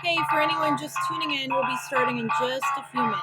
Hey, for anyone just tuning in, we'll be starting in just a few minutes.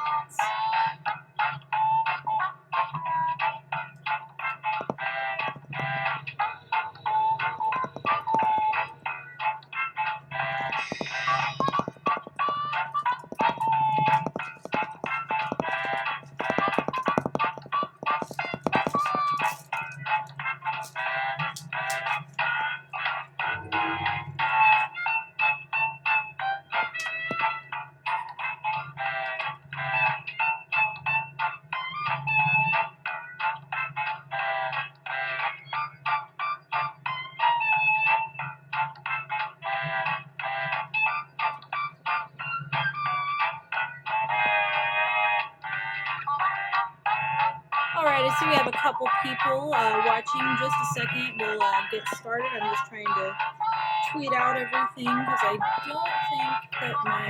Alright, I see we have a couple people watching. Just a second, we'll get started. I'm just trying to tweet out everything because I don't think that my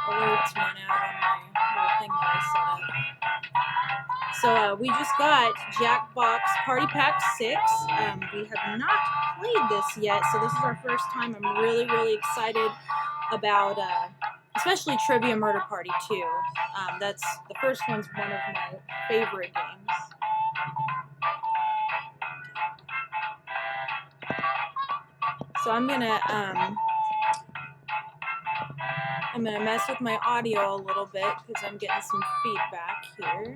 alerts went out on my little thing that I set up. So we just got Jackbox Party Pack 6. We have not played this yet, so this is our first time. I'm really, really excited about especially Trivia Murder Party 2. That's the first one's one of my favorite games. So I'm gonna mess with my audio a little bit because I'm getting some feedback here.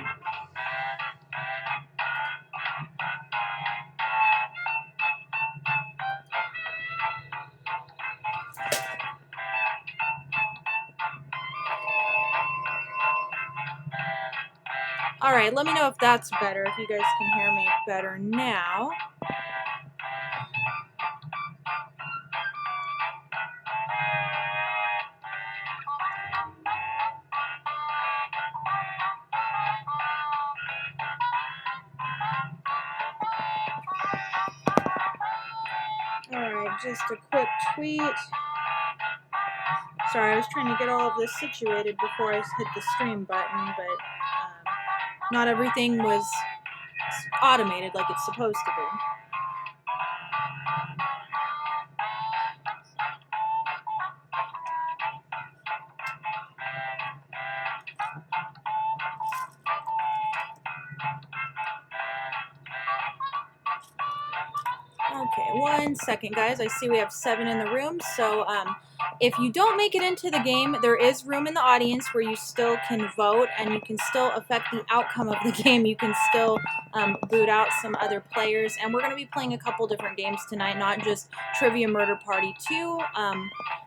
Alright, let me know if that's better, if you guys can hear me better now. Alright, just a quick tweet. Sorry, I was trying to get all of this situated before I hit the stream button, but not everything was automated like it's supposed to be. Okay, 1 second, guys. I see we have 7 in the room, so if you don't make it into the game, there is room in the audience where you still can vote, and you can still affect the outcome of the game. You can still boot out some other players, and we're going to be playing a couple different games tonight, not just Trivia Murder Party 2.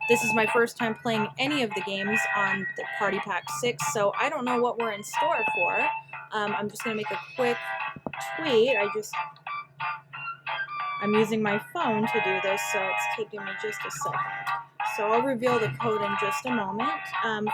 This is my first time playing any of the games on the Party Pack 6, so I don't know what we're in store for. I'm just going to make a quick tweet. I'm using my phone to do this, so it's taking me just a second. So I'll reveal the code in just a moment.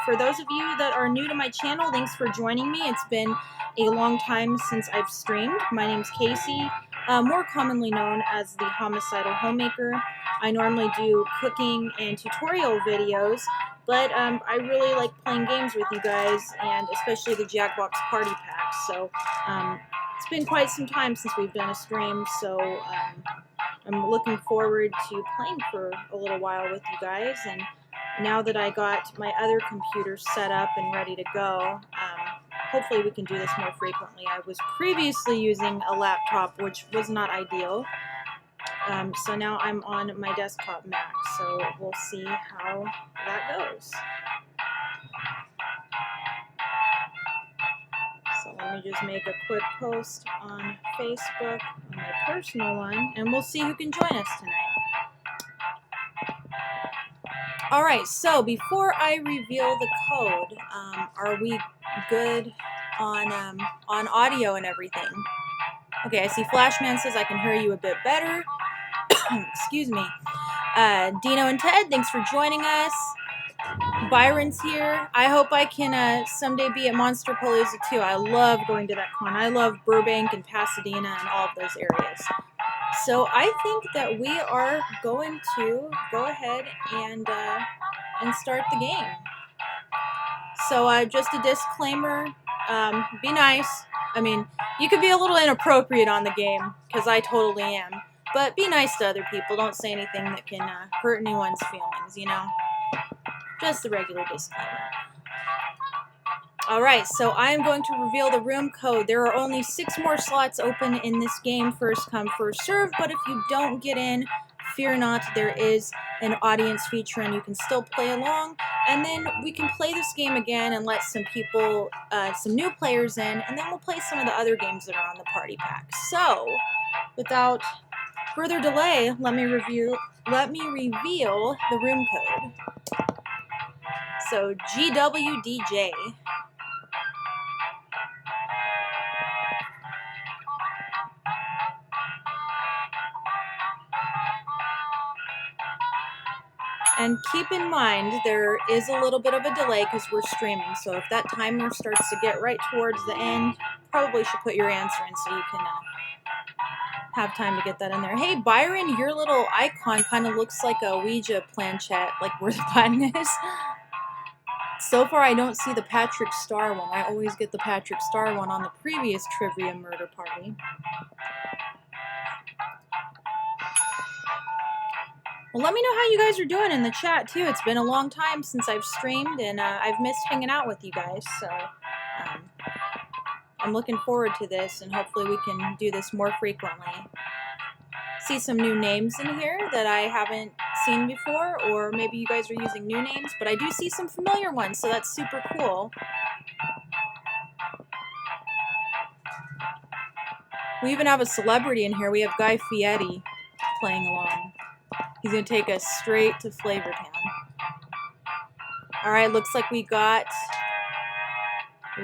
For those of you that are new to my channel, thanks for joining me. It's been a long time since I've streamed. My name's Casey, more commonly known as the Homicidal Homemaker. I normally do cooking and tutorial videos, but I really like playing games with you guys, and especially the Jackbox Party Pack. So it's been quite some time since we've done a stream, so I'm looking forward to playing for a little while with you guys. And now that I got my other computer set up and ready to go, hopefully we can do this more frequently. I was previously using a laptop, which was not ideal. So now I'm on my desktop Mac, so we'll see how that goes. So let me just make a quick post on Facebook, on my personal one, and we'll see who can join us tonight. Alright, so before I reveal the code, are we good on audio and everything? Okay, I see Flashman says I can hear you a bit better. Excuse me. Dino and Ted, thanks for joining us. Byron's here. I hope I can someday be at Monsterpalooza too. I love going to that con. I love Burbank and Pasadena and all of those areas. So I think that we are going to go ahead and start the game. So just a disclaimer, be nice. I mean, you could be a little inappropriate on the game, because I totally am. But be nice to other people. Don't say anything that can hurt anyone's feelings, you know? Just the regular disclaimer. Alright, so I am going to reveal the room code. There are only 6 more slots open in this game, first come, first serve, but if you don't get in, fear not, there is an audience feature and you can still play along, and then we can play this game again and let some people, some new players in, and then we'll play some of the other games that are on the party pack. So, without further delay, let me reveal the room code. So, GWDJ. And keep in mind, there is a little bit of a delay because we're streaming, so if that timer starts to get right towards the end, probably should put your answer in so you can have time to get that in there. Hey, Byron, your little icon kind of looks like a Ouija planchette, like where the button is. So far, I don't see the Patrick Star one. I always get the Patrick Star one on the previous Trivia Murder Party. Well, let me know how you guys are doing in the chat, too. It's been a long time since I've streamed, and I've missed hanging out with you guys, so I'm looking forward to this, and hopefully we can do this more frequently. See some new names in here that I haven't seen before, or maybe you guys are using new names, but I do see some familiar ones, so that's super cool. We even have a celebrity in here. We have Guy Fieri playing along. He's going to take us straight to Flavortown. Alright, looks like we got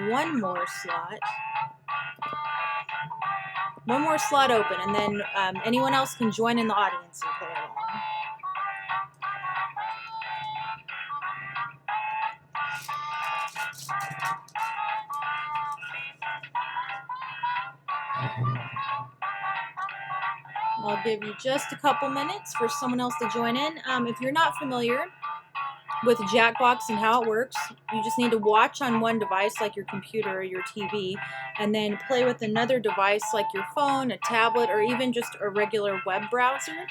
one more slot. One more slot open, and then anyone else can join in the audience and play along. I'll give you just a couple minutes for someone else to join in. If you're not familiar with Jackbox and how it works, you just need to watch on one device like your computer or your TV, and then play with another device like your phone, a tablet, or even just a regular web browser.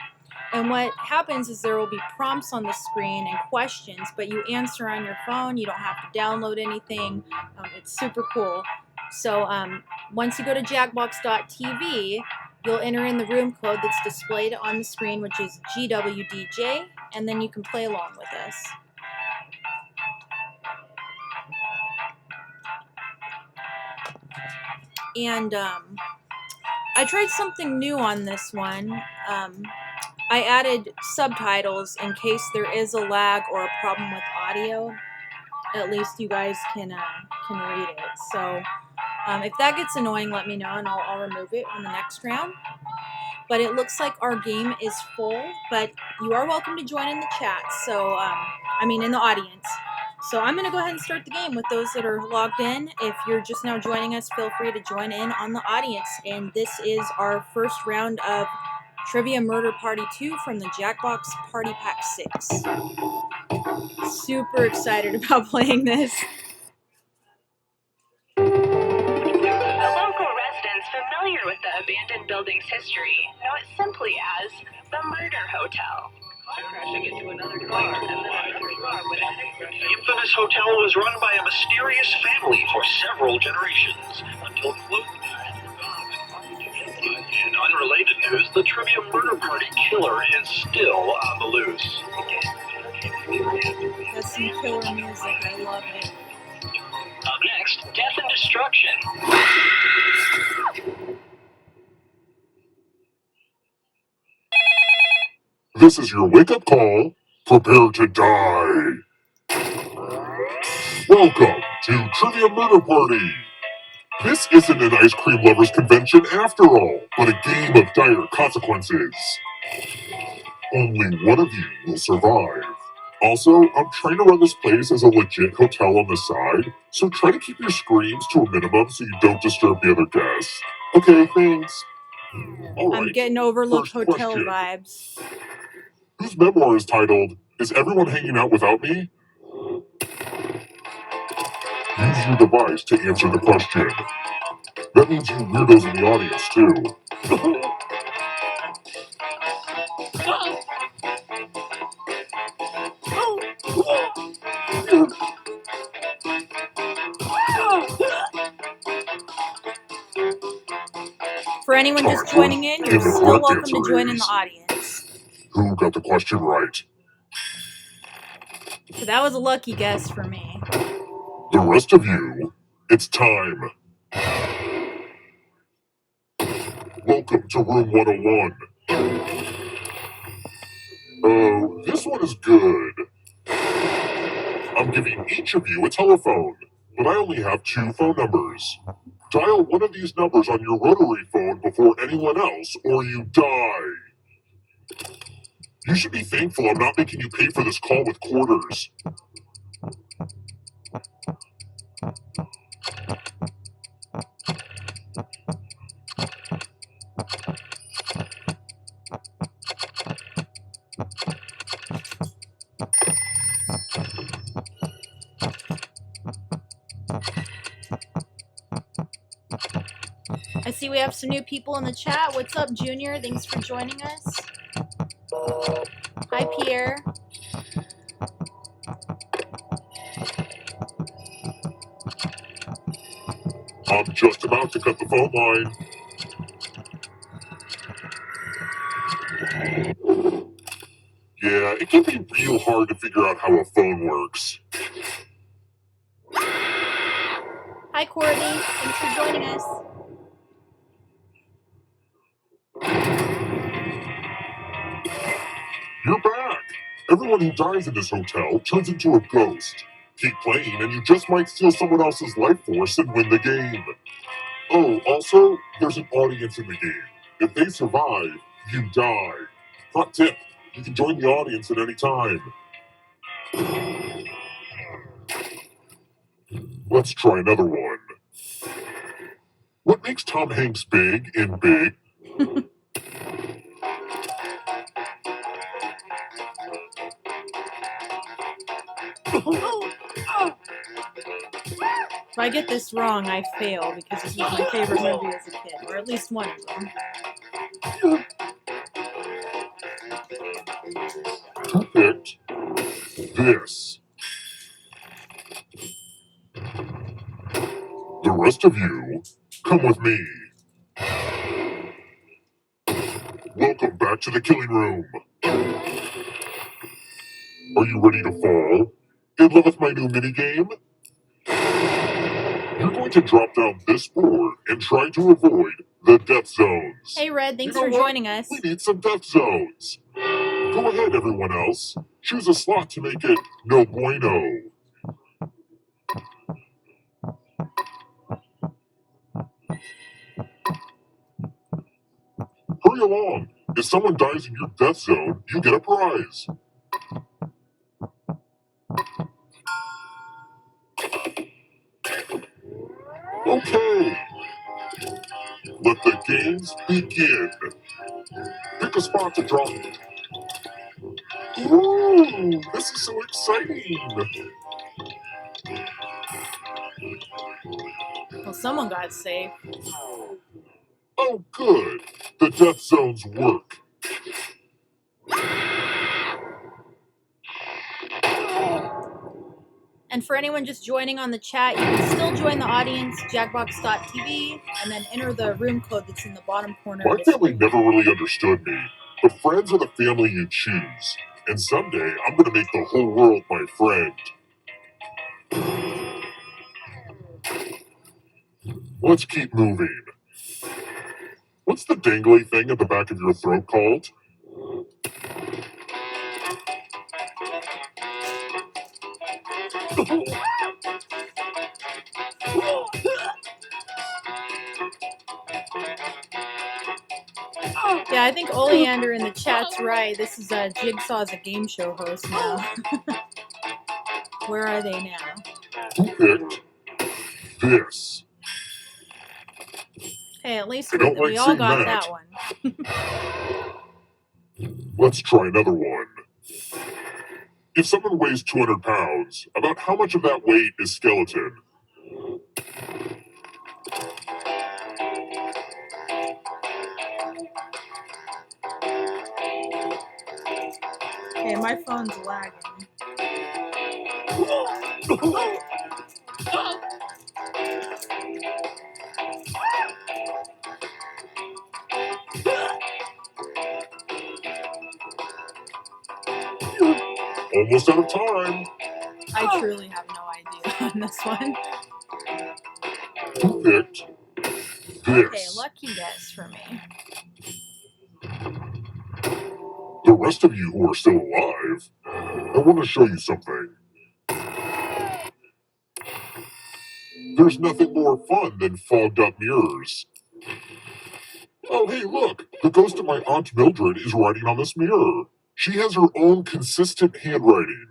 And what happens is there will be prompts on the screen and questions, but you answer on your phone. You don't have to download anything. It's super cool. So once you go to jackbox.tv, you'll enter in the room code that's displayed on the screen, which is GWDJ, and then you can play along with us. And I tried something new on this one. I added subtitles in case there is a lag or a problem with audio. At least you guys can read it. So if that gets annoying, let me know and I'll remove it on the next round. But it looks like our game is full, but you are welcome to join in the chat. So, in the audience. So I'm going to go ahead and start the game with those that are logged in. If you're just now joining us, feel free to join in on the audience. And this is our first round of Trivia Murder Party 2 from the Jackbox Party Pack 6. Super excited about playing this. The local residents familiar with the abandoned building's history know it simply as the Murder Hotel. Crashing into another car and then another car. The infamous hotel was run by a mysterious family for several generations until in unrelated news, the Trivia Murder Party killer is still on the loose. That's some killer music. I love it. Up next, death and destruction. This is your wake-up call. Prepare to die. Welcome to Trivia Murder Party. This isn't an ice cream lovers convention after all, but a game of dire consequences. Only one of you will survive. Also, I'm trying to run this place as a legit hotel on the side, so try to keep your screams to a minimum so you don't disturb the other guests. Okay, thanks. All I'm right, getting Overlook first Hotel question. vibes. Whose memoir is titled, Is Everyone Hanging Out Without Me? Use your device to answer the question. That means you weirdos in the audience, too. anyone just joining in, you're still welcome to join in the audience. Who got the question right? So that was a lucky guess for me. The rest of you, it's time. Welcome to room 101. Oh, this one is good. I'm giving each of you a telephone, but I only have 2 phone numbers. Dial one of these numbers on your rotary phone before anyone else, or you die. You should be thankful I'm not making you pay for this call with quarters. I see we have some new people in the chat. What's up, Junior? Thanks for joining us. Hi, Pierre. I'm just about to cut the phone line. Yeah, it can be real hard to figure out how a phone works. Hi, Courtney. Thanks for joining us. You're back! Everyone who dies in this hotel turns into a ghost. Keep playing and you just might steal someone else's life force and win the game. Oh, also, there's an audience in the game. If they survive, you die. Hot tip, you can join the audience at any time. Let's try another one. What makes Tom Hanks big in Big? If I get this wrong, I fail because this was my favorite movie as a kid, or at least one of them. Who picked this? The rest of you, come with me. Welcome back to the killing room. Are you ready to fall? In love with my new minigame? You're going to drop down this board and try to avoid the death zones. Hey, Red. Thanks You know for what? joining us. We need some death zones. Go ahead, everyone else. Choose a slot to make it no bueno. Hurry along. If someone dies in your death zone, you get a prize. Okay. Let the games begin. Pick a spot to drop. Ooh, this is so exciting. Well, someone got saved. Oh, good. The death zones work. And for anyone just joining on the chat, you can still join the audience, jackbox.tv, and then enter the room code that's in the bottom corner My of the family screen. never really understood me, but friends are the family you choose. And someday, I'm going to make the whole world my friend. Let's keep moving. What's the dangly thing at the back of your throat called? Yeah, I think Oleander in the chat's right. This is Jigsaw's a game show host now. Where are they now? Who picked this? Hey, at least I don't we like all seeing got that. that one. Let's try another one. If someone weighs 200 pounds, about how much of that weight is skeleton? Okay, my phone's lagging. almost out of time. I truly have no idea on this one. Who picked Okay, this? lucky guess for me. The rest of you who are still alive, I want to show you something. There's nothing more fun than fogged up mirrors. Oh, hey, look! The ghost of my Aunt Mildred is writing on this mirror. She has her own consistent handwriting.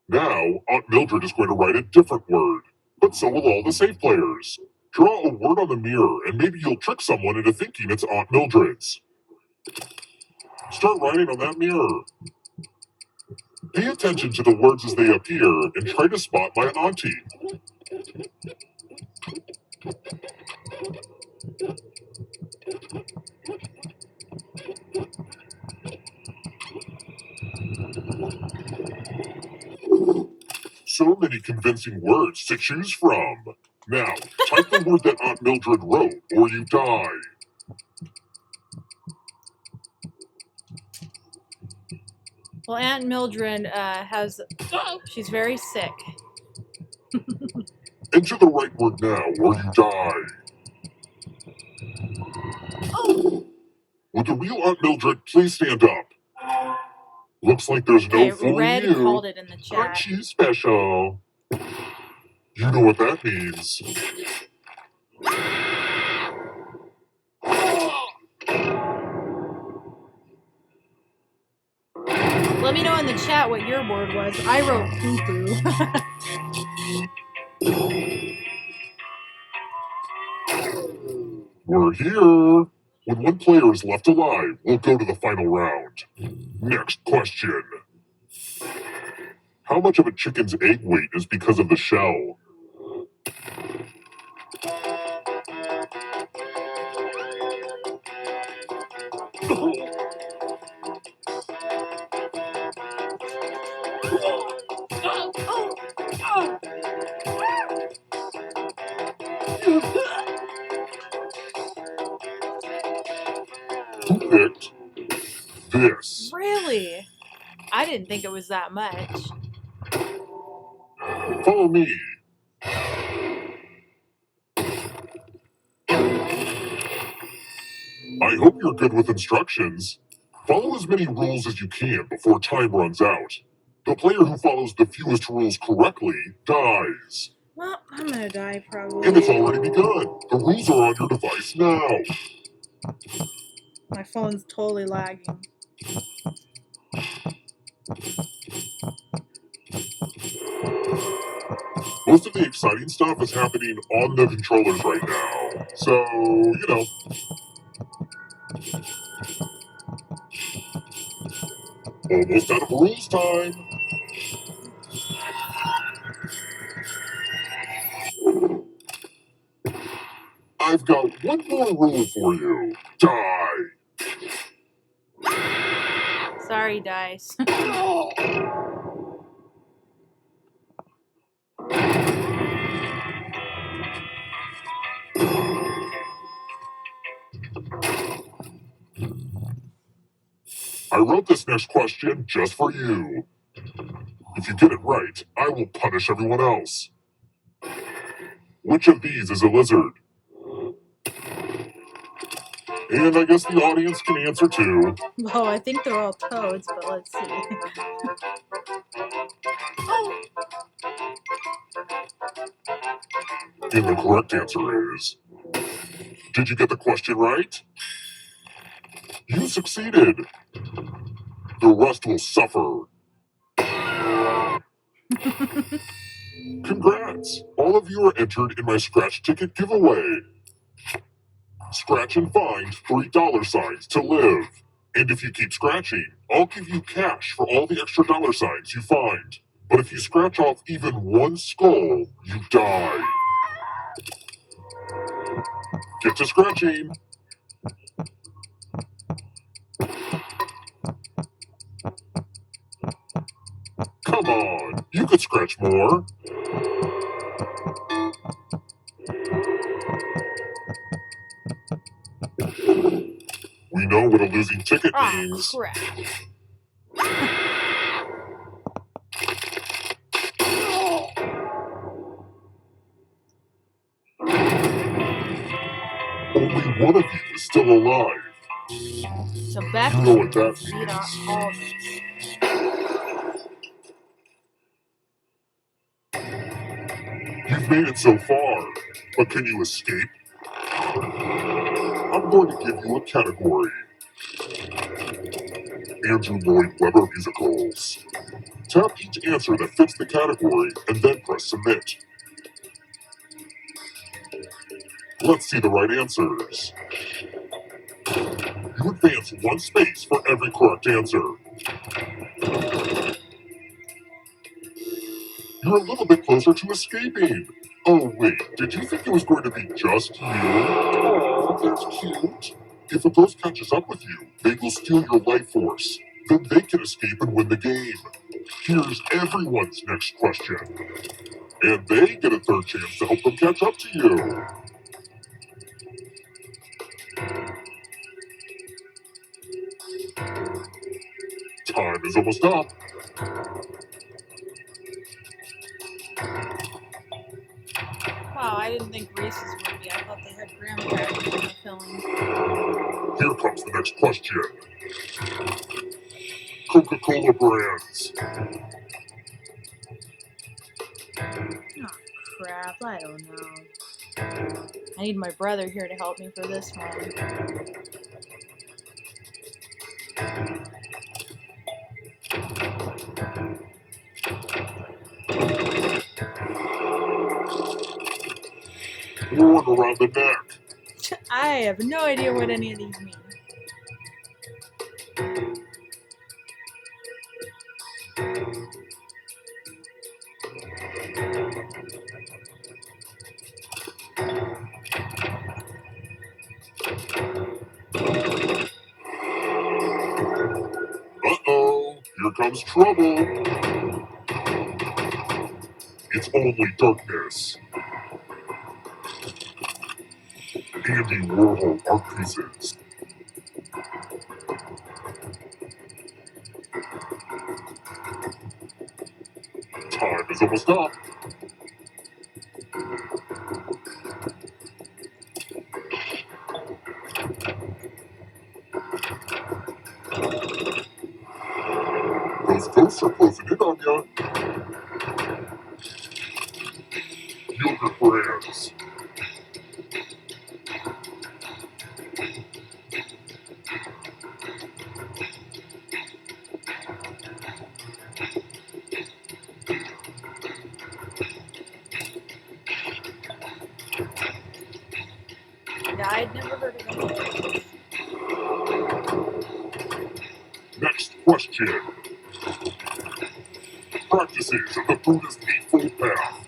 Now, Aunt Mildred is going to write a different word, but so will all the safe players. Draw a word on the mirror, and maybe you'll trick someone into thinking it's Aunt Mildred's. Start writing on that mirror. Pay attention to the words as they appear, and try to spot my auntie. So many convincing words to choose from. Now, type the word that Aunt Mildred wrote, or you die. Well, Aunt Mildred she's very sick. Enter the right word now, or you die. Would the real Aunt Mildred please stand up? Looks like there's no Okay, fooling Red you. called it in the chat. Aren't you special? You know what that means. Let me know in the chat what your word was. I wrote poo-poo. We're here. When one player is left alive, we'll go to the final round. Next question. How much of a chicken's egg weight is because of the shell? Who picked this? Really? I didn't think it was that much. Follow me. I hope you're good with instructions. Follow as many rules as you can before time runs out. The player who follows the fewest rules correctly dies. Well, I'm gonna die probably. And it's already begun. The rules are on your device now. My phone's totally lagging. Most of the exciting stuff is happening on the controllers right now. So, you know. Almost out of rules time. I've got one more rule for you. Die. Sorry, dice. I wrote this next question just for you. If you get it right, I will punish everyone else. Which of these is a lizard? And I guess the audience can answer too. Well, I think they're all toads, but let's see. And the correct answer is... Did you get the question right? You succeeded. The rest will suffer. Congrats! All of you are entered in my scratch ticket giveaway. Scratch and find $3 to live. And if you keep scratching, I'll give you cash for all the extra $signs you find. But if you scratch off even one skull, you die. Get to scratching. Come on, you could scratch more. We know what a losing ticket means. Crap. one of you is still alive. So back You know what that beat on all this. You've made it so far, but can you escape? I'm going to give you a category. Andrew Lloyd Webber musicals. Tap each answer that fits the category and then press submit. Let's see the right answers. You advance 1 space for every correct answer. You're a little bit closer to escaping. Oh wait, did you think it was going to be just you? Aw, that's cute. If a ghost catches up with you, they will steal your life force. Then they can escape and win the game. Here's everyone's next question. And they get a third chance to help them catch up to you. Time is almost up. Wow, I didn't think Reese's would be. I thought they had graham crackers in the filling. Here comes the next question. Coca-Cola brands. Oh, crap. I don't know. I need my brother here to help me for this one. One around the neck. I have no idea what any of these mean. Uh-oh, here comes trouble. It's only darkness. Andy Warhol art pieces. Time is almost up. Those ghosts are closing in on you. Yogurt brands. Yeah, I'd never heard of them. Next question. Practices of the Buddhist Eightfold Path.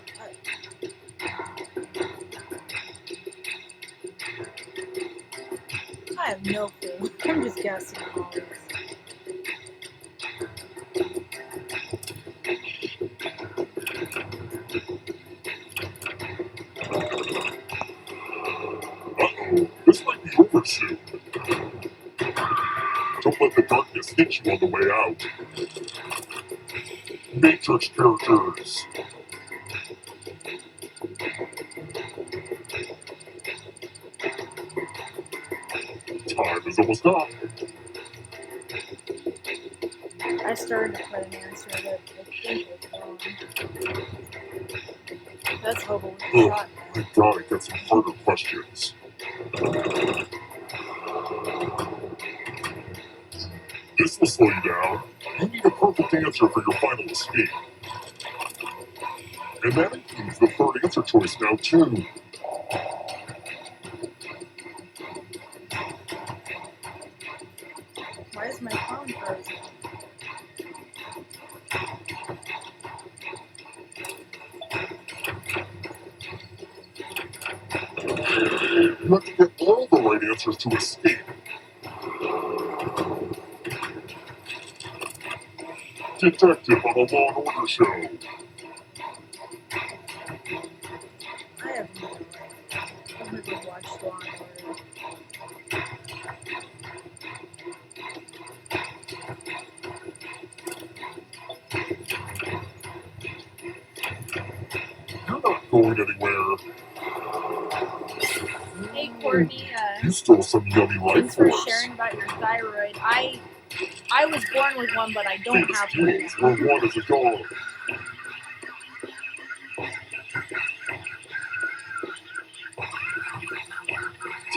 I have no clue. I'm just guessing all this. Uh-oh, this might be over soon. Don't let the darkness hit you on the way out. Matrix characters. Time is almost up. I started to put an answer that I think was wrong. Let's hope it was Ugh, shot. I gotta get some harder questions. This will slow you down. You need a perfect answer for your final escape. And that includes the third answer choice now, too. Why is my phone frozen? You have to get all the right answers to escape. Detective on a Law and Order show. I have no idea. I've never watched Law and Order. You're not going anywhere. Hey, Courtney, You stole some yummy life Thanks for force. sharing about your thyroid. I was born with one, but I don't Famous have one. duels where one is a dog.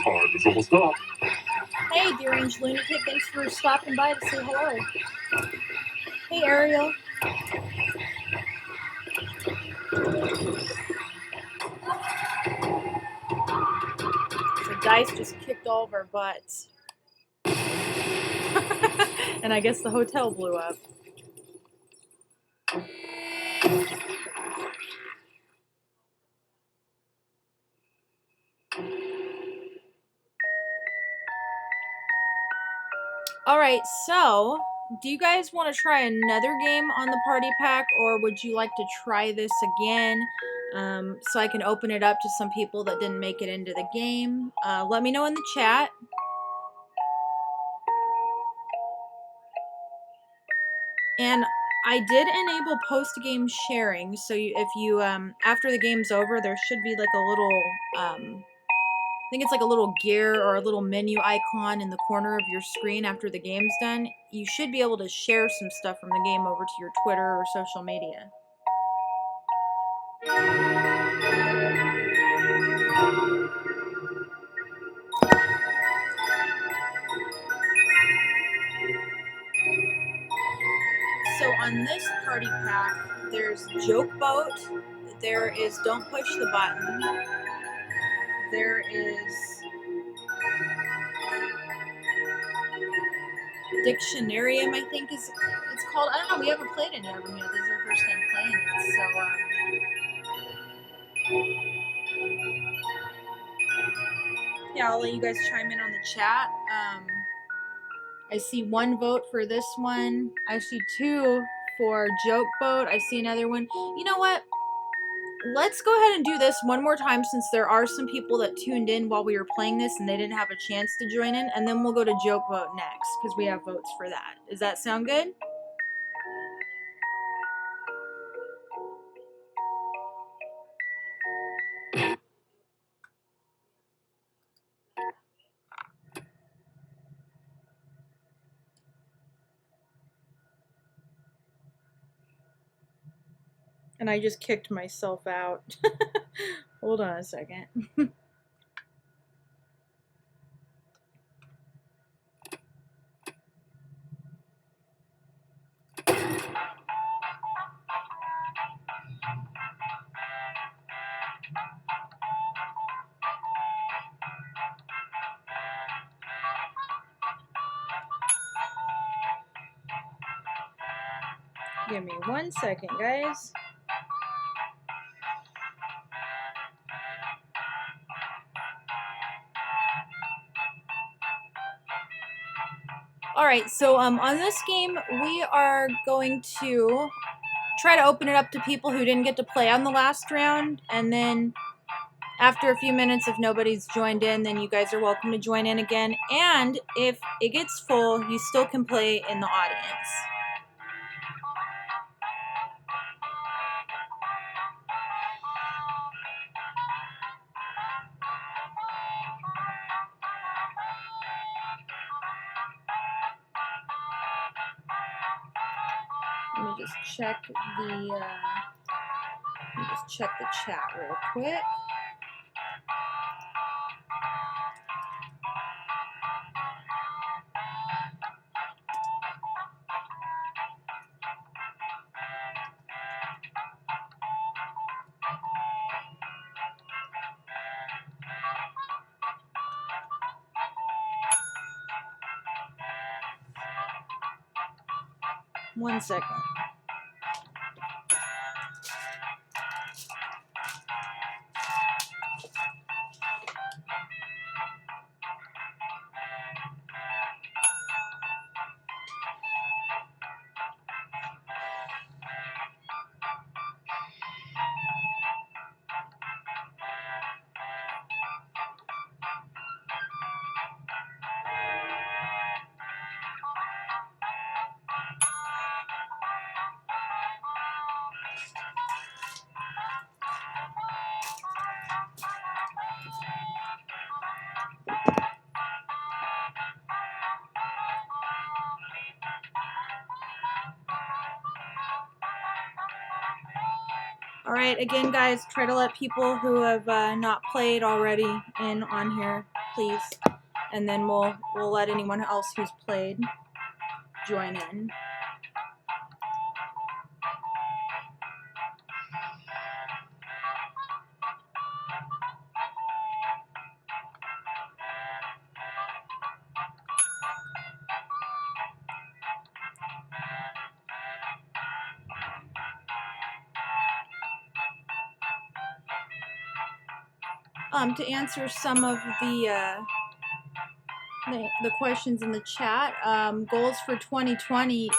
Time is almost up. Hey, Deranged Lunatic, thanks for stopping by to say hello. Hey, Ariel. So Dice just kicked all of our butts. And I guess the hotel blew up. Alright, so, do you guys want to try another game on the party pack, or would you like to try this again? So I can open it up to some people that didn't make it into the game. Let me know in the chat. And I did enable post-game sharing, so if you, after the game's over, there should be like a little, I think it's like a little gear or a little menu icon in the corner of your screen after the game's done. You should be able to share some stuff from the game over to your Twitter or social media. So on this party pack, there's Joke Boat, there is Don't Push the Button, there is Dictionarium, I think it's called. I don't know, we haven't played any of them yet. This is our first time playing it, so yeah, I'll let you guys chime in on the chat. I see one vote for this one. I see 2 for Joke Boat. I see another one. You know what? Let's go ahead and do this one more time, since there are some people that tuned in while we were playing this and they didn't have a chance to join in, and then we'll go to Joke Boat next, because we have votes for that. Does that sound good? And I just kicked myself out. Hold on a second. Give me 1 second, guys. Alright, so on this game, we are going to try to open it up to people who didn't get to play on the last round, and then after a few minutes, if nobody's joined in, then you guys are welcome to join in again. And if it gets full, you still can play in the audience. Let me just check the chat real quick. One second. Alright, again guys, try to let people who have not played already in on here, please. And then we'll let anyone else who's played join in. To answer some of the questions in the chat, goals for 2020,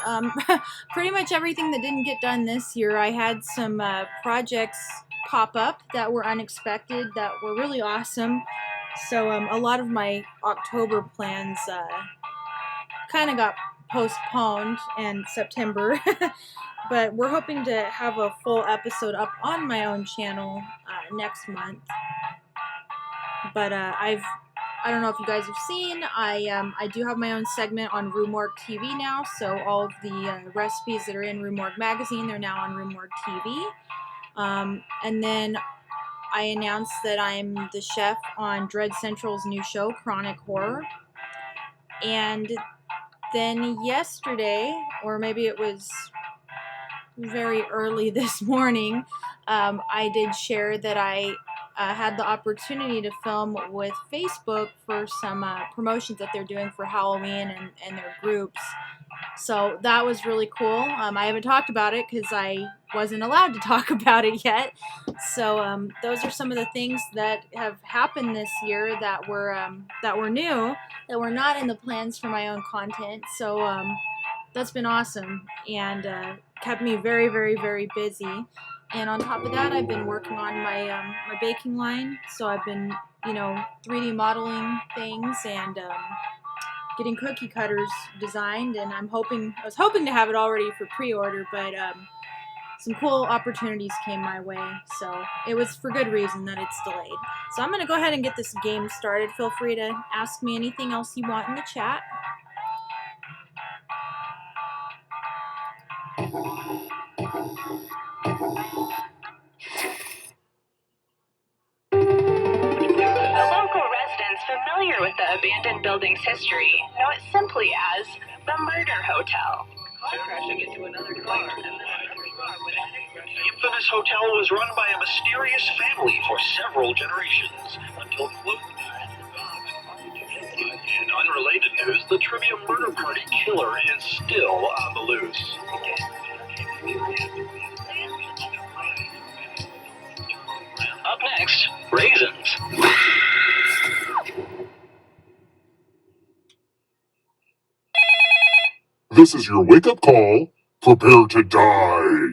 pretty much everything that didn't get done this year. I had some projects pop up that were unexpected, that were really awesome. So a lot of my October plans kind of got postponed in September. But we're hoping to have a full episode up on my own channel next month. But I don't know if you guys have seen, I do have my own segment on Roomwork TV now, so all of the recipes that are in Roomwork magazine, they're now on Roomwork TV. And then I announced that I'm the chef on Dread Central's new show, Chronic Horror. And then yesterday, or maybe it was very early this morning, I did share that I had the opportunity to film with Facebook for some promotions that they're doing for Halloween and their groups. So that was really cool. I haven't talked about it because I wasn't allowed to talk about it yet. So those are some of the things that have happened this year that were new, that were not in the plans for my own content. So that's been awesome and kept me very, very, very busy. And on top of that, I've been working on my my baking line. So I've been, 3D modeling things and getting cookie cutters designed. And I was hoping to have it already for pre-order, but some cool opportunities came my way. So it was for good reason that it's delayed. So I'm gonna go ahead and get this game started. Feel free to ask me anything else you want in the chat. The local residents familiar with the abandoned building's history know it simply as the Murder Hotel. Crashing into another car and then another car with a The infamous hotel was run by a mysterious family for several generations until closed. In unrelated news, the Trivia Murder Party killer is still on the loose. Up next, raisins. This is your wake-up call. Prepare to die.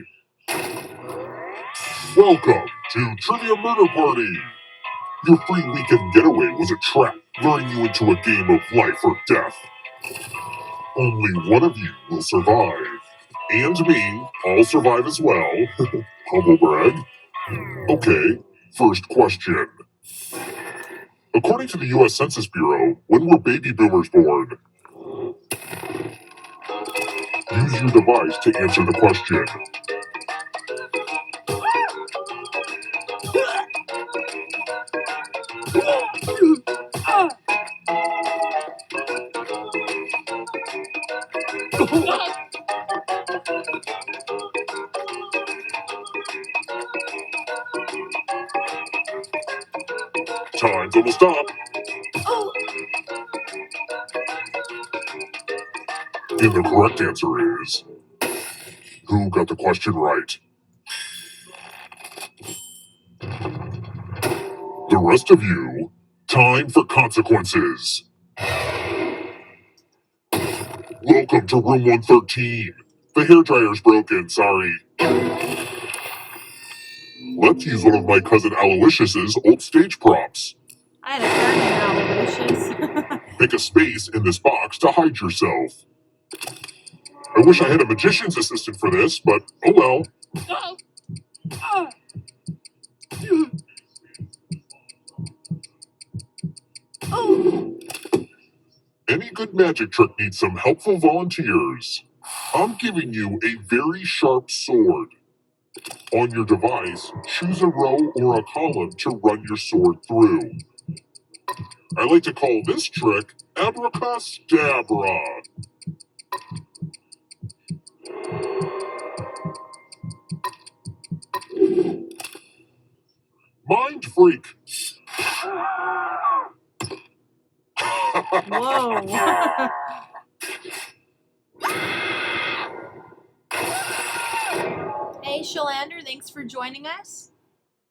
Welcome to Trivia Murder Party. Your free weekend getaway was a trap, luring you into a game of life or death. Only one of you will survive. And me, I'll survive as well. Humble brag. Okay, first question. According to the U.S. Census Bureau, when were baby boomers born? Use your device to answer the question. Time's almost up. And the correct answer is... Who got the question right? The rest of you, time for consequences. Welcome to room 113. The hairdryer's broken, sorry. Let's use one of my cousin Aloysius's old stage props. I had a friend named Aloysius. Pick a space in this box to hide yourself. I wish I had a magician's assistant for this, but oh well. Any good magic trick needs some helpful volunteers. I'm giving you a very sharp sword. On your device, choose a row or a column to run your sword through. I like to call this trick Abracadabra. Mind freak. Whoa. Hey, Shalander, thanks for joining us.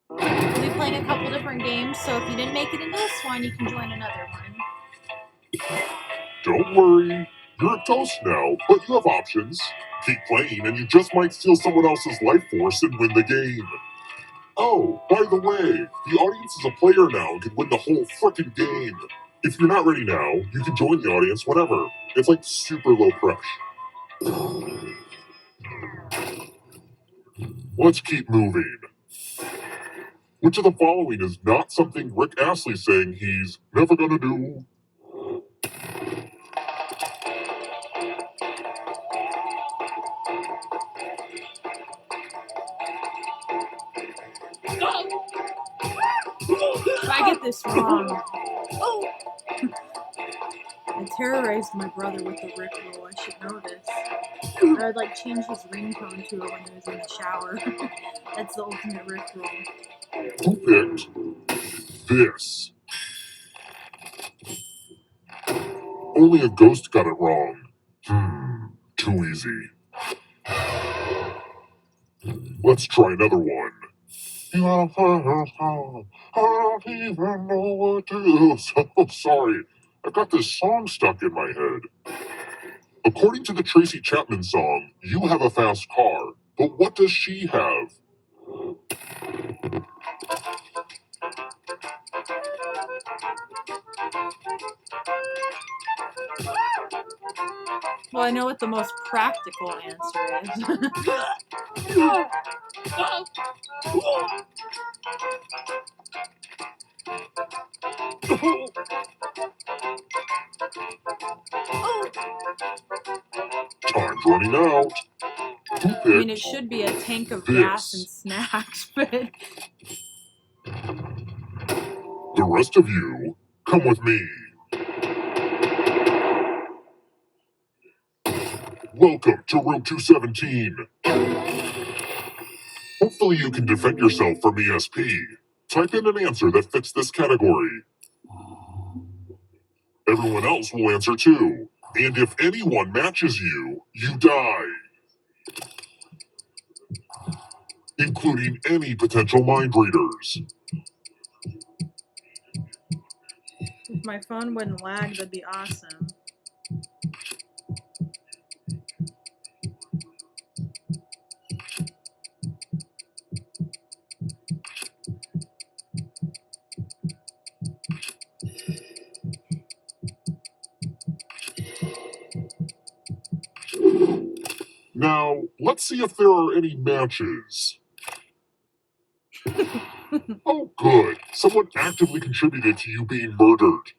We'll be playing a couple different games, so if you didn't make it in this one, you can join another one. Don't worry, you're a ghost now, but you have options. Keep playing and you just might steal someone else's life force and win the game. Oh, by the way, the audience is a player now and can win the whole frickin' game. If you're not ready now, you can join the audience whenever. It's like super low pressure. Let's keep moving. Which of the following is not something Rick Astley's saying he's never gonna do? If I get this wrong. Oh! I terrorized my brother with the Rickroll. I should know this. I would like change his ringtone to it when he was in the shower. That's the ultimate Rickroll. Who picked this? Only a ghost got it wrong. Too easy. Let's try another one. I don't even know what to do. So sorry. I've got this song stuck in my head. According to the Tracy Chapman song, you have a fast car, but what does she have? Well, I know what the most practical answer is. Time's running out. I mean, it should be a tank of gas and snacks, but... The rest of you, come with me. Welcome to room 217. Hopefully you can defend yourself from ESP. Type in an answer that fits this category. Everyone else will answer too. And if anyone matches you, you die. Including any potential mind readers. If my phone wouldn't lag, that'd be awesome. Now, let's see if there are any matches. Oh, good. Someone actively contributed to you being murdered.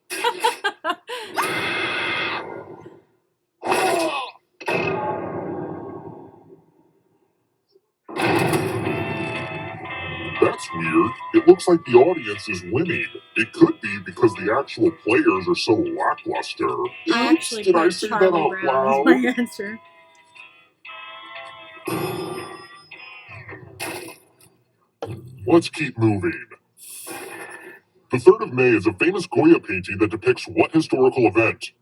That's weird. It looks like the audience is winning. It could be because the actual players are so lackluster. I actually Did I put say Charlie that out Brown loud? as my answer. Let's keep moving. The 3rd of May is a famous Goya painting that depicts what historical event?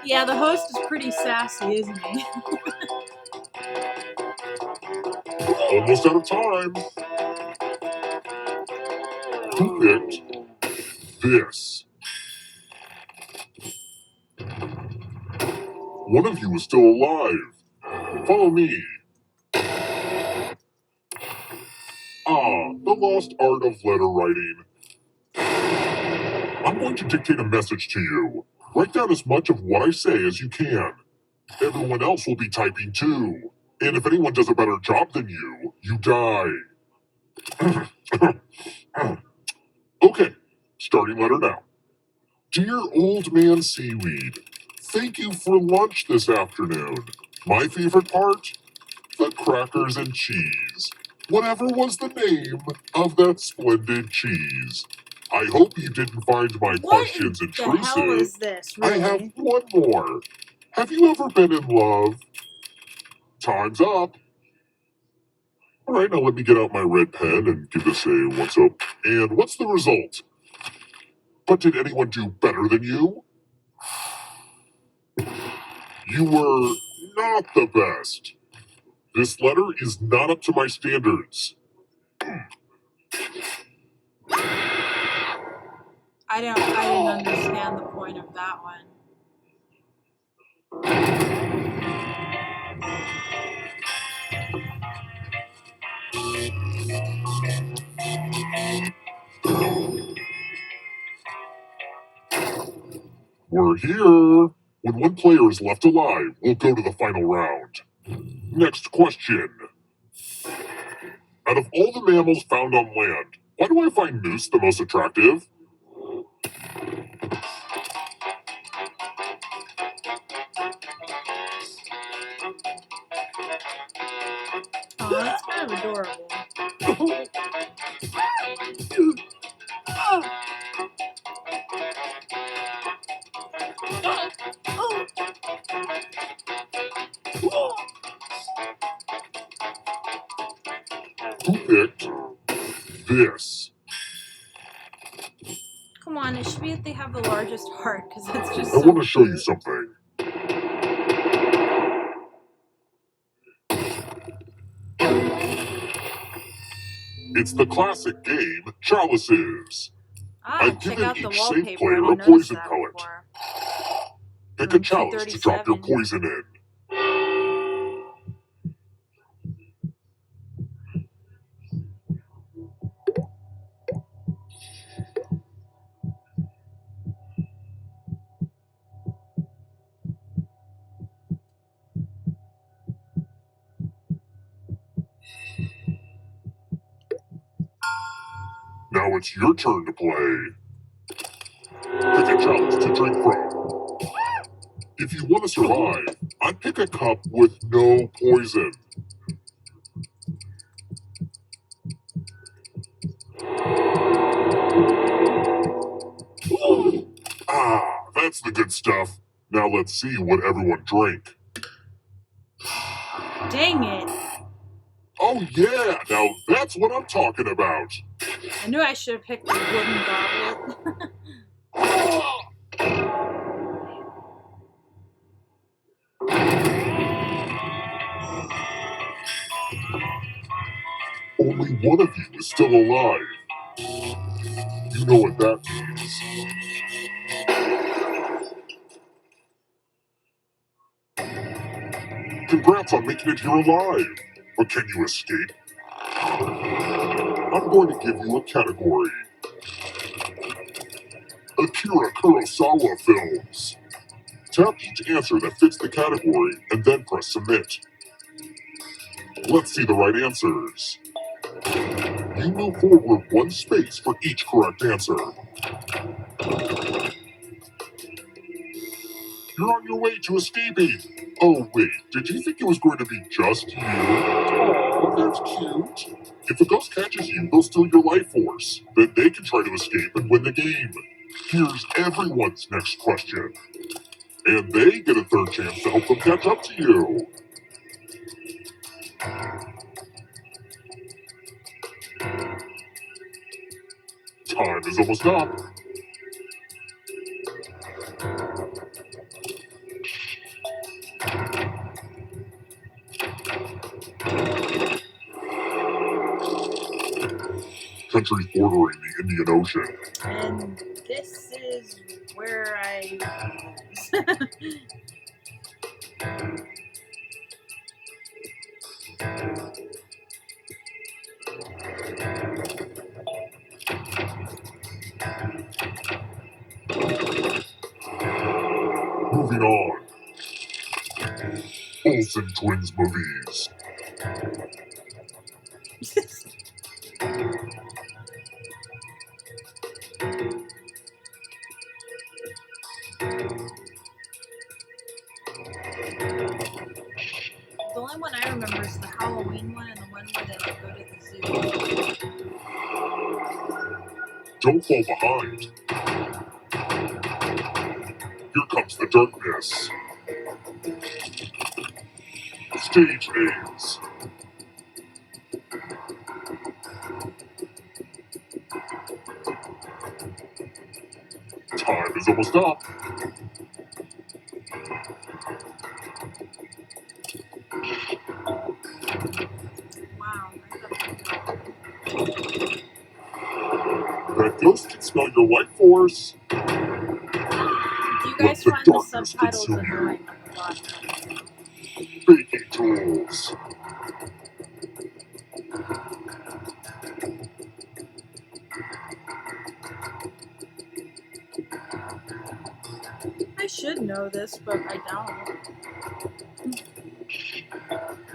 Yeah, the host is pretty sassy, isn't he? Almost out of time. Who picked this? One of you is still alive. Follow me. The lost art of letter writing. I'm going to dictate a message to you. Write down as much of what I say as you can. Everyone else will be typing too. And if anyone does a better job than you, you die. Okay, starting letter now. Dear Old Man Seaweed, thank you for lunch this afternoon. My favorite part? The crackers and cheese. Whatever was the name of that splendid cheese. I hope you didn't find my questions intrusive. What the hell is this, really? I have one more. Have you ever been in love? Time's up. All right, now let me get out my red pen and give this a what's up. And what's the result? But did anyone do better than you? You were not the best. This letter is not up to my standards. I didn't understand the point of that one. We're here. When one player is left alive, we'll go to the final round. Next question. Out of all the mammals found on land, why do I find moose the most attractive? Oh, that's kind of adorable. Who picked this? Come on, it should be that they have the largest heart, because that's just I so want to show you cute. something. It's the classic game, Chalices. Ah, I've check given out the each wallpaper. safe I player didn't a notice poison that pellet. before. Pick a chalice to drop your 237. poison in. Now it's your turn to play. Pick a chalice to drink from. If you want to survive, I'd pick a cup with no poison. Ah, that's the good stuff. Now let's see what everyone drank. Dang it. Oh yeah, now that's what I'm talking about. I knew I should have picked the wooden goblet. Only one of you is still alive. You know what that means. Congrats on making it here alive. But can you escape? I'm going to give you a category. Akira Kurosawa films. Tap each answer that fits the category and then press submit. Let's see the right answers. You move forward one space for each correct answer. You're on your way to escaping. Oh wait, did you think it was going to be just you? Oh, that's cute. If the ghost catches you, they'll steal your life force. Then they can try to escape and win the game. Here's everyone's next question. And they get a third chance to help them catch up to you. Time is almost up. Countries bordering the Indian Ocean. And this is where I lose. Moving on. Olsen Twins movies. The only one I remember is the Halloween one and the one where they like, go to the zoo. Don't fall behind. Here comes the darkness. Stage names. Time is almost up. Wow. That ghost can smell your life force. Do you Let guys the find the darkness subtitles consume you. annoying on the bottom? Baking tools. I should know this, but I don't.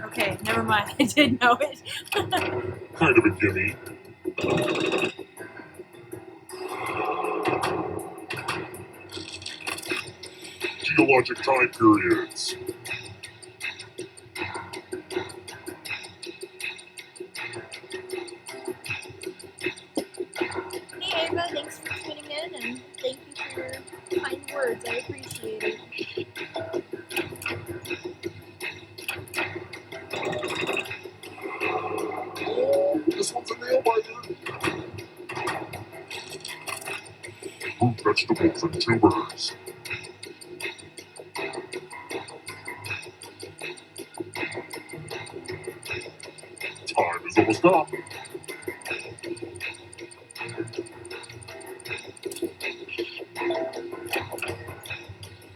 Okay, never mind. I did know it. Kind of a gimme. Geologic time periods. Hey Ava, thanks for tuning in and thank you for your kind words. I appreciate it. Oh, this one's a nail biter. Root vegetables and tubers. Time is almost up.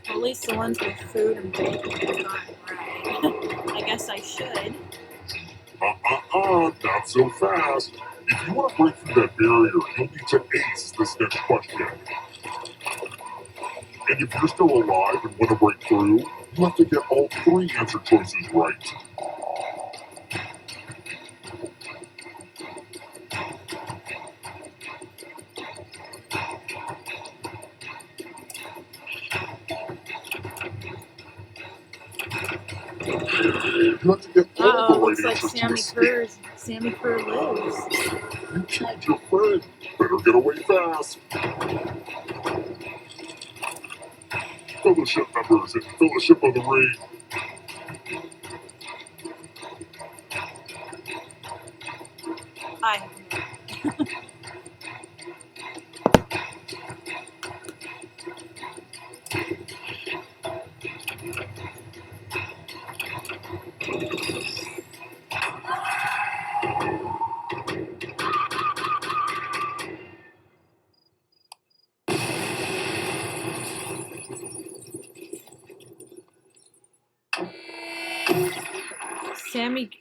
Well, at least the ones with food and baking have gotten right. I guess I should. Not so fast. If you want to break through that barrier, you'll need to ace this next question. And if you're still alive and want to break through, you have to get all 3 answer choices right. You have to get all the right Looks like answers to escape. Sammy Kerr lives. You killed your friend. Better get away fast. Fellowship members and Fellowship of the Ring. I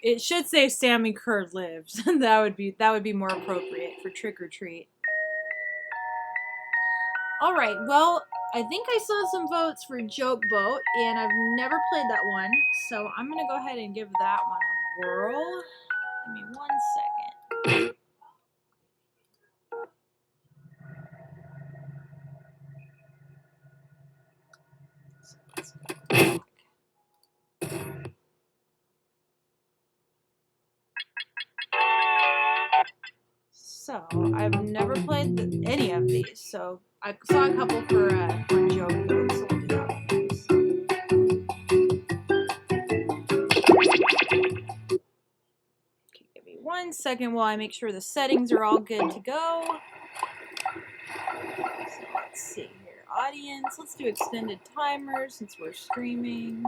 it should say Sammy Kerr lives. that would be more appropriate for trick or treat. All right, well, I think I saw some votes for Joke Boat, and I've never played that one, so I'm gonna go ahead and give that one a whirl. Give me 1 second. So I've never played any of these, so I saw a couple for Joke Boat, so we'll do that one next. Okay, give me 1 second while I make sure the settings are all good to go. So let's see here. Audience, let's do extended timer since we're streaming.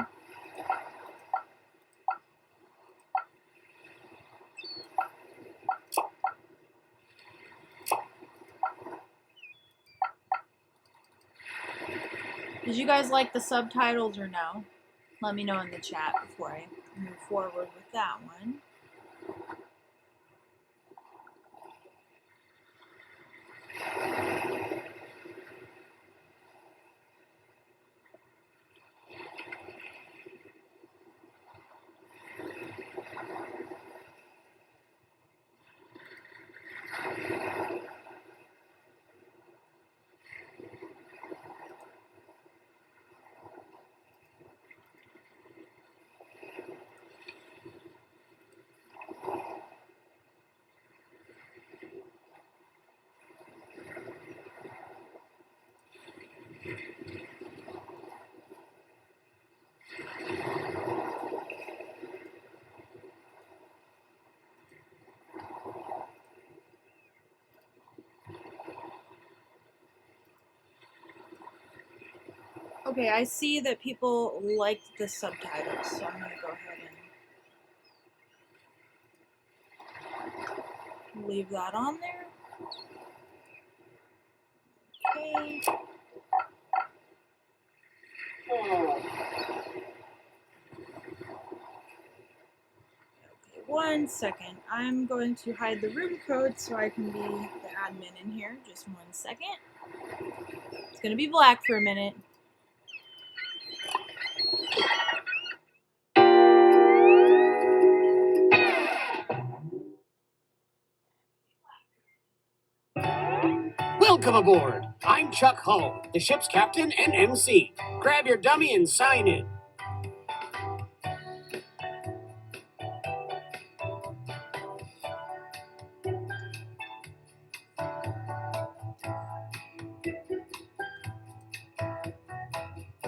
Did you guys like the subtitles or no? Let me know in the chat before I move forward with that one. Okay, I see that people liked the subtitles, so I'm gonna go ahead and leave that on there. Okay. One second. I'm going to hide the room code so I can be the admin in here. Just 1 second. It's going to be black for a minute. Welcome aboard. I'm Chuck Hull, the ship's captain and MC. Grab your dummy and sign in.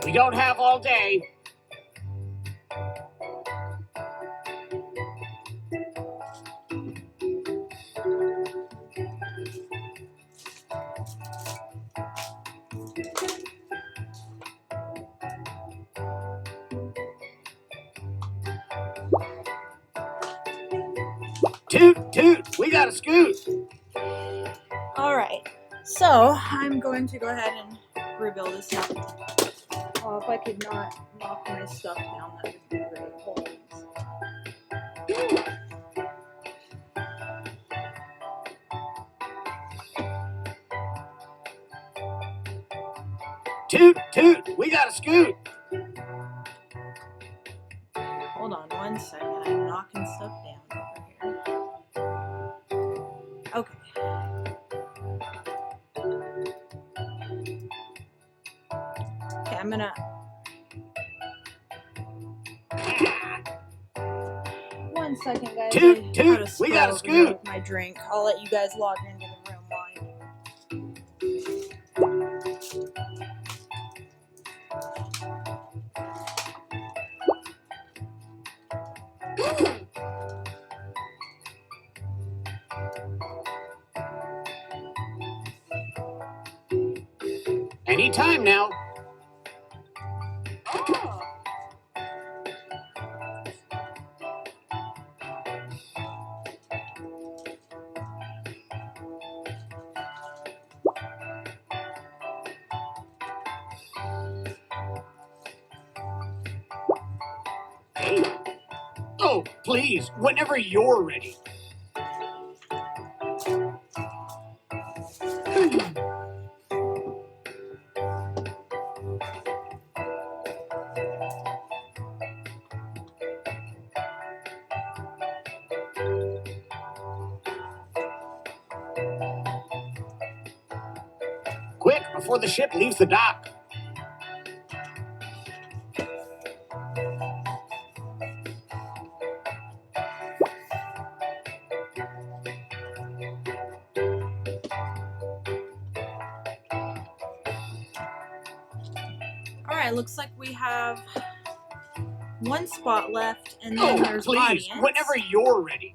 We don't have all day. Toot, toot, we got a scoot. Alright, so I'm going to go ahead and reveal this now. Oh, if I could not knock my stuff down, that would be great. Hold on. Toot, toot, we got a scoot. Hold on 1 second. I'm knocking stuff down over here. Okay. Okay, I'm gonna... 1 second, guys. Toot, I had toot, a we got a spill over here scoot. with my drink. I'll let you guys log into the room while Anytime now. Oh, please, whenever you're ready. Quick, before the ship leaves the dock. Alright, looks like we have 1 spot left, and then Oh, there's please, audience. whenever you're ready.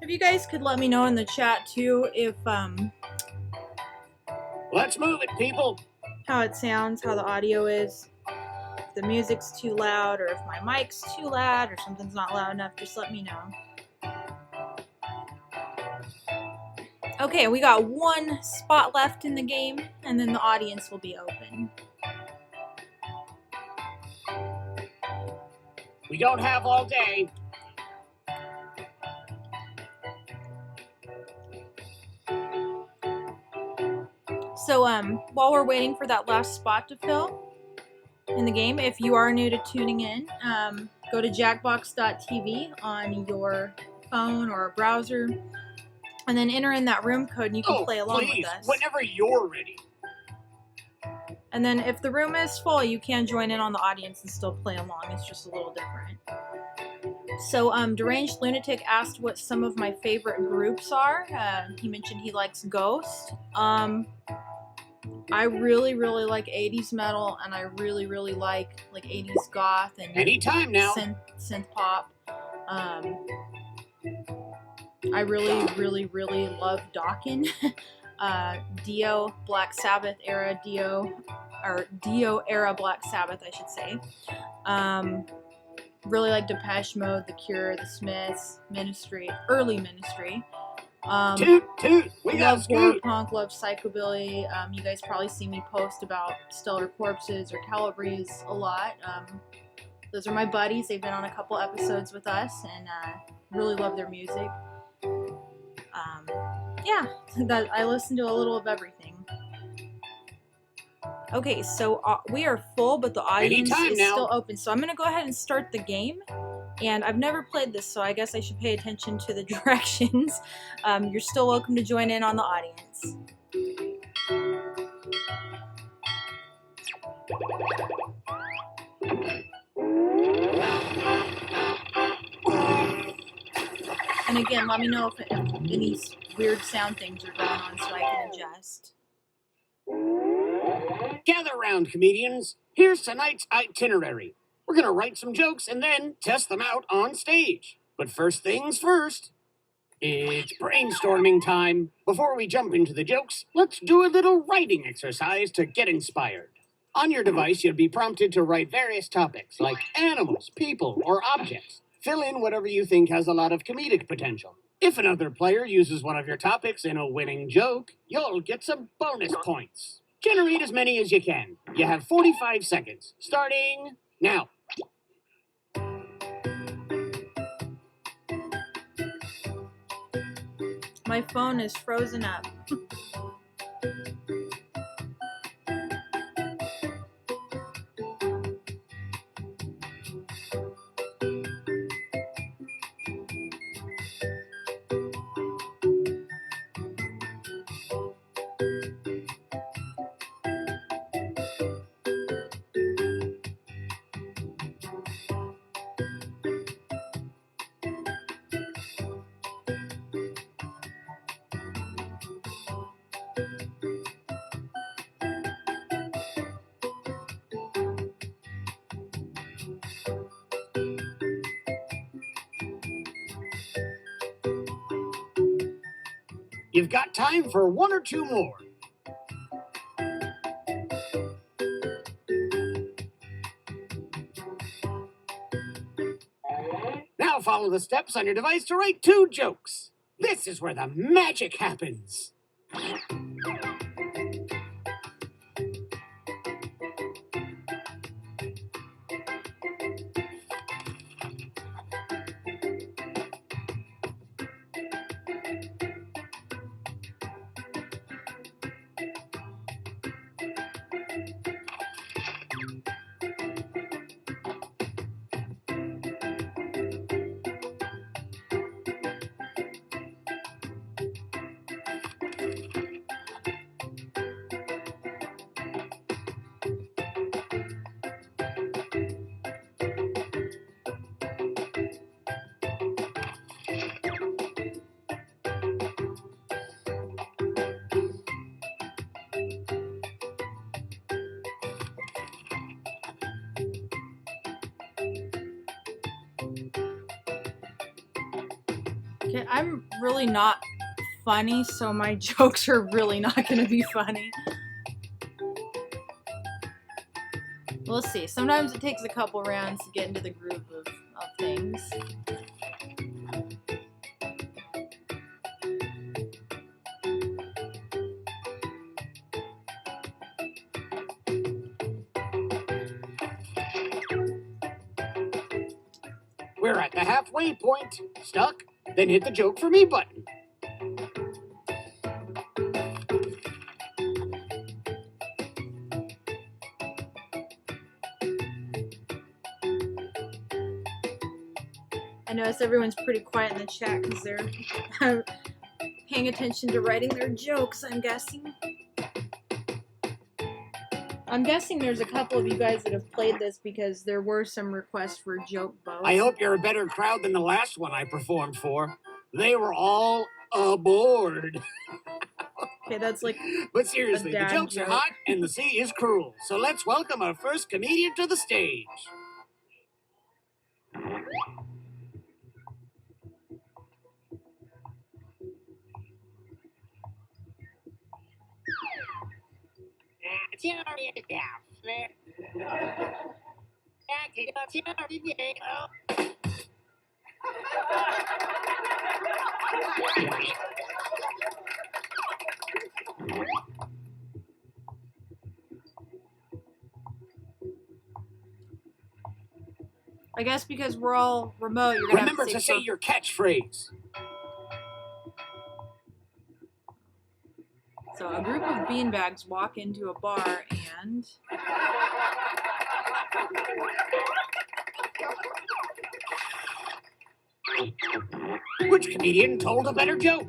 If you guys could let me know in the chat too if Let's move it, people. how it sounds, how the audio is. If the music's too loud, or if my mic's too loud, or something's not loud enough, just let me know. Okay, we got 1 spot left in the game, and then the audience will be open. We don't have all day. So while we're waiting for that last spot to fill in the game, if you are new to tuning in, go to jackbox.tv on your phone or browser, and then enter in that room code and you can play along please, with us. whenever you're ready. And then if the room is full, you can join in on the audience and still play along. It's just a little different. So Deranged Lunatic asked what some of my favorite groups are. He mentioned he likes Ghost. I really like 80s metal, and I really like 80s goth and Anytime now. synth pop. I really love Dokken. Dio, Black Sabbath era Dio era Black Sabbath, I should say. Really like Depeche Mode, The Cure, The Smiths, Ministry, early Ministry. Toot, toot, we got love horror scoot. punk, love psychobilly. You guys probably see me post about Stellar Corpses or Calabrese a lot. Those are my buddies. They've been on a couple episodes with us, and really love their music. Yeah, I listen to a little of everything. Okay, so we are full, but the audience is still open. So I'm going to go ahead and start the game. And I've never played this, so I guess I should pay attention to the directions. You're still welcome to join in on the audience. And again, let me know if any weird sound things are going on so I can adjust. Gather round, comedians. Here's tonight's itinerary. We're going to write some jokes and then test them out on stage. But first things first, it's brainstorming time. Before we jump into the jokes, let's do a little writing exercise to get inspired. On your device, you'll be prompted to write various topics like animals, people, or objects. Fill in whatever you think has a lot of comedic potential. If another player uses one of your topics in a winning joke, you'll get some bonus points. Generate as many as you can. You have 45 seconds, starting now. My phone is frozen up. You've got time for one or two more. Now follow the steps on your device to write 2 jokes. This is where the magic happens. Okay, I'm really not funny, so my jokes are really not going to be funny. We'll see. Sometimes it takes a couple rounds to get into the groove of things. We're at the halfway point. Stuck? Then hit the joke for me button. I notice everyone's pretty quiet in the chat because they're paying attention to writing their jokes, I'm guessing. I'm guessing there's a couple of you guys that have played this because there were some requests for joke bows. I hope you're a better crowd than the last one I performed for. They were all aboard. Okay, that's like But seriously, the dad jokes are joke. hot and the sea is cruel. So let's welcome our first comedian to the stage. I guess because we're all remote, you're gonna Remember have to say for- your catchphrase. So a group of beanbags walk into a bar and Which comedian told a better joke?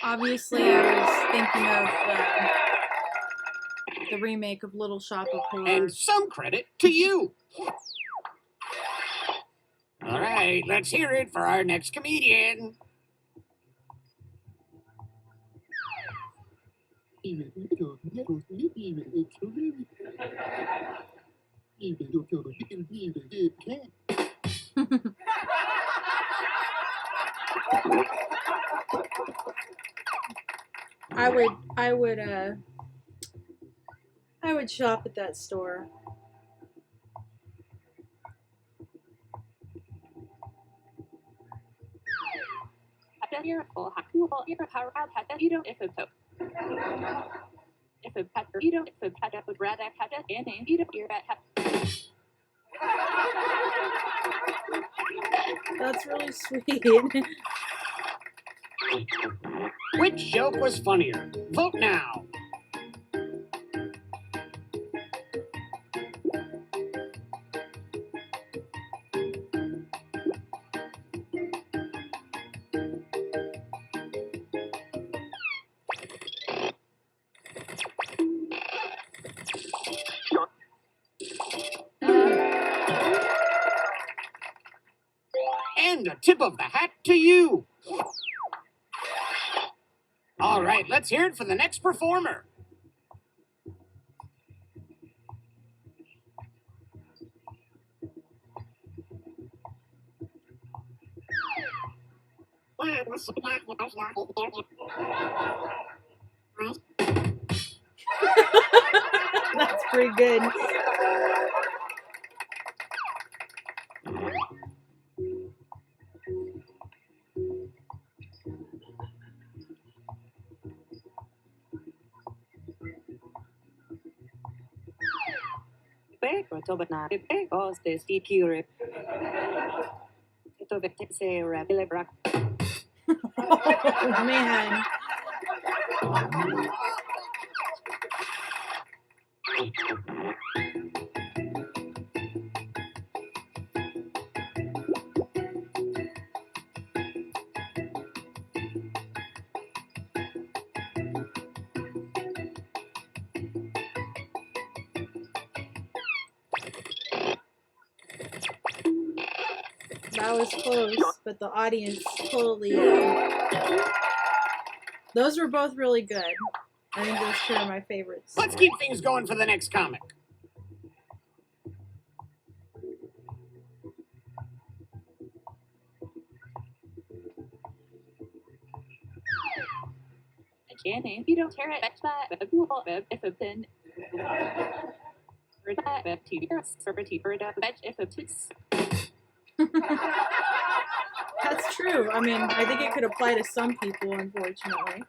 obviously I was thinking of the remake of Little Shop of And Horrors. some credit to you. All right, let's hear it for our next comedian. I would shop at that store. That's really sweet. Which joke was funnier? Vote now. And a tip of the hat to you. All right, let's hear it for the next performer. That's pretty good. Oh, man. That was close, but the audience totally. Those were both really good. I think those two are my favorites. Let's keep things going for the next comic. That's true. I mean, I think it could apply to some people, unfortunately.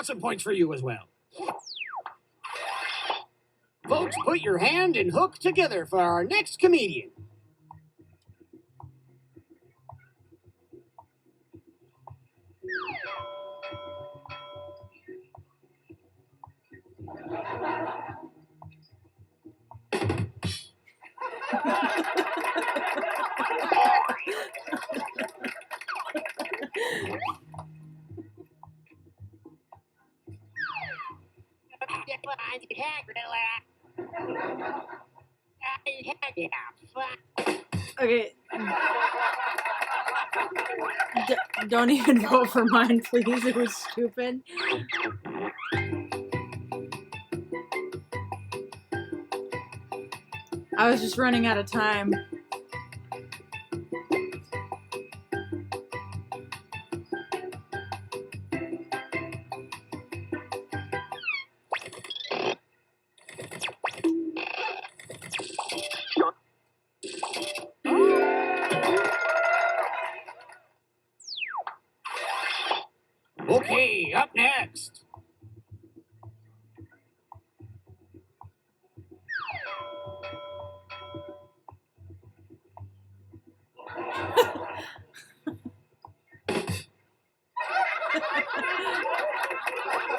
got some points for you as well. Folks, put your hand and hook together for our next comedian. Okay. Don't even vote for mine, please. It was stupid. I was just running out of time. Okay, up next.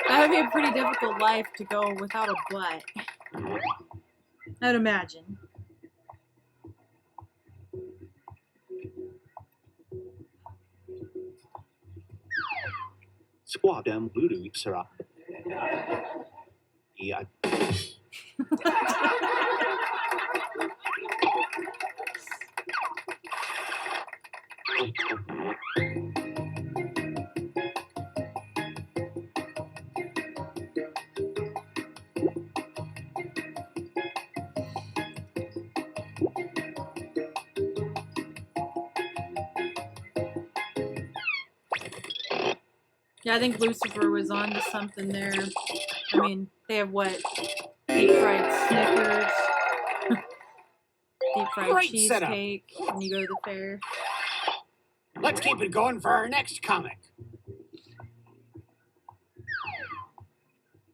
That would be a pretty difficult life to go without a butt. I'd imagine. Squadam Lulu Sarah. Yeah. Yeah, I think Lucifer was on to something there. I mean, they have what? Deep fried Snickers, deep fried Great cheesecake when you go to the fair. Let's keep it going for our next comic.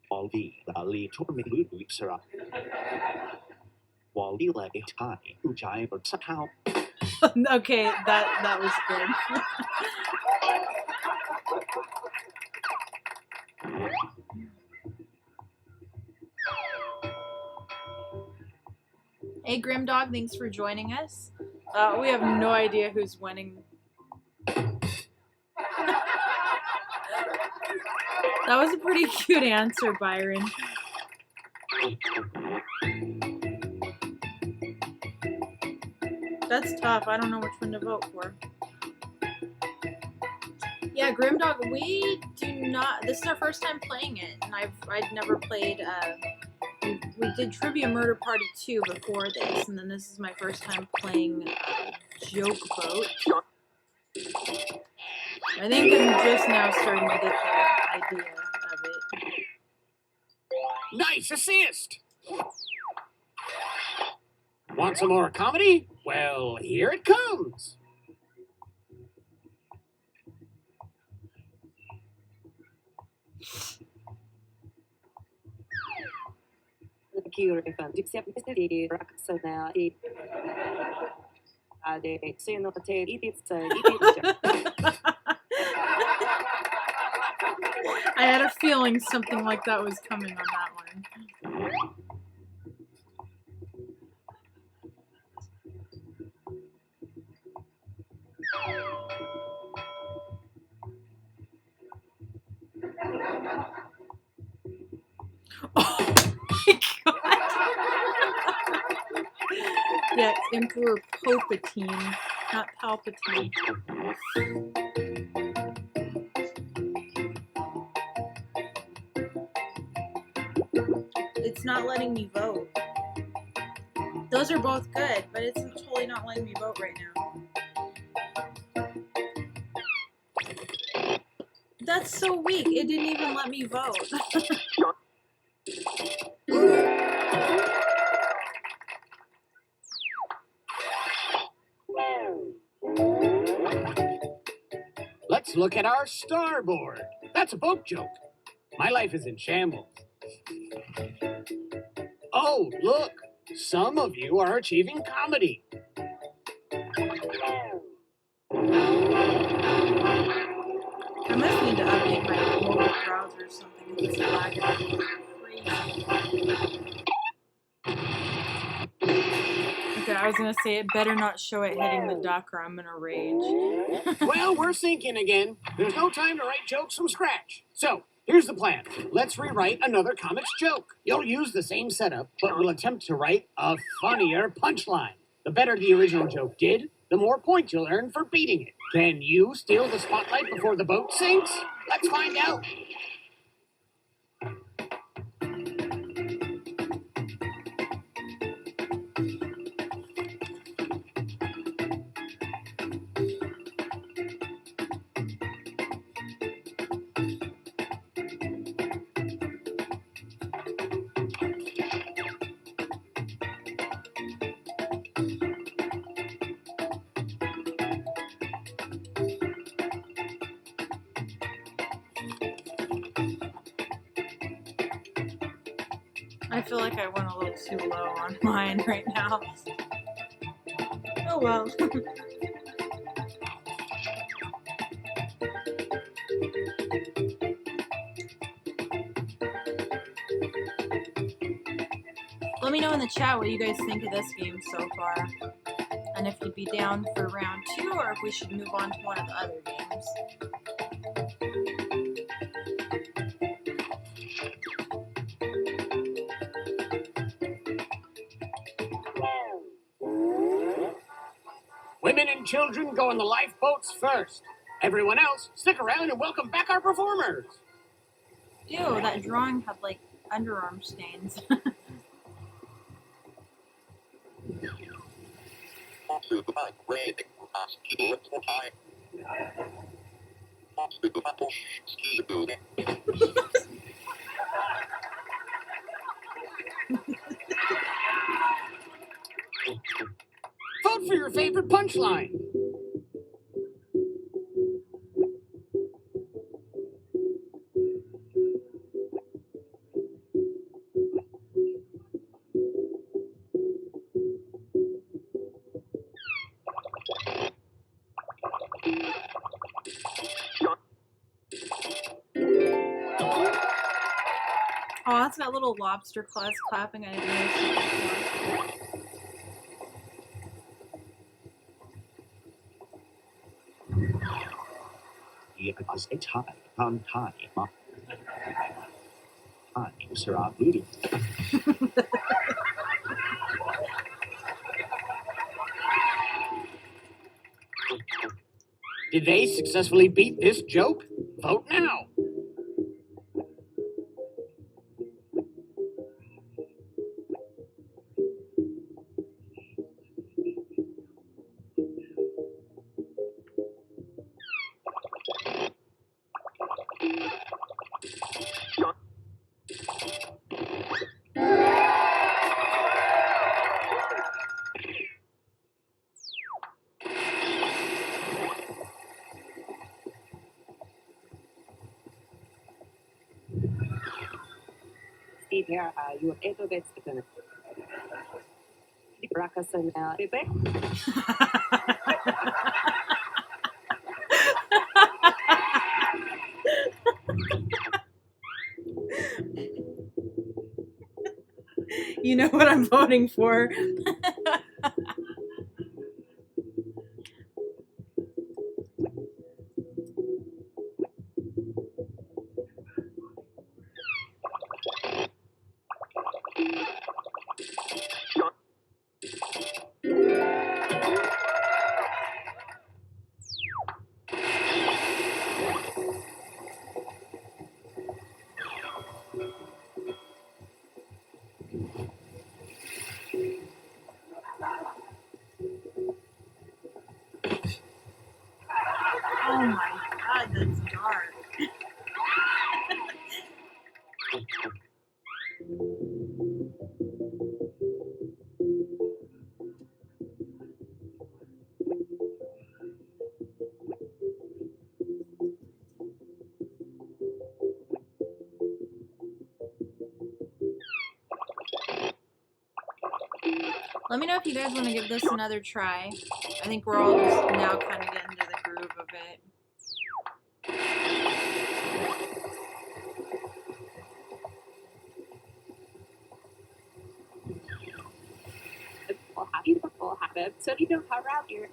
Waldi Ali Torme Lulu Sarah. Waldi Leg Tie Jive or somehow. Okay, that was good. Hey Grimdog, thanks for joining us. We have no idea who's winning. That was a pretty cute answer, Byron. That's tough. I don't know which one to vote for. Yeah, Grimdog, we do not. This is our first time playing it, and I'd never played. We did Trivia Murder Party 2 before this, and then this is my first time playing Joke Boat. I think I'm just now starting to get the idea of it. Nice assist! Want some more comedy? Well, here it comes. I had a feeling something like that was coming on that one. Oh my god! Yeah, Emperor Palpatine, not Palpatine. It's not letting me vote. Those are both good, but it's totally not letting me vote right now. That's so weak. It didn't even let me vote. Let's look at our starboard. That's a boat joke. My life is in shambles. Oh, look! Some of you are achieving comedy. I must need to update my mobile browser or something. It's lagging crazy. Okay, I was gonna say it better not show it hitting the duck or I'm gonna rage. Well, we're sinking again. There's no time to write jokes from scratch. So, here's the plan. Let's rewrite another comics joke. You'll use the same setup, but we'll attempt to write a funnier punchline. The better the original joke did, the more points you'll earn for beating it. Can you steal the spotlight before the boat sinks? Let's find out. I feel like I went a little too low on mine right now. Oh well. Let me know in the chat what you guys think of this game so far. And if you'd be down for round 2 or if we should move on to one of the other games. Women and children go in the lifeboats first. Everyone else, stick around and welcome back our performers. Ew, that drawing had like underarm stains. Vote for your favorite punchline. Oh, that's got little lobster claws clapping. I didn't notice it before. Did they successfully beat this joke? Vote now. You know what I'm voting for. Let me know if you guys want to give this another try. I think we're all just now kind of getting into the groove of it. We'll have it. So you know how around here.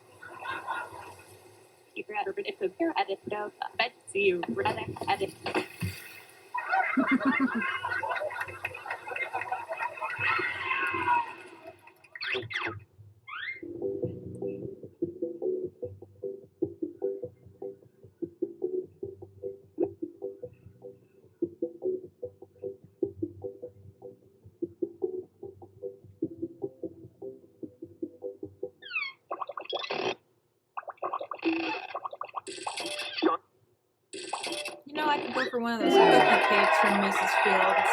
You're at a ridiculous edit of bet see you rather edit. You know, I could go for one of those cookie cakes from Mrs. Fields.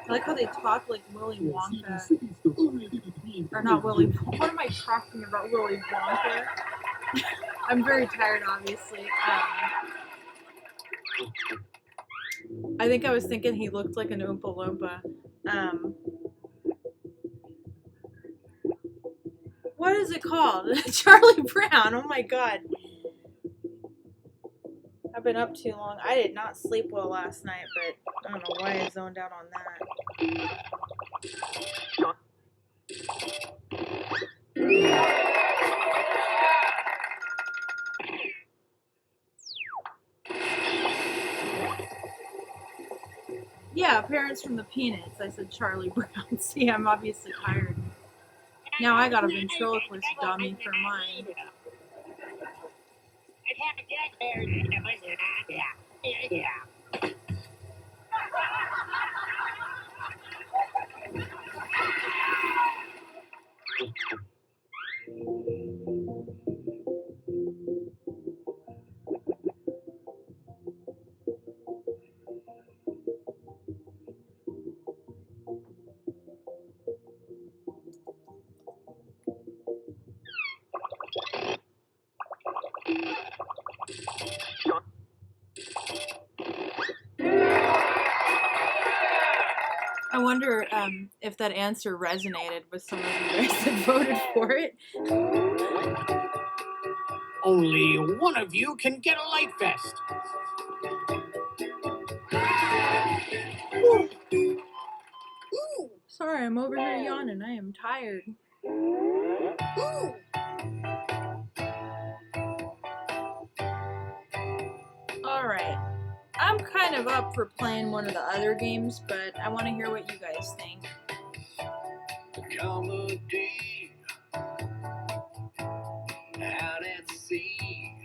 I like how they talk like Willy Wonka. Or not Willy Wonka. What am I talking about? Willy Wonka? I'm very tired, obviously. I think I was thinking he looked like an Oompa Loompa. What is it called? Charlie Brown. Oh my god. I've been up too long. I did not sleep well last night, but I don't know why I zoned out on that. Yeah, Parents from the Peanuts. I said Charlie Brown. See, I'm obviously tired. Now I got a ventriloquist dummy for mine. I wonder if that answer resonated with some of you guys that voted for it. Only one of you can get a light vest. Sorry, I'm over here yawning. I am tired. Alright. I'm kind of up for playing one of the other games, but I want to hear what you guys think. Comedy out at sea,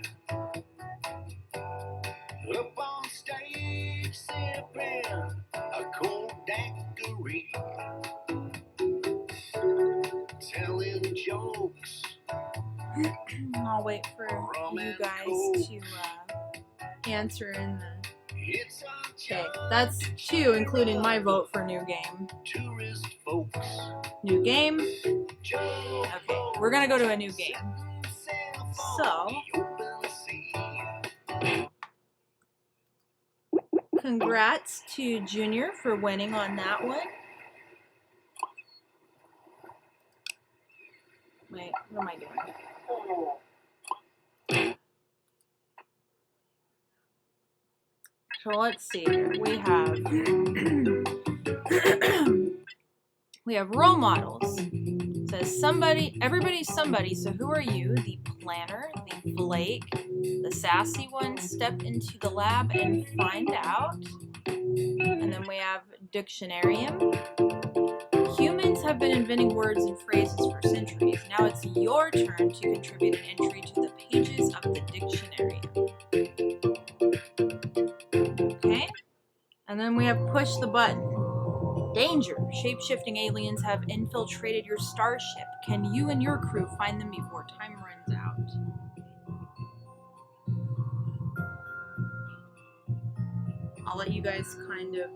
up on stage sipping a cold daiquiri, telling jokes. I'll wait for you guys to answer in the... Okay, that's 2, including my vote for new game. Tourist folks. New game. Okay, we're gonna go to a new game. So, congrats to Junior for winning on that one. Wait, what am I doing? So let's see here. We have We have role models. It says somebody, everybody's somebody. So who are you? The planner, the flake, the sassy one. Step into the lab and find out. And then we have Dictionarium. Humans have been inventing words and phrases for centuries. Now it's your turn to contribute an entry to the pages of the Dictionarium. Okay? And then we have push the button. Danger! Shape-shifting aliens have infiltrated your starship. Can you and your crew find them before time runs out? I'll let you guys kind of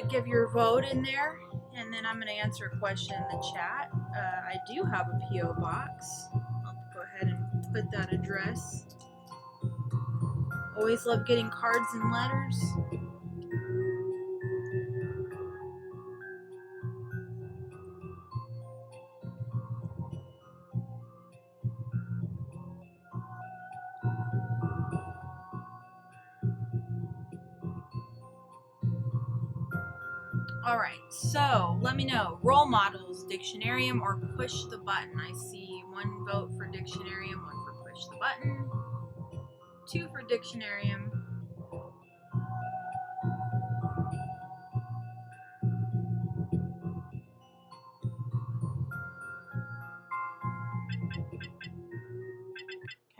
give your vote in there, and then I'm going to answer a question in the chat. I do have a P.O. box. I'll go ahead and put that address. Always love getting cards and letters. Alright, so let me know. Role models, Dictionarium, or push the button. I see one vote for Dictionarium, one for push the button, two for Dictionarium.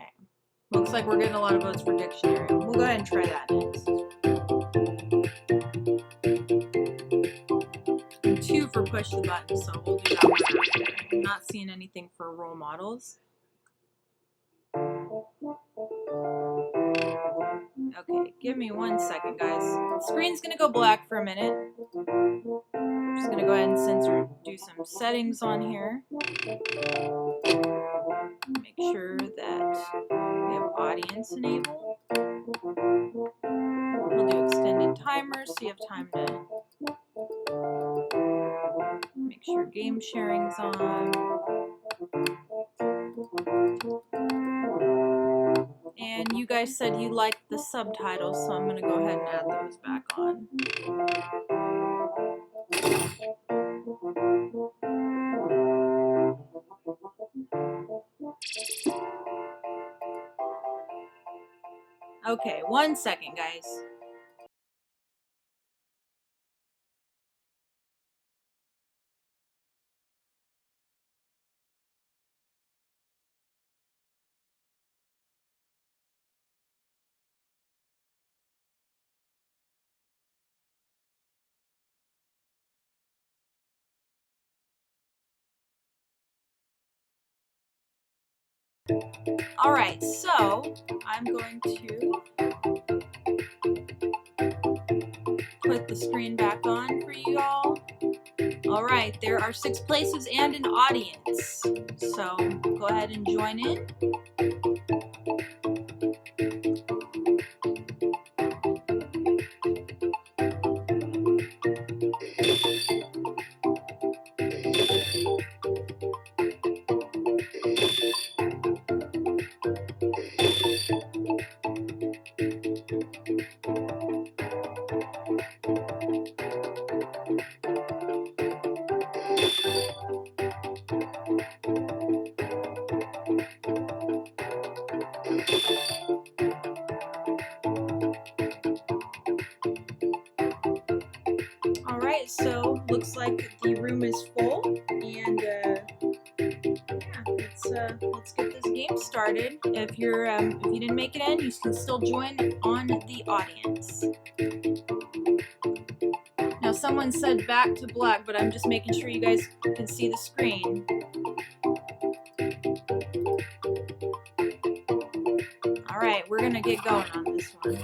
Okay, looks like we're getting a lot of votes for Dictionarium. We'll go ahead and try that next. And two for push the button, so we'll do that one after. I'm not seeing anything for role models. Okay, give me 1 second, guys. The screen's gonna go black for a minute. I'm just gonna go ahead and do some settings on here. Make sure that we have audience enabled. We'll do extended timers so you have time to make sure game sharing's on. And you guys said you liked the subtitles, so I'm going to go ahead and add those back on. Okay, 1 second, guys. Alright, so I'm going to put the screen back on for you all. Alright, there are 6 places and an audience, so go ahead and join in. Alright, so looks like the room is full, and yeah, let's get this game started. If you didn't make it in, you can still join on the audience. Now someone said back to black, but I'm just making sure you guys can see the screen. Alright, we're gonna get going on this one.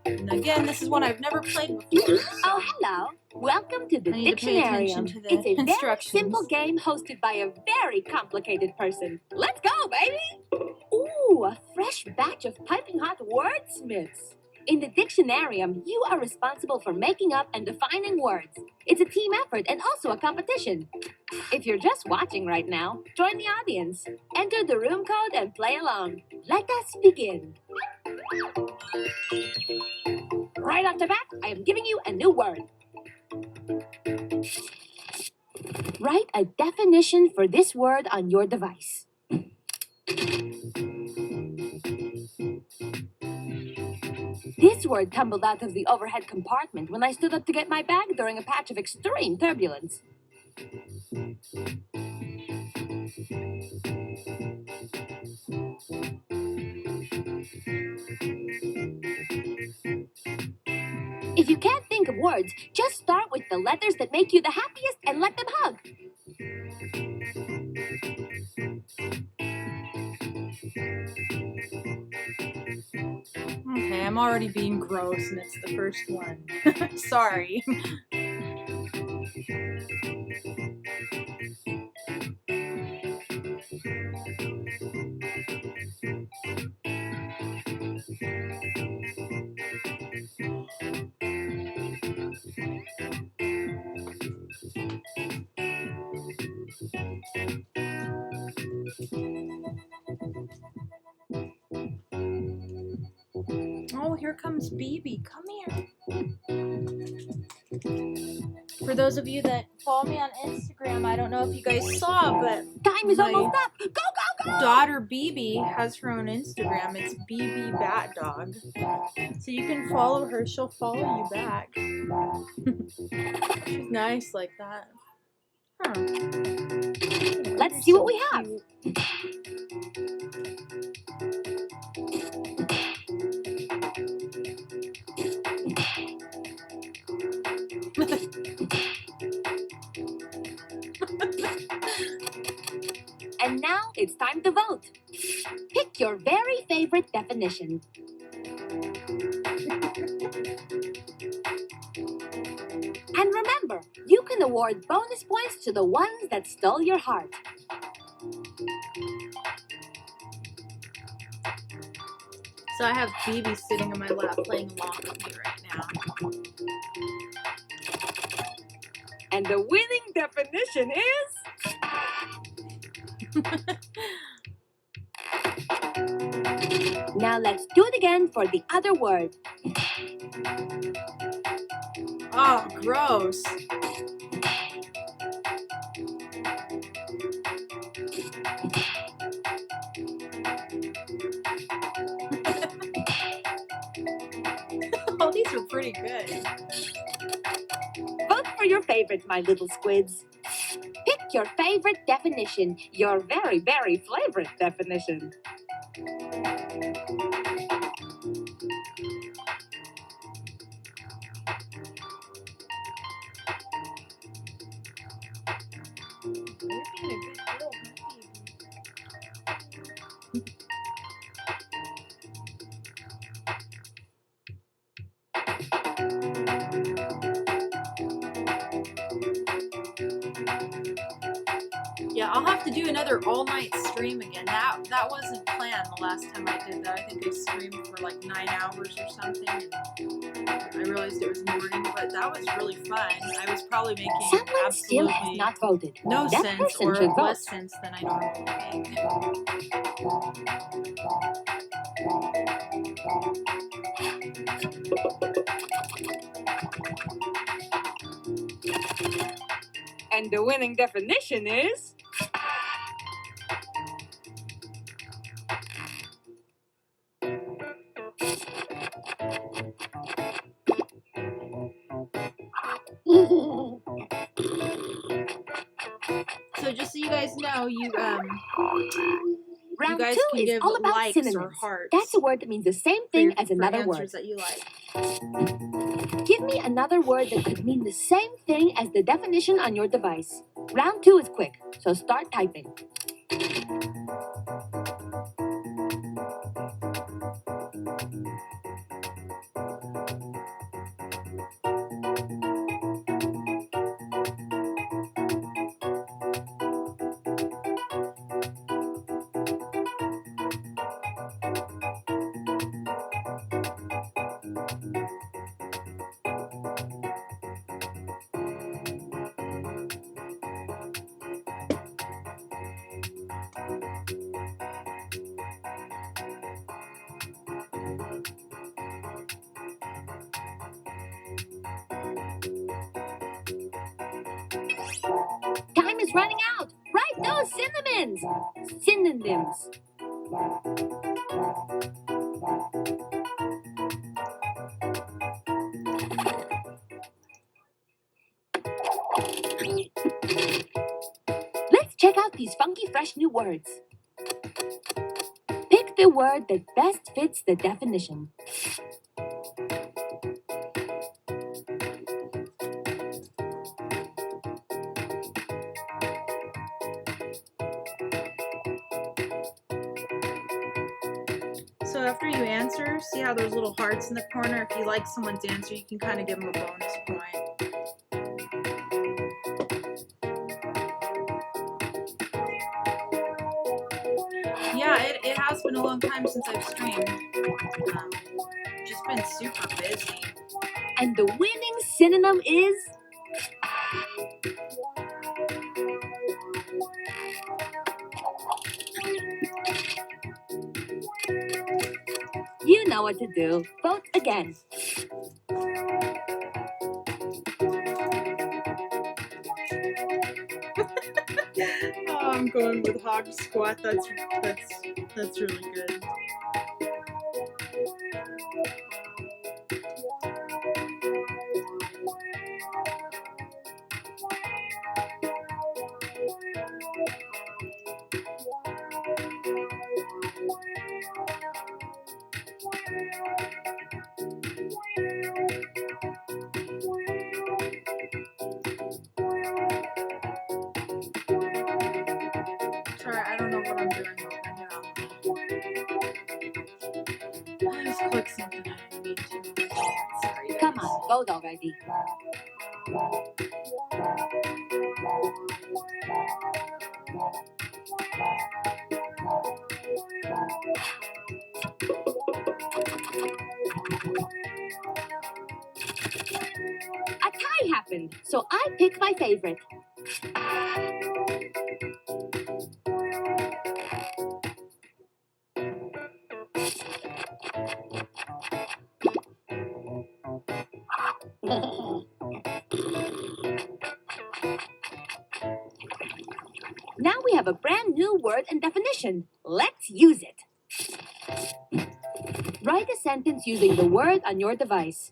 And again, this is one I've never played before. So Oh, hello. Welcome to the I need to pay attention Dictionarium. to the It's a very instructions. simple game hosted by a very complicated person. Let's go, baby! Ooh, a fresh batch of piping hot wordsmiths. In the Dictionarium, you are responsible for making up and defining words. It's a team effort and also a competition. If you're just watching right now, join the audience. Enter the room code and play along. Let us begin. Right off the bat, I am giving you a new word. Write a definition for this word on your device. This word tumbled out of the overhead compartment when I stood up to get my bag during a patch of extreme turbulence. If you can't think of words, just start with the letters that make you the happiest and let them hug. Okay, I'm already being gross and it's the first one. Sorry. Oh, here comes BB. Come here. For those of you that follow me on Instagram, I don't know if you guys saw, but Time is my almost up. Go, go, go! daughter BB has her own Instagram. It's BB Bat Dog. So you can follow her. She'll follow you back. She's nice like that. Huh. Let's see what we have. And now it's time to vote. Pick your very favorite definition. And remember, you can award bonus points to the ones that stole your heart. So I have BB sitting in my lap playing along with me right now. And the winning definition is... Now let's do it again for the other word. Oh, gross. Oh, these are pretty good. Vote for your favorite, my little squids. Pick your favorite definition, your very, very favorite definition. You're being a good girl, huh, Yeah, I'll have to do another all-night stream again. That wasn't planned the last time I did that. I think I streamed for like 9 hours or something. And I realized it was morning, but that was really fun. I was probably making Someone still has absolutely not voted. no That sense person or should vote. less sense than I normally make. And the winning definition is... So just so you guys know, you Round guys 2 can is give all about likes synonyms. or hearts. That's a word that means the same thing as another answers word. that you like. Give me another word that could mean the same thing as the definition on your device. Round 2 is quick, so start typing. is running out. Write those synonyms. Synonyms. Let's check out these funky, fresh new words. Pick the word that best fits the definition. So after you answer, see how there's little hearts in the corner? If you like someone's answer, you can kind of give them a bonus point. Yeah, it has been a long time since I've streamed. Just been super busy. And the winning synonym is... You know what to do. Vote again. Oh, I'm going with hog squat. That's really good. Sorry, I don't know what I'm doing over here. I just clicked something I didn't mean to. Sorry, guys. Come on, vote already. A tie happened, so I pick my favorite. Now we have a brand new word and definition. Let's use it. Write a sentence using the word on your device.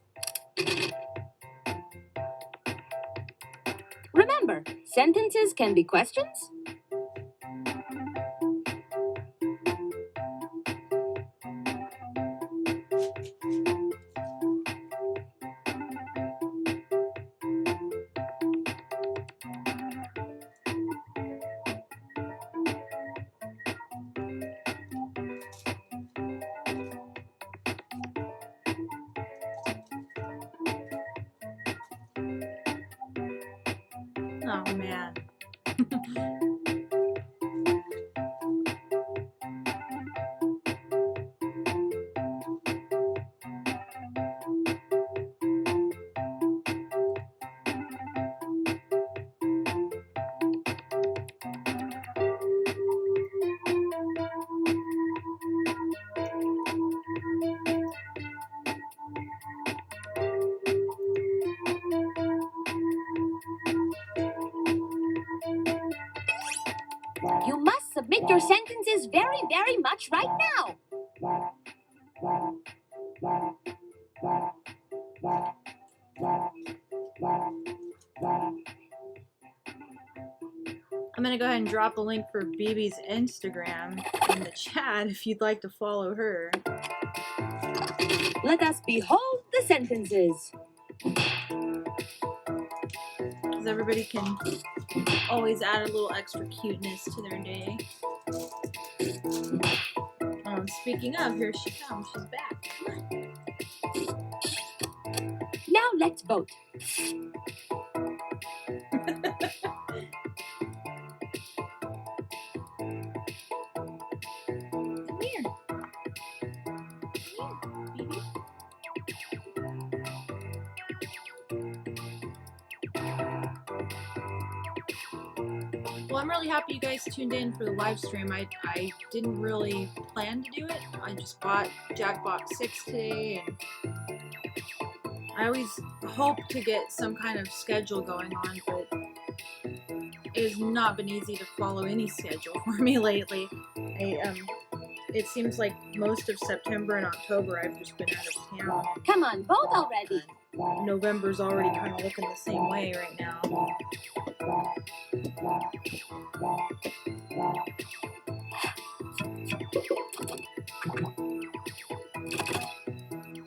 Remember, sentences can be questions, Oh man. You must submit your sentences very, very much right now. I'm gonna go ahead and drop a link for BB's Instagram in the chat if you'd like to follow her. Let us behold the sentences. Because everybody can always add a little extra cuteness to their day. Oh, and speaking of, here she comes. She's back. Come on. Now let's vote. Come here. BB. Well, I'm really happy you guys tuned in for the live stream. I didn't really plan to do it. I just bought Jackbox 6 today, and I always hope to get some kind of schedule going on, but it has not been easy to follow any schedule for me lately. It seems like most of September and October I've just been out of town. Come on, vote already. November's already kind of looking the same way right now.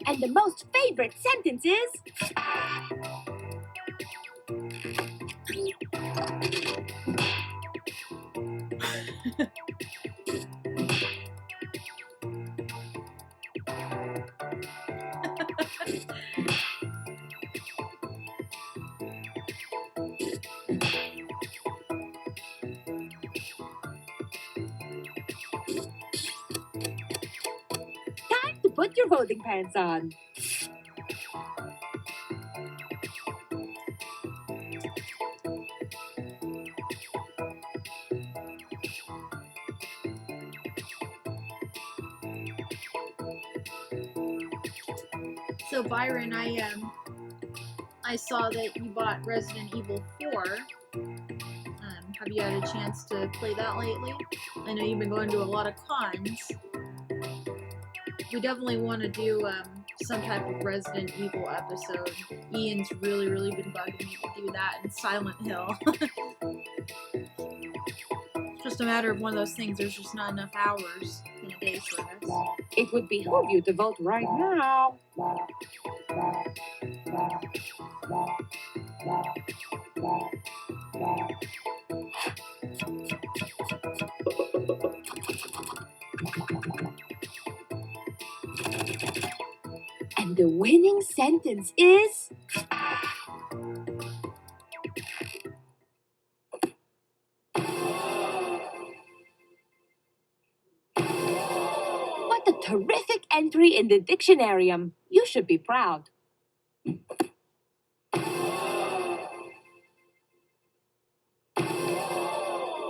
And the most favorite sentence is... Time to put your voting pants on. So Byron, I saw that you bought Resident Evil 4. Have you had a chance to play that lately? I know you've been going to a lot of cons. We definitely want to do some type of Resident Evil episode. Ian's really been bugging me to do that in Silent Hill. It's just a matter of one of those things. There's just not enough hours in a day for us. It would behoove you to vote right now. And the winning sentence is... What a terrific entry in the Dictionarium. You should be proud.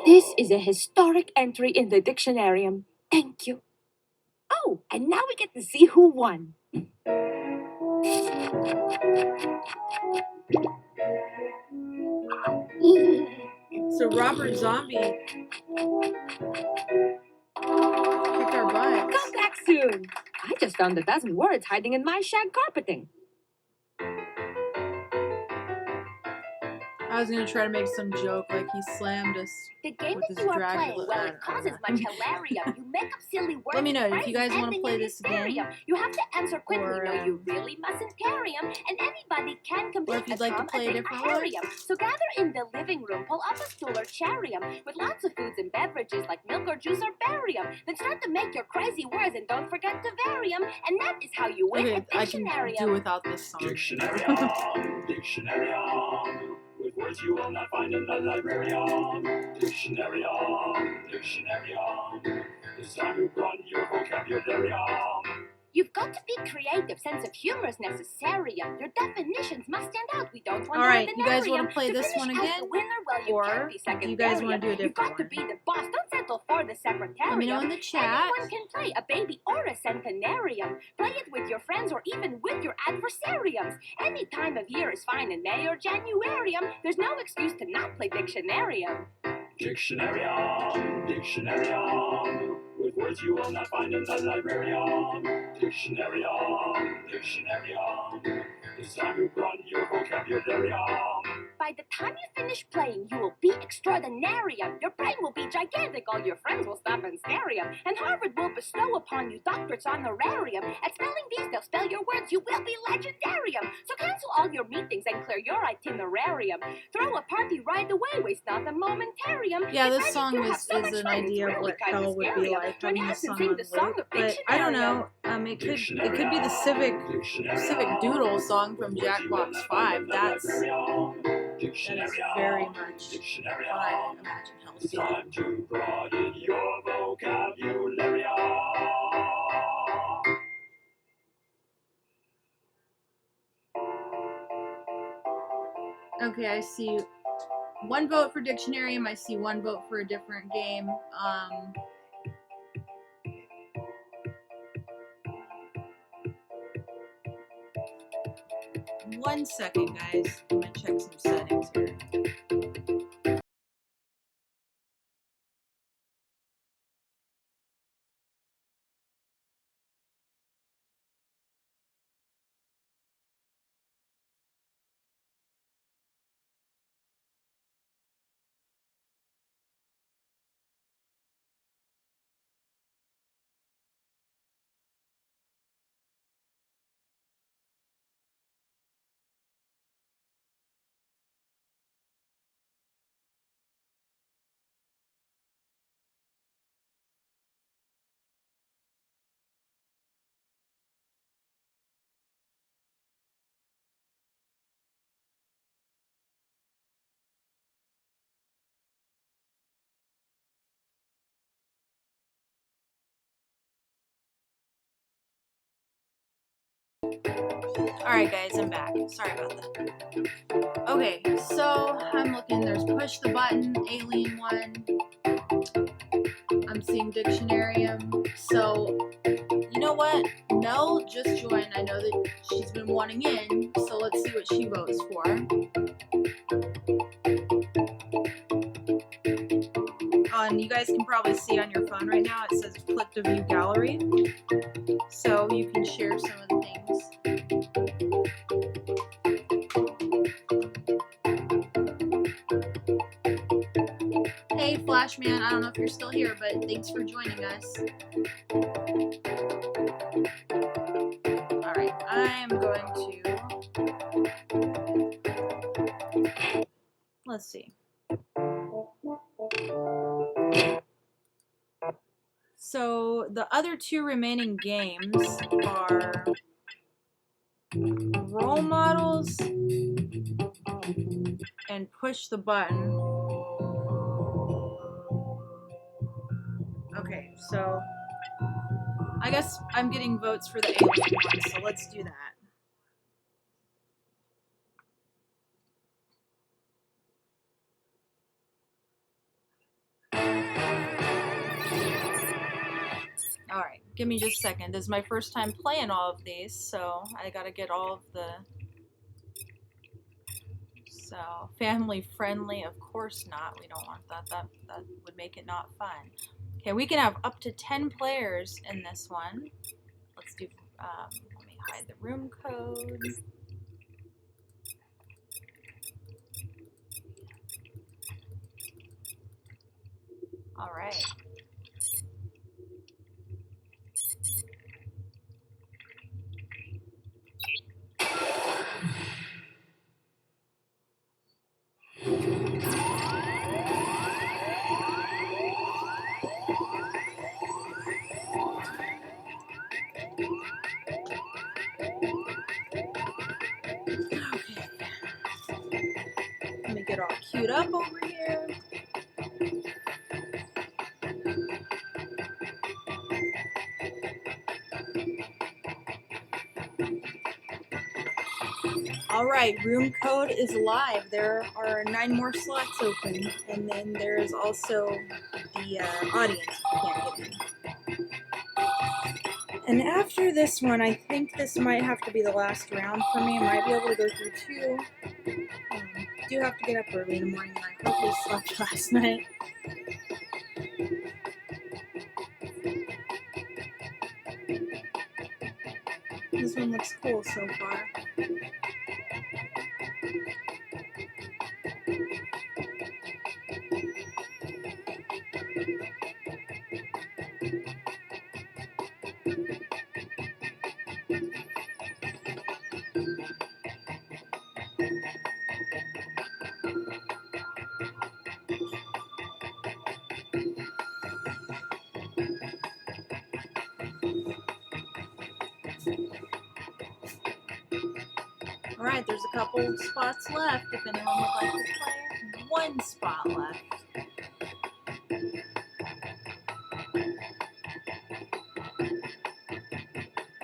This is a historic entry in the Dictionarium. Thank you. Oh, and now we get to see who won. So Robert Zombie kicked our butts. Come back soon. I just found a dozen words hiding in my shag carpeting. I was gonna try to make some joke like he slammed us. The game With that this you are Dracula- playing, well, it causes much hilarium. You make up silly words. Let me know if phrases you guys wanna ending play in this again. hysterium. You have to answer quickly. Or, No, you really mustn't carry 'em. And anybody can complete if you'd like to play a different one. harrium. So gather in the living room, pull up a stool or charium with lots of foods and beverages like milk or juice or barium. Then start to make your crazy words and don't forget to vary 'em. And that is how you win Okay, a I can Dictionarium. do without this song. Dictionarium, Dictionarium, with words you will not find in the librarium. Dictionarium, Dictionarium, it's time to broaden your vocabularium. You've got to be creative. Sense of humor is necessarium. Your definitions must stand out. We don't want All right, you guys want wanna play this one again? Or do you guys wanna do a You've got different to one? be the boss. Don't settle for the secretariat. Let me know in the chat. Anyone can play a baby or a centenarium. Play it with your friends or even with your adversariums. Any time of year is fine in May or Januarium. There's no excuse to not play Dictionarium. Dictionarium, Dictionarium, with words you will not find in the librarium. Dictionarium, Dictionarium, it's time to broaden your vocabularium. By the time you finish playing, you will be extraordinarium. Your brain will be gigantic. All your friends will stop and stare you. And Harvard will bestow upon you doctorate's honorarium. At spelling bees, they'll spell your words. You will be legendarium. So cancel all your meetings and clear your itinerarium. Throw a party right away. Waste not a momentarium. Yeah, Get this ready song to have is so an much fun. It's idea of really what kinda hell would be scary. like Join having us this and song sing on the song loop. of But I don't know. Dictionarium. It could be the Civic Doodle song from Jackbox 5. That is very much what I imagine hell's It's be like. time to broaden your vocabulary. Okay, I see one vote for Dictionarium. I see one vote for a different game. 1 second, guys. I'm gonna check some settings here. Alright guys, I'm back. Sorry about that. Okay, so I'm looking, there's push the button, alien one. I'm seeing Dictionarium. So, you know what? Mel just joined. I know that she's been wanting in, so let's see what she votes for. And you guys can probably see on your phone right now, it says click to view gallery. So you can share some of the things. Hey Flashman, I don't know if you're still here, but thanks for joining us. Alright, I'm going to... Let's see. So the other two remaining games are Role Models and Push the Button. Okay, so I guess I'm getting votes for the alien one, so let's do that. Alright, give me just a second. This is my first time playing all of these, so I gotta get all of the... So, family friendly, of course not. We don't want that. That would make it not fun. Okay, we can have up to 10 players in this one. Let's do, let me hide the room code. Alright. Let me get all queued up over here. Alright, room code is live. There are 9 more slots open, and then there is also the audience if you can't get in. And after this one, I think this might have to be the last round for me. I might be able to go through 2. Do have to get up early in the morning, and I hopefully slept last night. This one looks cool so far. Alright, there's a couple spots left if anyone would like to play. 1 spot left.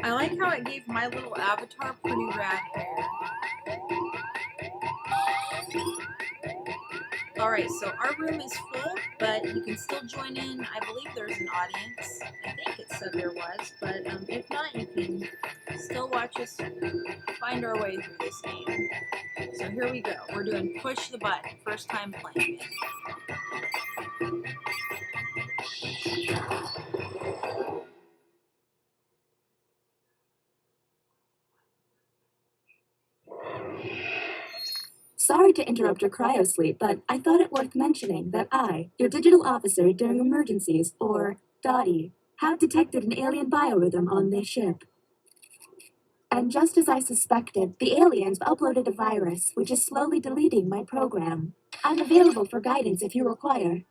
I like how it gave my little avatar pretty rad hair. Alright, so our room is full, but you can still join in. I believe there's an audience. I think it said there was, but if not, you can still watch us find our way through this game. So here we go. We're doing Push the Button. First time playing it. Sorry to interrupt your cryosleep, but I thought it worth mentioning that I, your digital officer during emergencies, or DOTI, have detected an alien biorhythm on this ship. And just as I suspected, the aliens uploaded a virus which is slowly deleting my program. I'm available for guidance if you require.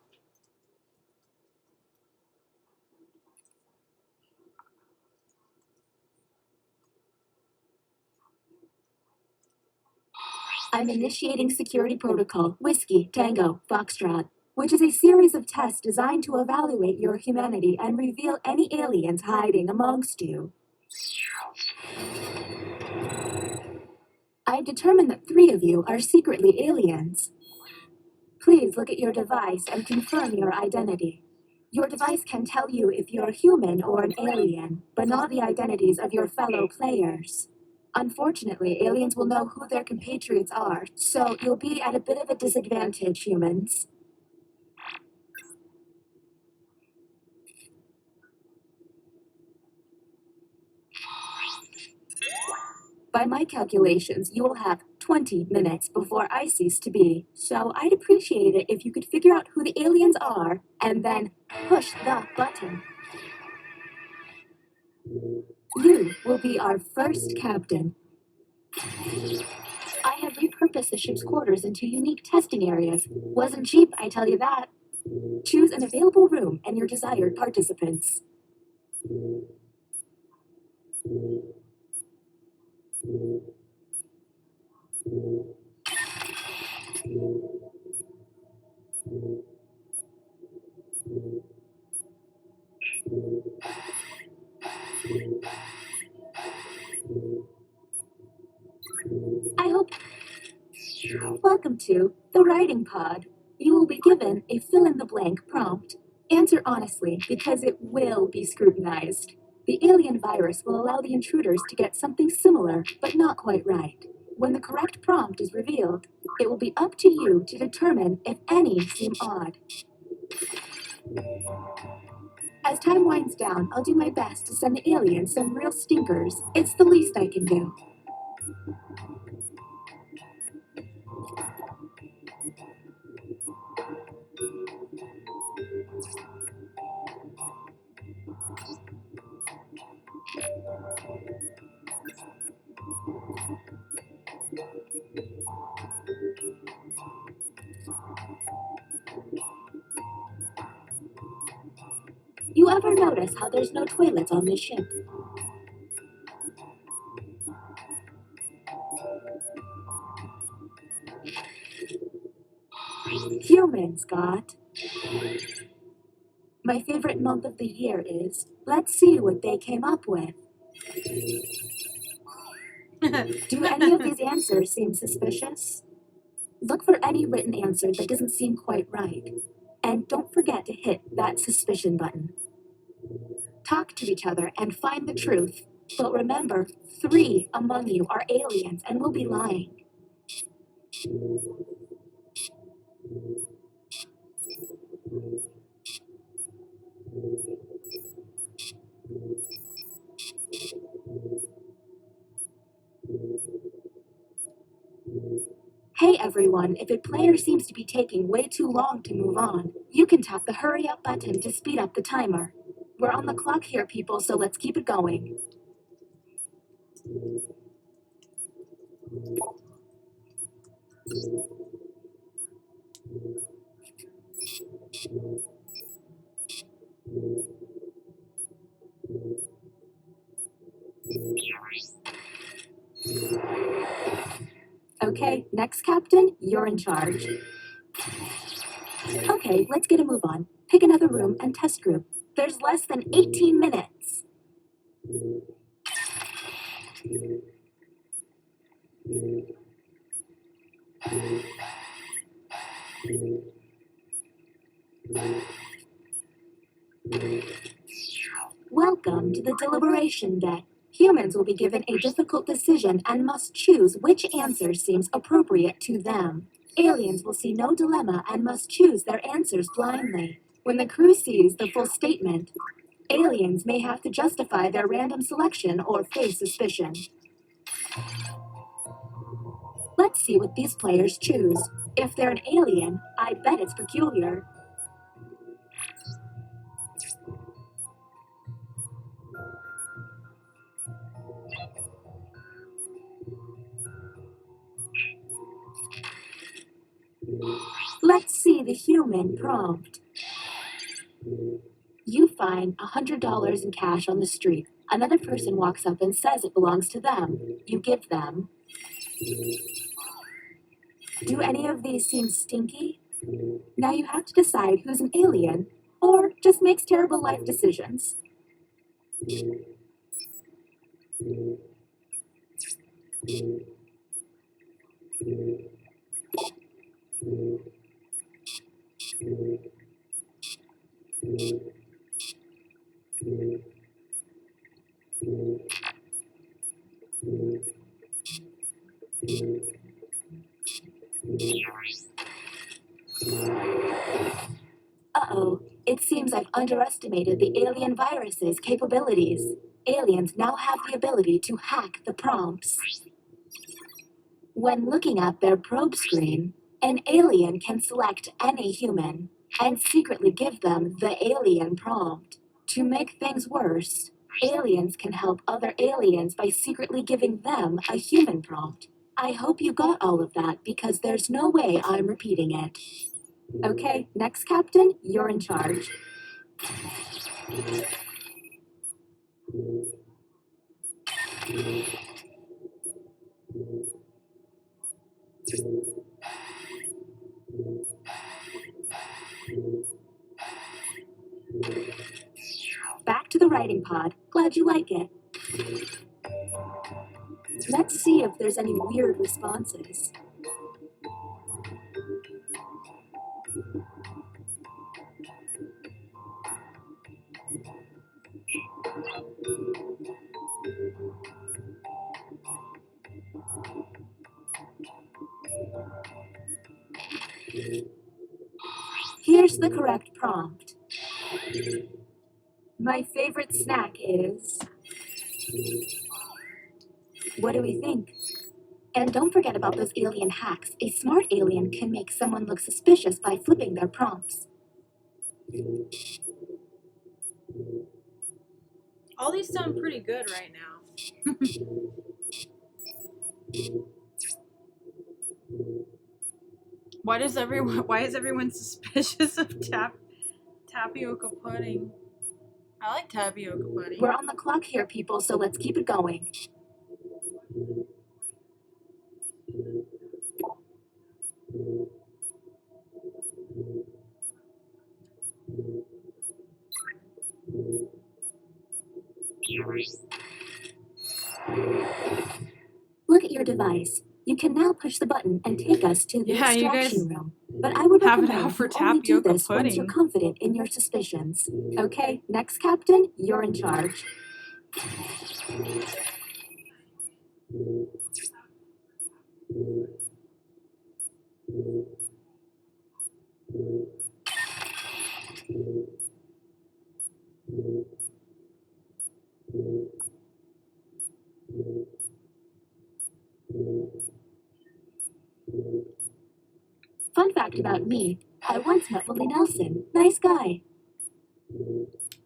I'm initiating security protocol, Whiskey, Tango, Foxtrot, which is a series of tests designed to evaluate your humanity and reveal any aliens hiding amongst you. I've determined that 3 of you are secretly aliens. Please look at your device and confirm your identity. Your device can tell you if you're human or an alien, but not the identities of your fellow players. Unfortunately, aliens will know who their compatriots are, so you'll be at a bit of a disadvantage, humans. By my calculations, you will have 20 minutes before I cease to be, so I'd appreciate it if you could figure out who the aliens are and then push the button. You will be our first captain. I have repurposed the ship's quarters into unique testing areas. Wasn't cheap, I tell you that. Choose an available room and your desired participants. I hope. Welcome to the writing pod. You will be given a fill-in-the-blank prompt. Answer honestly, because it will be scrutinized. The alien virus will allow the intruders to get something similar, but not quite right. When the correct prompt is revealed, it will be up to you to determine if any seem odd. As time winds down, I'll do my best to send the aliens some real stinkers. It's the least I can do. You ever notice how there's no toilets on this ship? Humans, got. My favorite month of the year is, let's see what they came up with. Do any of these answers seem suspicious? Look for any written answer that doesn't seem quite right. And don't forget to hit that suspicion button. Talk to each other and find the truth. But remember, 3 among you are aliens and will be lying. Hey everyone, if a player seems to be taking way too long to move on, you can tap the hurry up button to speed up the timer. We're on the clock here, people, so let's keep it going. Okay, next captain, you're in charge. Okay, let's get a move on. Pick another room and test group. There's less than 18 minutes. Welcome to the deliberation deck. Humans will be given a difficult decision and must choose which answer seems appropriate to them. Aliens will see no dilemma and must choose their answers blindly. When the crew sees the full statement, aliens may have to justify their random selection or face suspicion. Let's see what these players choose. If they're an alien, I bet it's peculiar. Let's see the human prompt. You find $100 in cash on the street. Another person walks up and says it belongs to them. You give them. Do any of these seem stinky? Now you have to decide who's an alien or just makes terrible life decisions. Uh-oh, it seems I've underestimated the alien virus's capabilities. Aliens now have the ability to hack the prompts. When looking at their probe screen, an alien can select any human and secretly give them the alien prompt. To make things worse, aliens can help other aliens by secretly giving them a human prompt. I hope you got all of that because there's no way I'm repeating it. Okay, next captain, you're in charge. Back to the writing pod. Glad you like it. Let's see if there's any weird responses. Here's the correct prompt. My favorite snack is... What do we think? And don't forget about those alien hacks. A smart alien can make someone look suspicious by flipping their prompts. All these sound pretty good right now. Why is everyone suspicious of tapioca pudding? I like tapioca pudding. We're on the clock here, people, so let's keep it going. Look at your device. You can now push the button and take us to the extraction room. But I would recommend you only do this once you're confident in your suspicions. Okay, next captain, you're in charge. Fun fact about me, I once met Willie Nelson. Nice guy.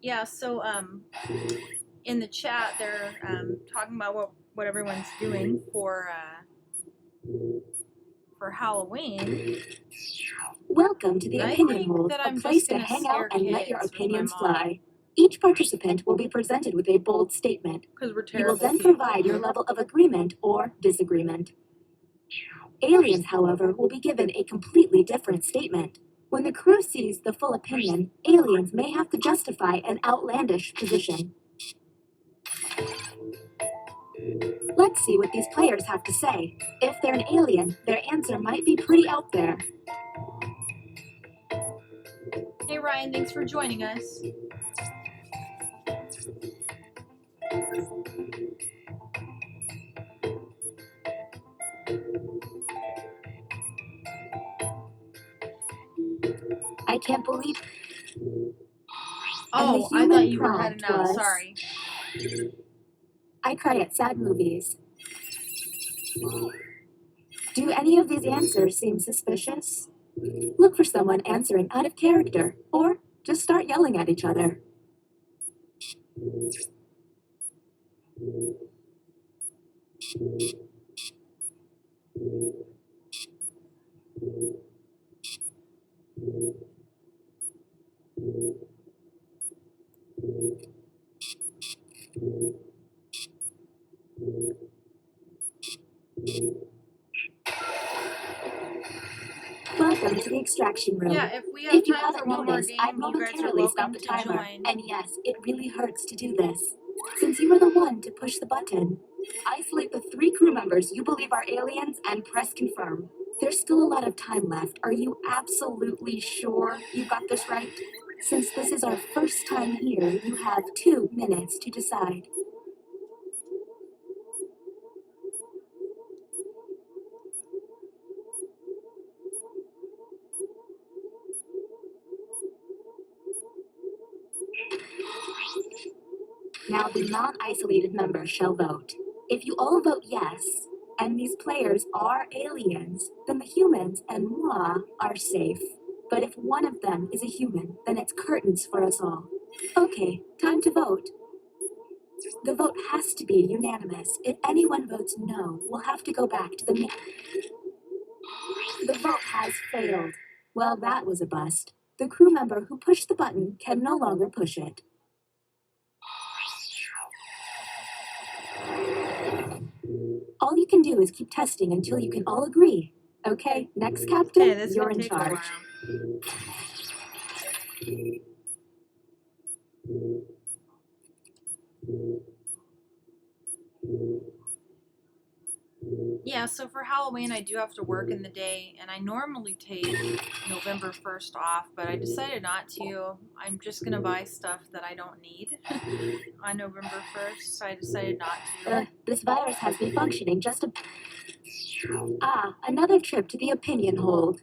Yeah, so in the chat they're talking about what everyone's doing for Halloween. Welcome to the Opinion World, a place to hang out and let your opinions fly. Each participant will be presented with a bold statement. You will then provide your level of agreement or disagreement. Aliens, however, will be given a completely different statement. When the crew sees the full opinion, aliens may have to justify an outlandish position. Let's see what these players have to say. If they're an alien, their answer might be pretty out there. Hey Ryan, thanks for joining us. I can't believe... Oh, I thought you were heading out. Sorry. I cry at sad movies. Do any of these answers seem suspicious? Look for someone answering out of character, or just start yelling at each other. Welcome to the extraction room. Yeah, if we have time for one more noticed, game, I you guys are momentarily welcome stopped the to timer. join. And yes, it really hurts to do this. Since you were the one to push the button, Isolate the 3 crew members you believe are aliens and press confirm. There's still a lot of time left. Are you absolutely sure you got this right? Since this is our first time here, you have 2 minutes to decide. Now the non-isolated members shall vote. If you all vote yes, and these players are aliens, then the humans and moi are safe. But if one of them is a human, then it's curtains for us all. Okay, time to vote. The vote has to be unanimous. If anyone votes no, we'll have to go back to the main. The vote has failed. Well, that was a bust. The crew member who pushed the button can no longer push it. All you can do is keep testing until you can all agree. Okay, next captain, Okay, this is you're gonna in take a charge. while. Yeah, so for Halloween I do have to work in the day, and I normally take November 1st off, but I decided not to. I'm just gonna buy stuff that I don't need on November 1st, so I decided not to. This virus has been functioning just a... Ah, another trip to the opinion hold.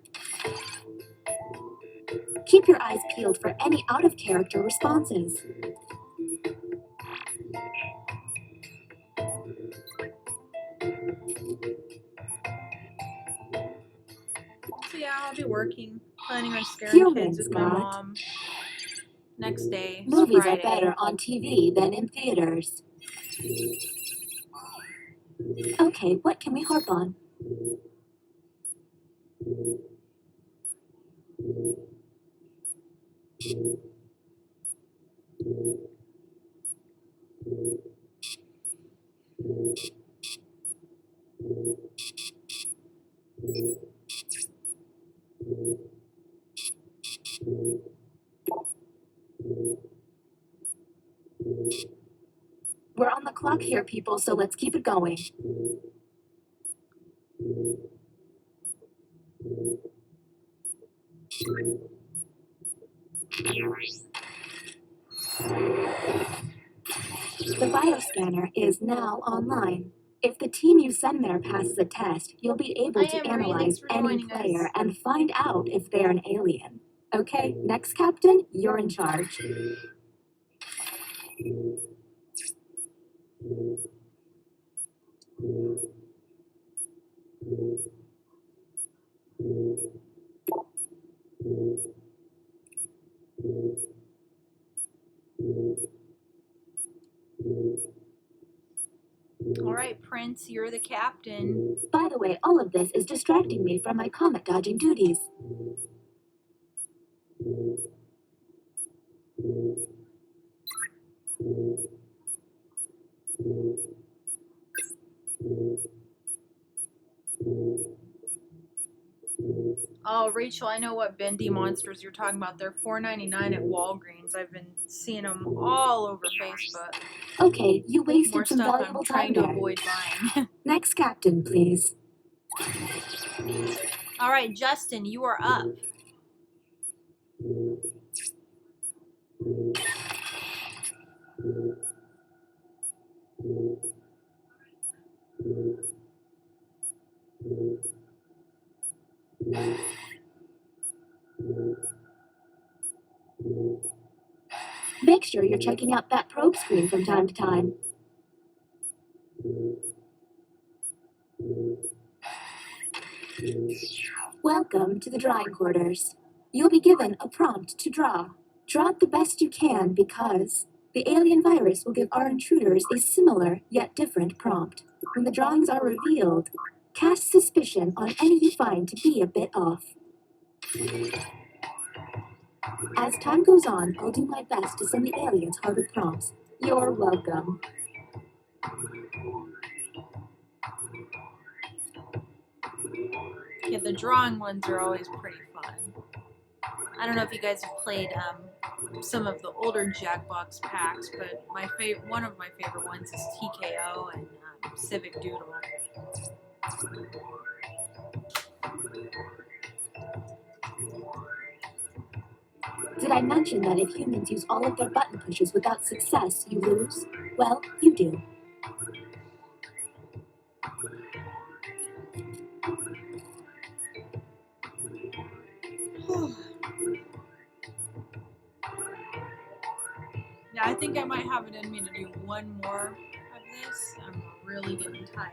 Keep your eyes peeled for any out-of-character responses. So yeah, I'll be working, planning on scaring Humans, kids with my God. mom. Next day, it's Movies Friday. are better on TV than in theaters. Okay, what can we harp on? We're on the clock here, people, so let's keep it going. The bioscanner is now online. If the team you send there passes a test, you'll be able I to am, Marie. analyze Thanks for any joining us. player and find out if they're an alien. Okay, next captain, you're in charge. All right, Prince, you're the captain. By the way, all of this is distracting me from my comet dodging duties. Oh, Rachel, I know what bendy monsters you're talking about. They're $4.99 at Walgreens. I've been seeing them all over Facebook. Okay, you wasted More some stuff valuable I'm time trying to there. avoid buying. Next captain, please. All right, Justin, you are up. Make sure you're checking out that probe screen from time to time. Welcome to the drawing quarters. You'll be given a prompt to draw. Draw it the best you can because the alien virus will give our intruders a similar yet different prompt. When the drawings are revealed, cast suspicion on any you find to be a bit off. As time goes on, I'll do my best to send the aliens harder prompts. You're welcome. Yeah, the drawing ones are always pretty fun. I don't know if you guys have played some of the older Jackbox packs, but one of my favorite ones is TKO, and civic doodle. Did I mention that if humans use all of their button pushes without success, you lose? Well, you do. Yeah, I think I might have it in me to do one more of this. I'm really getting tired.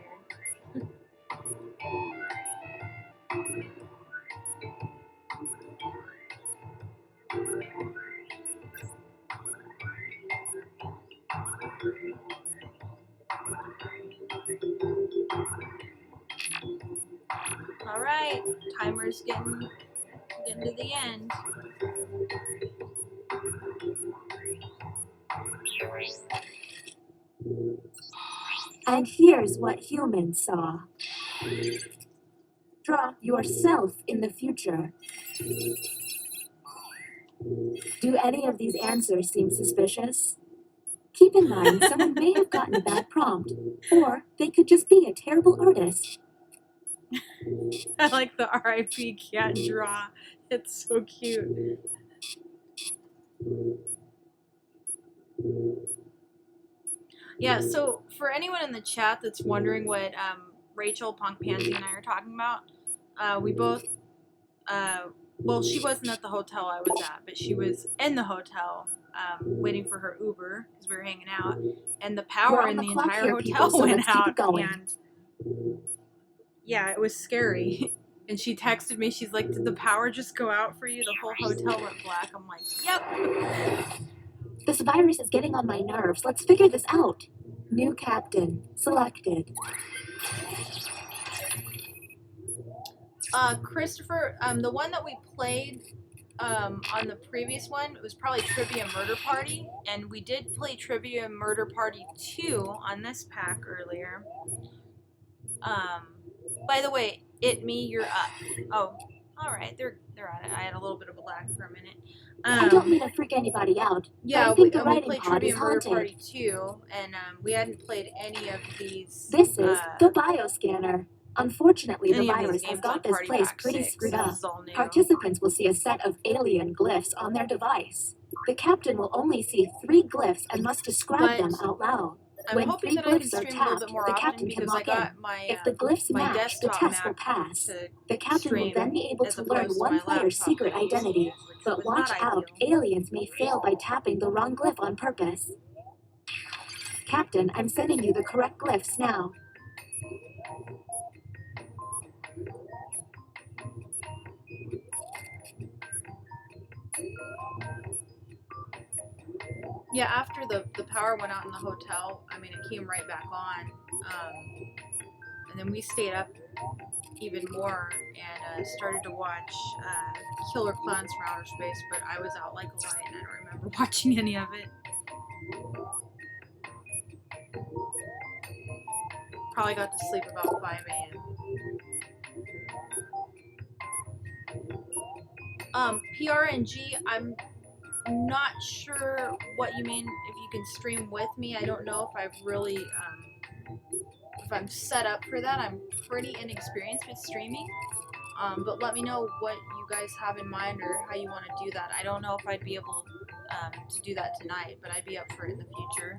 All right, timer's getting to the end. And here's what humans saw. Draw yourself in the future. Do any of these answers seem suspicious? Keep in mind, someone may have gotten a bad prompt, or they could just be a terrible artist. I like the RIP cat draw. It's so cute. Yeah, so for anyone in the chat that's wondering what Rachel, Punk Pansy, and I are talking about, we both, well, she wasn't at the hotel I was at, but she was in the hotel waiting for her Uber because we were hanging out, and the power in the entire hotel went out, and yeah, it was scary. And she texted me, she's like, did the power just go out for you? The whole hotel went black. I'm like, yep. This virus is getting on my nerves. Let's figure this out. New captain selected. Christopher, the one that we played on the previous one, it was probably Trivia Murder Party, and we did play Trivia Murder Party 2 on this pack earlier. By the way, you're up. Oh, alright, they're on it. I had a little bit of a lag for a minute. I don't mean to freak anybody out. Yeah, I think we the writing played pod Trivia is Murder haunted. Party 2, and we hadn't played any of these. This is the bioscanner. Unfortunately, the virus has got this place pretty screwed up. Participants will see a set of alien glyphs on their device. The captain will only see 3 glyphs and must describe them out loud. I'm When hoping 3 that I can glyphs are stream a little tapped, bit more the often captain can because I log got in. my If the glyphs my match, the desktop test will Mac pass. to The captain will then be able as to learn opposed to one my player's laptop secret that I used to identity. use, which But was watch not out, ideal. aliens may fail by tapping the wrong glyph on purpose. Captain, I'm sending you the correct glyphs now. Yeah, after the power went out in the hotel, I mean, it came right back on. And then we stayed up even more and started to watch Killer Clowns from Outer Space, but I was out like a light and I don't remember watching any of it. Probably got to sleep about 5 a.m. PRNG, I'm not sure what you mean if you can stream with me. I don't know if I've really, if I'm set up for that. I'm pretty inexperienced with streaming. But let me know what you guys have in mind or how you want to do that. I don't know if I'd be able to do that tonight, but I'd be up for it in the future.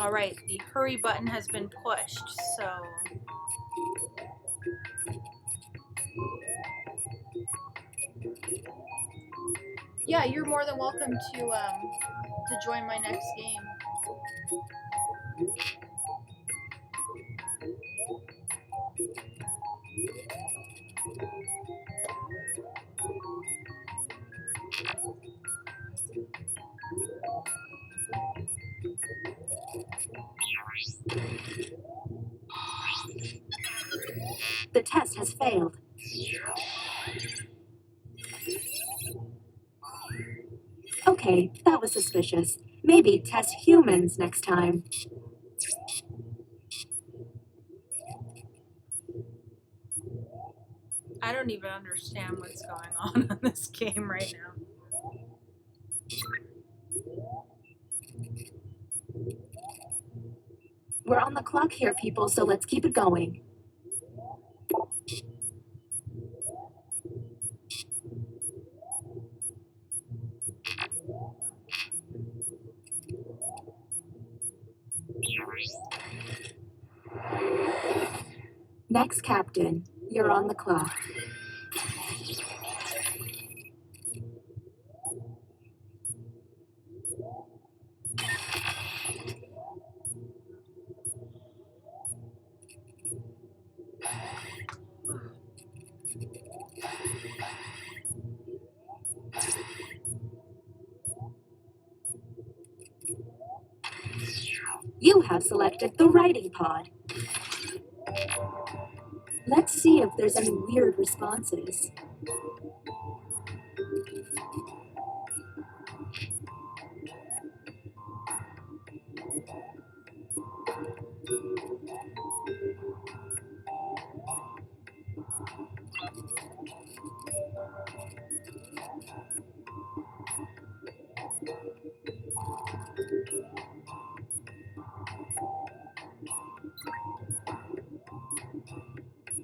Alright, the hurry button has been pushed, so... Yeah, you're more than welcome to join my next game. The test has failed. Okay, that was suspicious. Maybe test humans next time. I don't even understand what's going on this game right now. We're on the clock here, people, so let's keep it going. Next, Captain, you're on the clock. You have selected the writing pod. Let's see if there's any weird responses.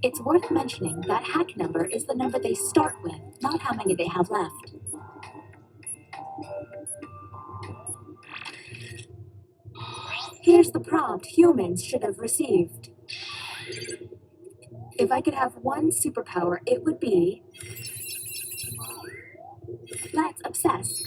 It's worth mentioning that hack number is the number they start with, not how many they have left. Here's the prompt humans should have received. If I could have one superpower, it would be... Let's obsess.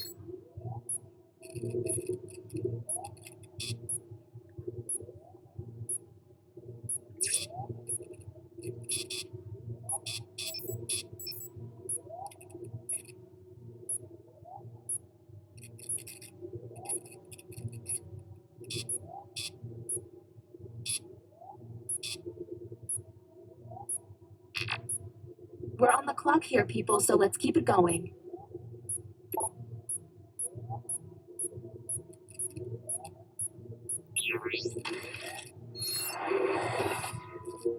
We're on the clock here, people, so let's keep it going.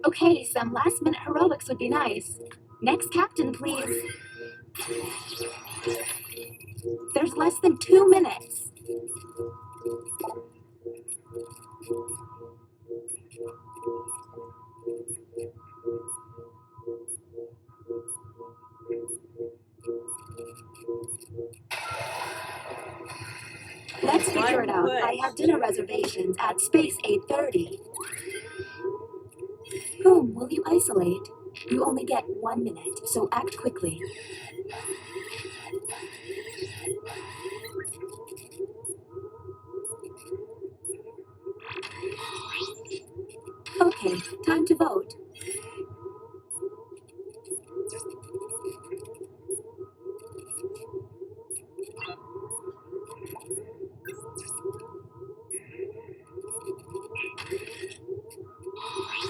Okay, some last-minute heroics would be nice. Next captain, please. There's less than 2 minutes. Let's figure it out. I have dinner reservations at Space 8:30. Whom will you isolate? You only get 1 minute, so act quickly. Okay, time to vote.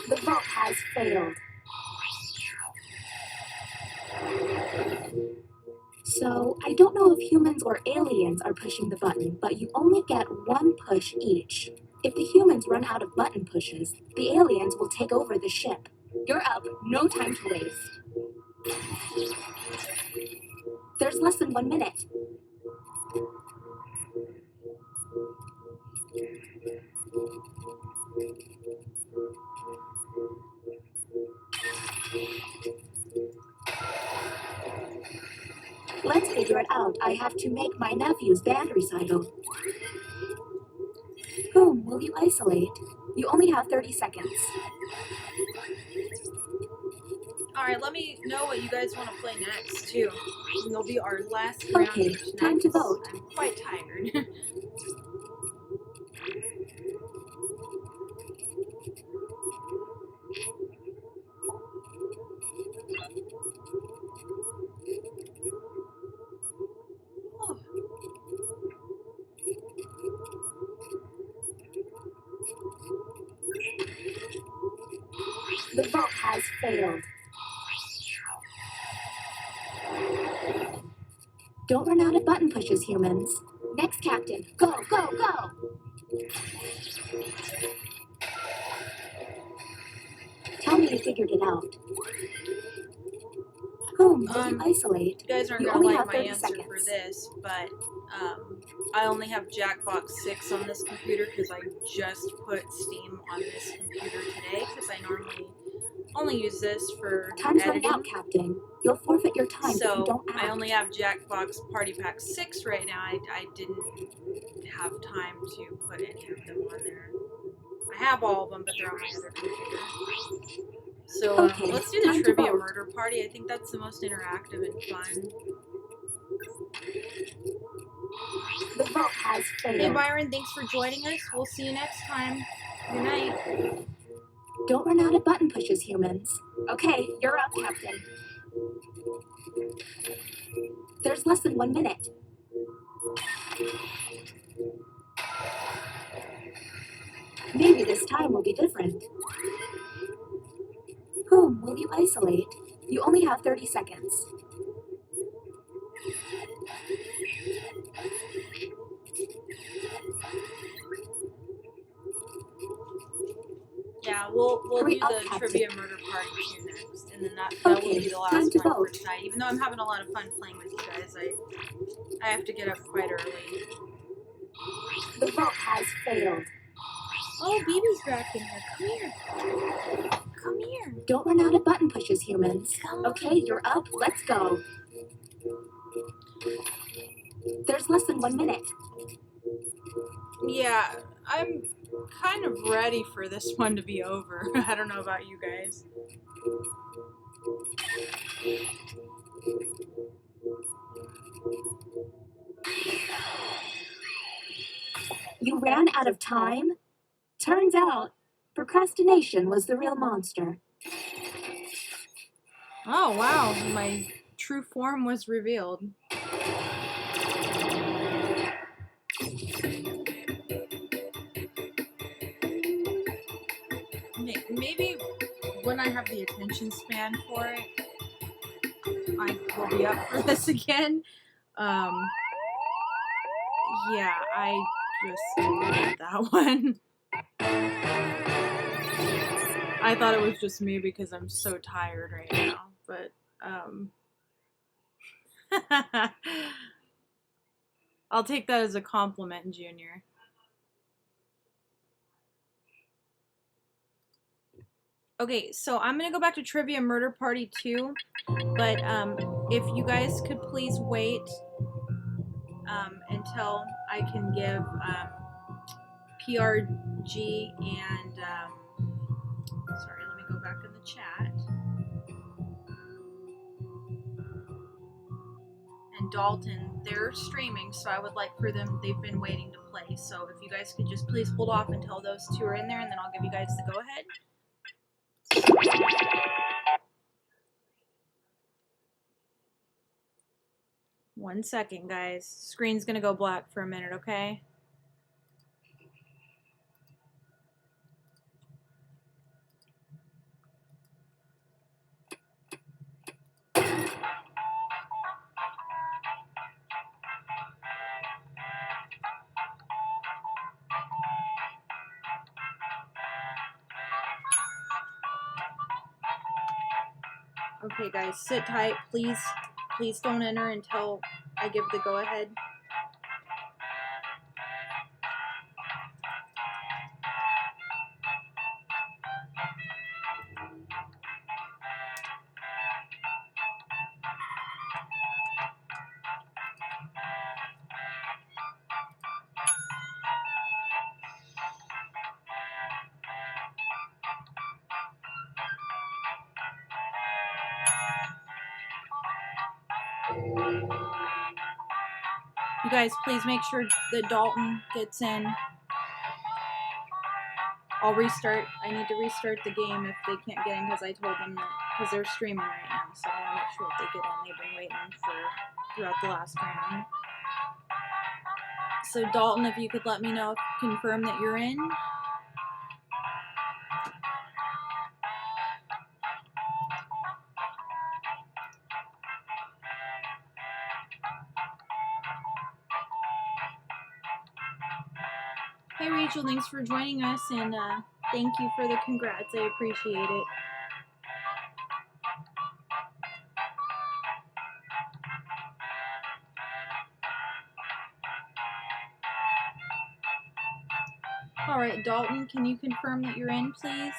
The vote has failed. So, I don't know if humans or aliens are pushing the button, but you only get 1 push each. If the humans run out of button pushes, the aliens will take over the ship. You're up, no time to waste. There's less than 1 minute. Let's figure it out. I have to make my nephew's band recital. Whom will you isolate? You only have 30 seconds. Alright, let me know what you guys want to play next, too. And it'll be our last round. Okay, of time to snacks. vote. I'm quite tired. The vote has failed. Don't run out of button pushes, humans. Next captain, go, go, go! Tell me you figured it out. Whom will you isolate? You guys aren't You gonna only like have my 30 answer seconds. for this, but I only have Jackbox 6 on this computer because I just put Steam on this computer today because I normally only use this for Time's running editing. out, Captain. You'll forfeit your time if you So don't act. I only have Jackbox Party Pack 6 right now. I didn't have time to put any of them on there. I have all of them, but they're on my other computer. So Okay, let's do the time to Trivia vote. Murder Party. I think that's the most interactive and fun. The vote has failed. Hey Byron, thanks for joining us. We'll see you next time. Good night. Don't run out of button pushes, humans. Okay, you're up, Captain. There's less than 1 minute. Maybe this time will be different. Whom will you isolate? You only have 30 seconds. Yeah, we'll Hurry do up, the Captain. Trivia Murder Party 2 next, and then that will Okay, be the time last to one for vote. tonight. Even though I'm having a lot of fun playing with you guys, I have to get up quite early. The vote has failed. Oh, BB's back in here. Come here. Come here. Don't run out of button pushes, humans. Come on. Okay, you're up. Let's go. There's less than 1 minute. Yeah, I'm kind of ready for this one to be over. I don't know about you guys. You ran out of time? Turns out, procrastination was the real monster. Oh, wow. My true form was revealed. Maybe when I have the attention span for it, I will be up for this again. Yeah, I just deleted that one. I thought it was just me because I'm so tired right now, but I'll take that as a compliment, Junior. Okay, so I'm gonna go back to Trivia Murder Party 2, but if you guys could please wait until I can give PRG and sorry, let me go back in the chat. And Dalton, they're streaming, so I would like for them, they've been waiting to play. So if you guys could just please hold off until those two are in there, and then I'll give you guys the go ahead. One second, guys. Screen's gonna go black for a minute, okay? Okay, guys, sit tight. Please don't enter until I give the go-ahead. You guys, please make sure that Dalton gets in. I'll restart. I need to restart the game if they can't get in because I told them that, because they're streaming right now, so I want to make sure that they get in. They've been waiting throughout the last round. So Dalton, if you could let me know, confirm that you're in. Hey Rachel, thanks for joining us, and thank you for the congrats. I appreciate it. All right, Dalton, can you confirm that you're in, please?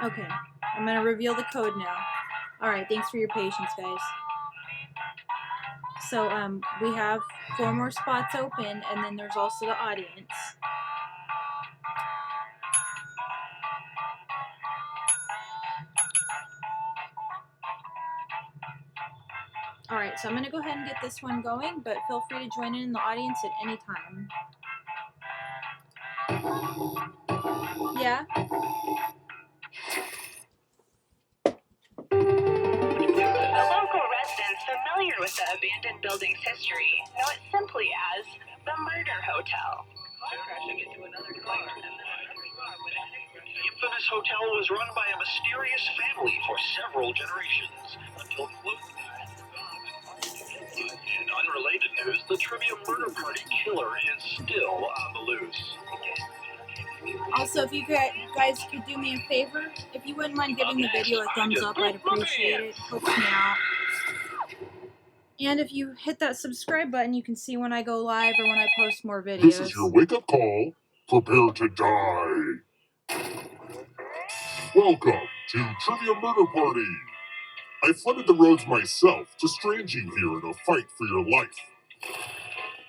Okay, I'm gonna reveal the code now. Alright, thanks for your patience, guys. So, we have 4 more spots open, and then there's also the audience. Alright, so I'm gonna go ahead and get this one going, but feel free to join in the audience at any time. Yeah? The local residents familiar with the abandoned building's history know it simply as the Murder Hotel. Crashing into another car and then another car with a The infamous hotel was run by a mysterious family for several generations until in unrelated news, the Trivia Murder Party killer is still on the loose. Also, if you guys could do me a favor, if you wouldn't mind giving the video a thumbs up, I'd appreciate it. It helps me out. And if you hit that subscribe button, you can see when I go live or when I post more videos. This is your wake-up call. Prepare to die. Welcome to Trivia Murder Party. I flooded the roads myself to strand you here in a fight for your life.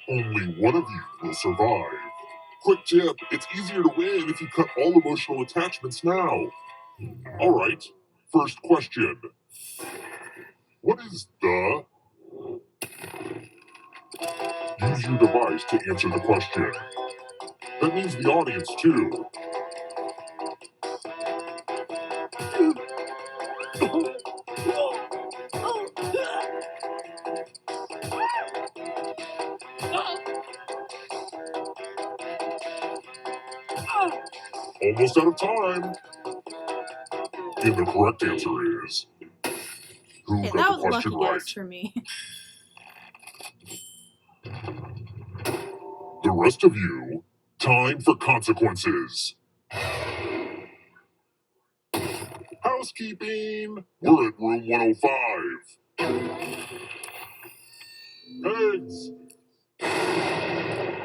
Only one of you will survive. Quick tip, it's easier to win if you cut all emotional attachments now. Alright, first question. What is the? Use your device to answer the question. That means the audience too. Almost out of time. And the correct answer is... Who Okay, got that the was a question lucky right? guess for me. The rest of you, time for consequences. Housekeeping! We're at room 105. Eggs!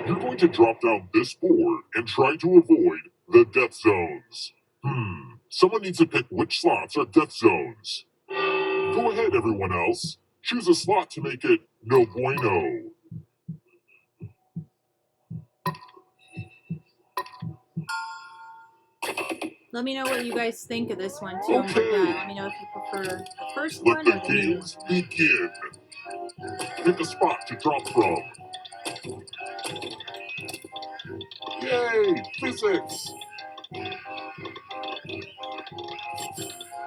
You're going to drop down this board and try to avoid the death zones. Someone needs to pick which slots are death zones. Go ahead, everyone else. Choose a slot to make it no bueno. Let me know what you guys think of this one, too. Okay. Let me know if you prefer the first Let one the or the new games begin. Pick a spot to drop from. Yay! Physics!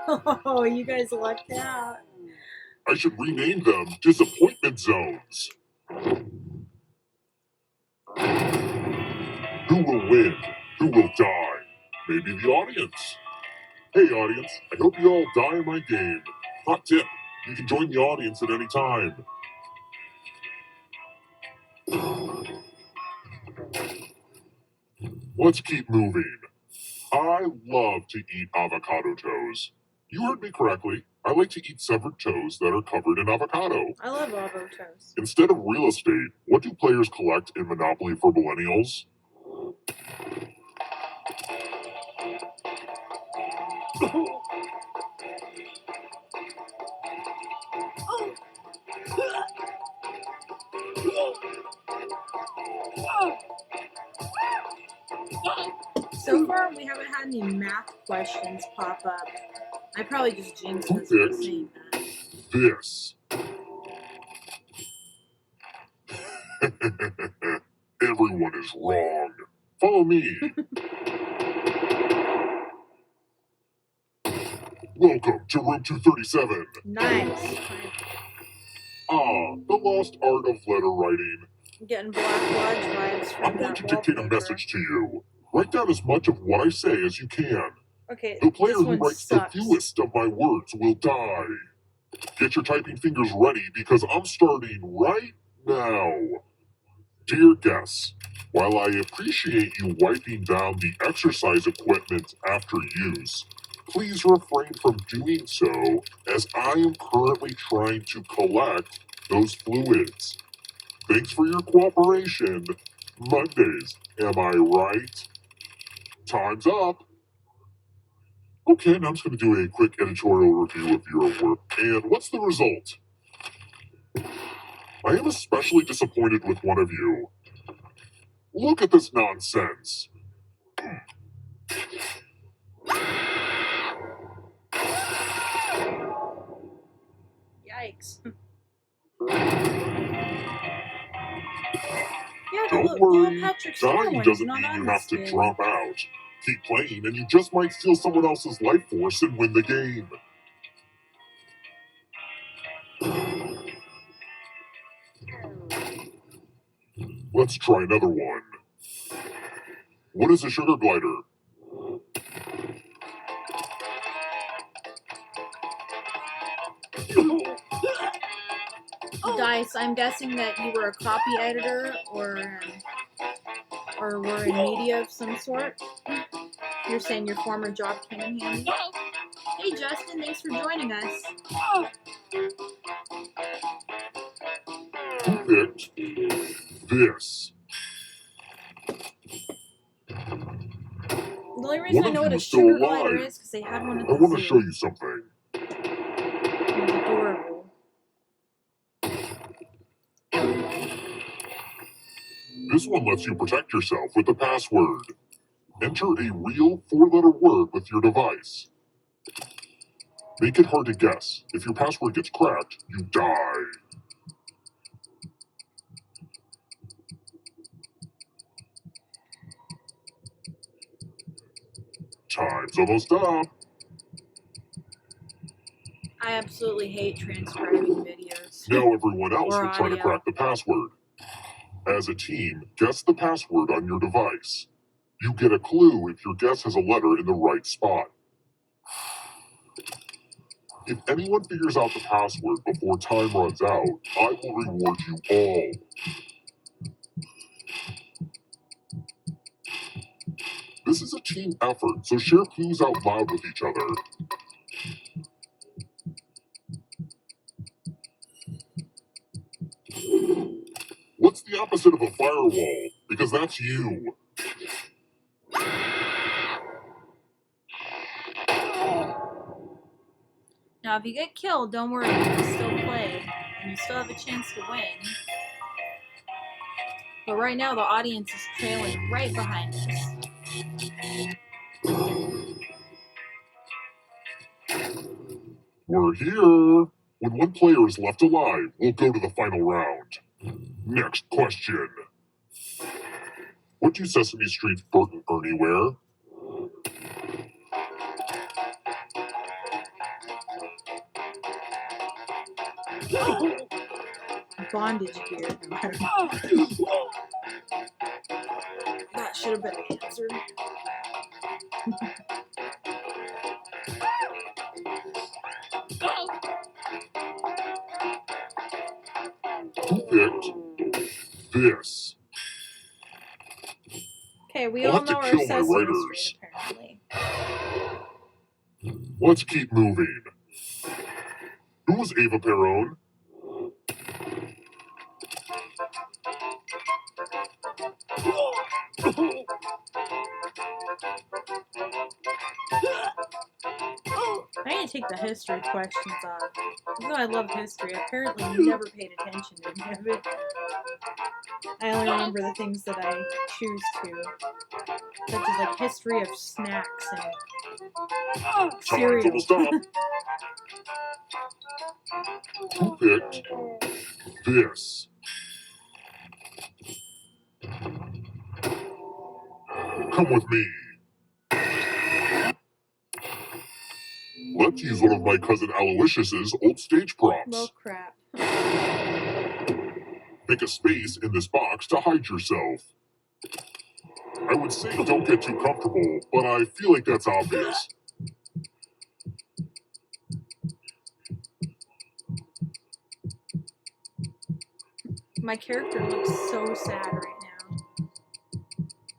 Oh, you guys lucked out. I should rename them disappointment zones. Who will win? Who will die? Maybe the audience. Hey audience, I hope you all die in my game. Hot tip, you can join the audience at any time. Let's keep moving. I love to eat avocado toes. You heard me correctly. I like to eat severed toes that are covered in avocado. I love avocados. Instead of real estate, what do players collect in Monopoly for Millennials? So far, we haven't had any math questions pop up. I probably just jinxed us Who by picked saying that. this? Everyone is wrong. Follow me. Welcome to room 237. Nice. Ah, the lost art of letter writing. I'm getting Black Lodge vibes from I'm going that to dictate a wallpaper. message to you. Write down as much of what I say as you can. Okay, The player this who one writes sucks. the fewest of my words will die. Get your typing fingers ready because I'm starting right now. Dear guests, while I appreciate you wiping down the exercise equipment after use, please refrain from doing so as I am currently trying to collect those fluids. Thanks for your cooperation. Mondays, am I right? Time's up. Okay, now I'm just going to do a quick editorial review of your work. And what's the result? I am especially disappointed with one of you. Look at this nonsense. Yikes. Yeah, Don't look, worry, Patrick's dying doesn't mean you have to drop out. Keep playing and you just might steal someone else's life force and win the game. Let's try another one. What is a sugar glider? Dice, I'm guessing that you were a copy editor or were in media of some sort. You're saying your former job came in handy. Hey Justin, thanks for joining us. Who picked this? The only reason One I of know you what a is still sugar glider alive. is because they had one at I the want to zoo. show you something. It was adorable. This one lets you protect yourself with a password. Enter a real 4-letter word with your device. Make it hard to guess. If your password gets cracked, you die. Time's almost up. I absolutely hate transcribing videos. Now everyone else Or will try to audio. crack the password. As a team, guess the password on your device. You get a clue if your guess has a letter in the right spot. If anyone figures out the password before time runs out, I will reward you all. This is a team effort, so share clues out loud with each other. What's the opposite of a firewall? Because that's you. Now, if you get killed, don't worry, you can still play, and you still have a chance to win. But right now, the audience is trailing right behind us. We're here. When one player is left alive, we'll go to the final round. Next question. What do Sesame Street's Bert and Ernie wear? Bondage gear. That should have been answered. Who picked this? Okay, we I'll all have to know our kill my Sesame writers. Street, apparently. Let's keep moving. Who was Ava Perón? I need to take the history questions off. Even though I love history, apparently you never paid attention to any of it. I only remember the things that I choose to. Such as like history of snacks and Time's cereal. almost up. Who picked this? Come with me. Let's use one of my cousin Aloysius's old stage props. Well, crap. Make a space in this box to hide yourself. I would say don't get too comfortable, but I feel like that's obvious. My character looks so sad right now.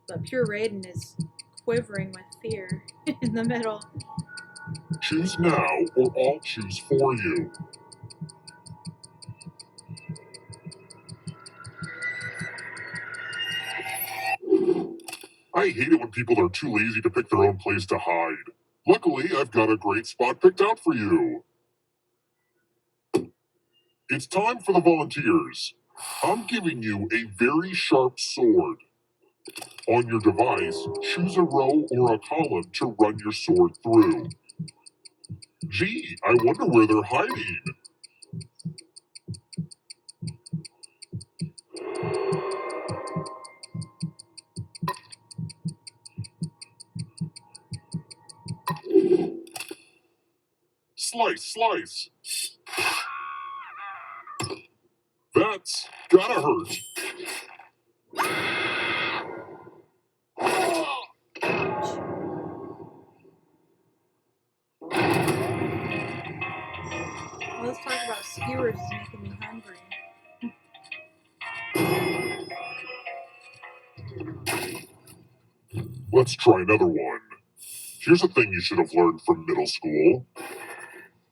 But Pure Raiden is quivering with fear in the middle. Choose now, or I'll choose for you. I hate it when people are too lazy to pick their own place to hide. Luckily, I've got a great spot picked out for you. It's time for the volunteers. I'm giving you a very sharp sword. On your device, choose a row or a column to run your sword through. Gee, I wonder where they're hiding. Slice, slice. That's gotta hurt. Let's talk about skewers is making me hungry. Let's try another one. Here's a thing you should have learned from middle school.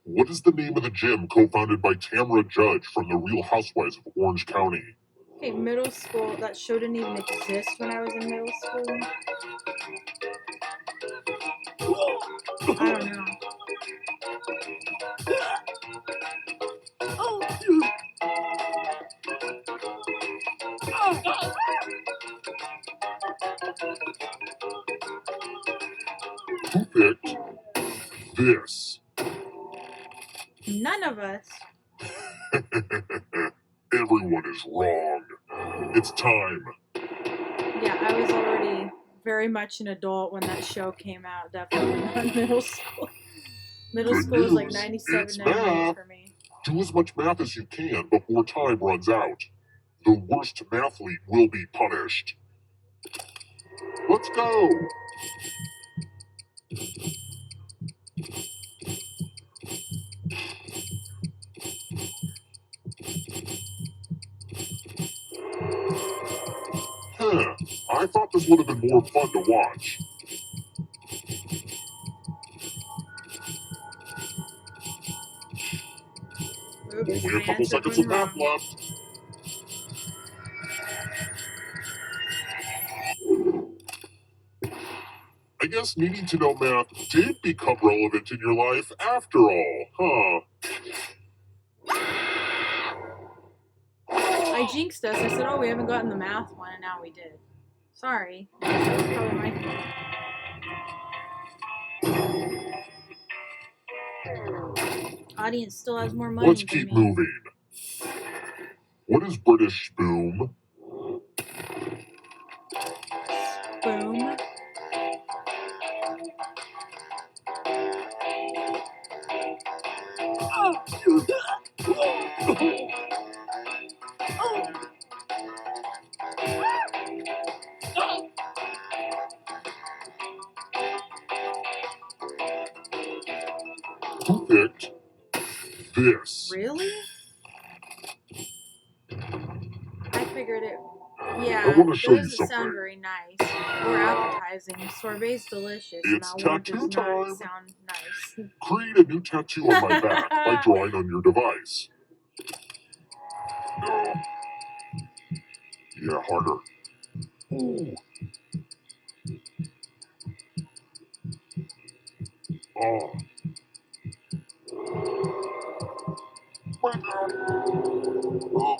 What is the name of the gym co-founded by Tamara Judge from The Real Housewives of Orange County? Okay, middle school. That show didn't even exist when I was in middle school. I don't know. Who picked this? None of us. Everyone is wrong. It's time. Yeah, I was already very much an adult when that show came out. Definitely not middle school. Middle Good school was like news. 97, It's 98 math. for me. Do as much math as you can before time runs out. The worst mathlete will be punished. Let's go. Huh. I thought this would have been more fun to watch. Oops, Only a my couple answer seconds went of math wrong. left. I guess needing to know math did become relevant in your life after all, huh? I jinxed us. I said, oh, we haven't gotten the math one, and now we did. Sorry. That was probably my fault. Audience still has more money Let's than keep me. moving. What is British spoon? Boom. Who picked this? Really? I figured it. I Yeah, want to it show you doesn't sound something. very nice or appetizing. Sorbet's delicious. It's Now, what tattoo does not time. sound nice? Create a new tattoo on my back by drawing on your device. No. Yeah, harder. Ooh. Oh. My back. Oh.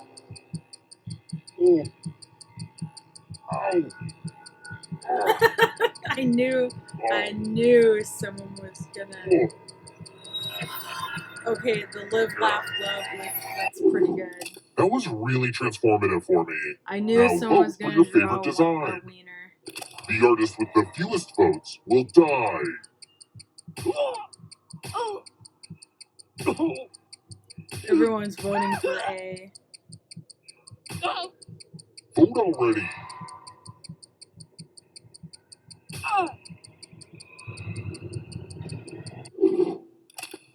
Oh. Ow. Oh. I knew someone was gonna. Okay, the live, laugh, love. That's pretty good. That was really transformative for me. I knew Now someone was vote for gonna your draw favorite a design. wiener. The artist with the fewest votes will die. Everyone's voting for A. Vote already.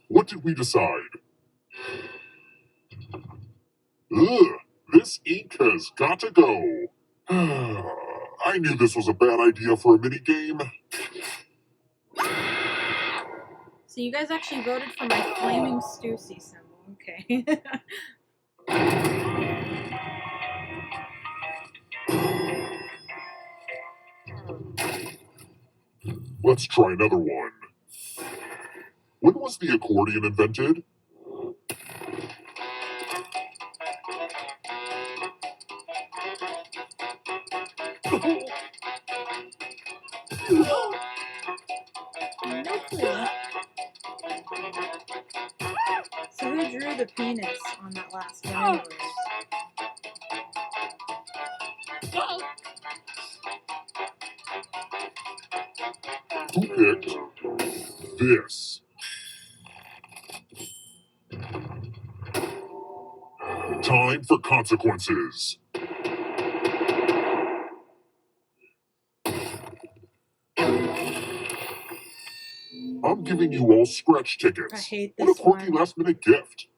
What did we decide? Ugh, this ink has got to go. I knew this was a bad idea for a mini game. So you guys actually voted for my flaming Stussy symbol. Okay. Let's try another one. When was the accordion invented? No clue. So who drew the penis on that last one anyways? Who picked this? Time for consequences. I'm giving you all scratch tickets. I hate What this a quirky one. last-minute gift.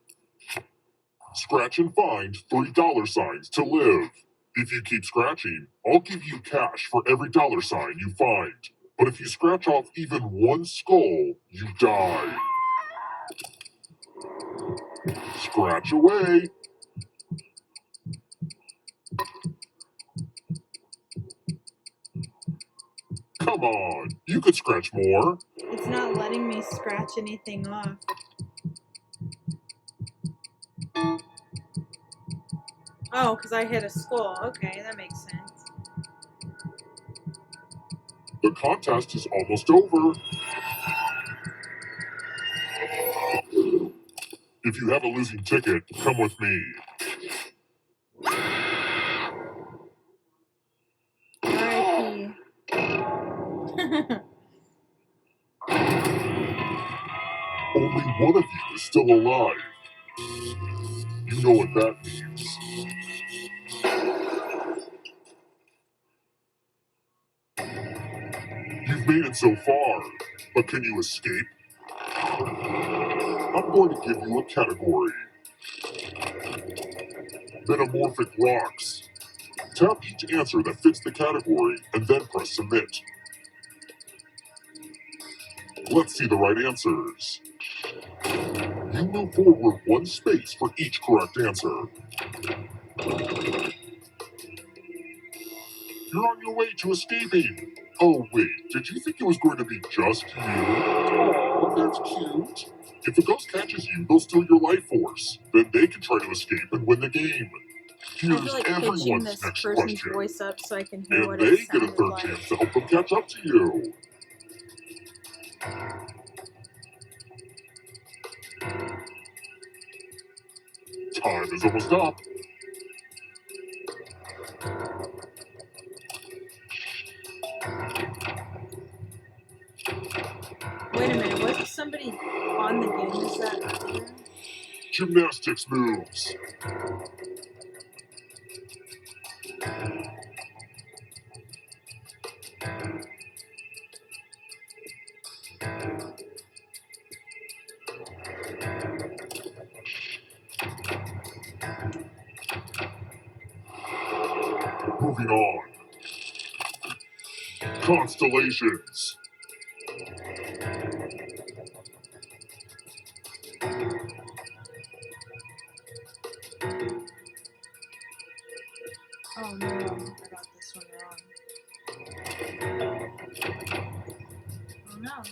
Scratch and find $3 to live. If you keep scratching, I'll give you cash for every $sign you find. But if you scratch off even one skull, you die. Scratch away. Come on, you could scratch more. It's not letting me scratch anything off. Oh, because I hit a skull. Okay, that makes sense. The contest is almost over. If you have a losing ticket, come with me. R.I.P. Only one of you is still alive. You know what that means. You've made it so far, but can you escape? I'm going to give you a category. Metamorphic rocks. Tap each answer that fits the category and then press submit. Let's see the right answers. You move forward one space for each correct answer. You're on your way to escaping. Oh wait, did you think it was going to be just you? Oh, that's cute. If a ghost catches you, they'll steal your life force. Then they can try to escape and win the game. I feel Here's like pitching everyone's this next person's question. voice up so I can hear And what they it get a sounded third like. chance to help them catch up to you. Time is almost up. Wait a minute, wasn't somebody on the game as that earlier? Gymnastics moves. Moving on. Constellations. Oh no, I got this one wrong. Oh no.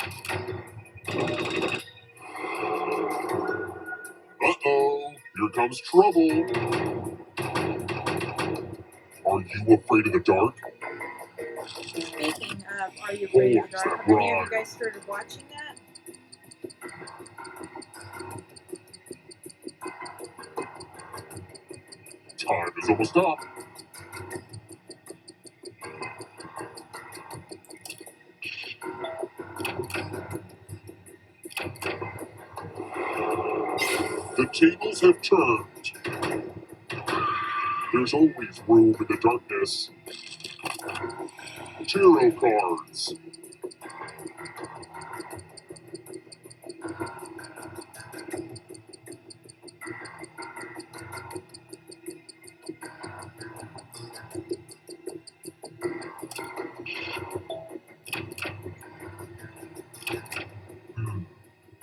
Uh-oh, here comes trouble. Are you afraid of the dark? Speaking of Are You Afraid of the Boys Dark, that have any of rhyme. you guys started watching that? Time is almost up. The tables have turned. There's always room in the darkness. Tarot cards.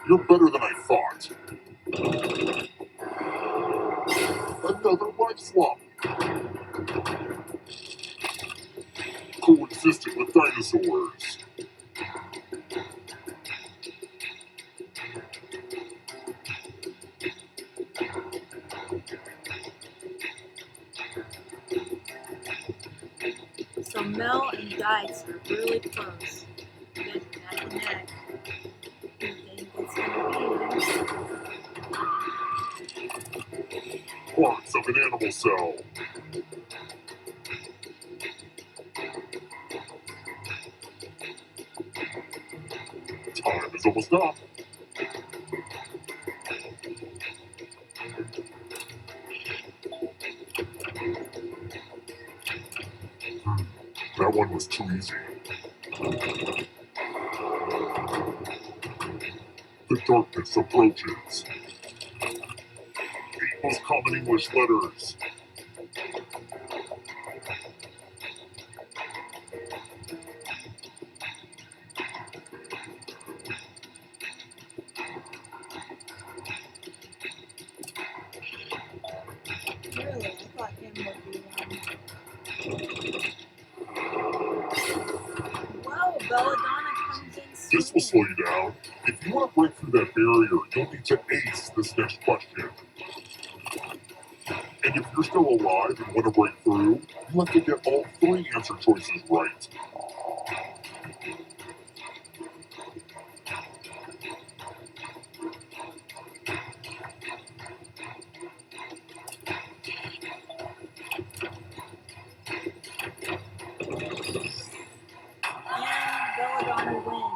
You're better than I thought. Another life swap. Coexisted with dinosaurs. So Mel and Dice are really close. You guys are neck and neck. Who do you think it's gonna be? Parts of an animal cell. Time is almost up. That one was too easy. The darkness approaches. 8 most common English letters. Really? I thought him would be one. Whoa, Belladonna comes in This will slow you down. If you want to break through that barrier, you'll need to ace this next question. And if you're still alive and want to break through, you have to get all 3 answer choices right. And Belladonna wins.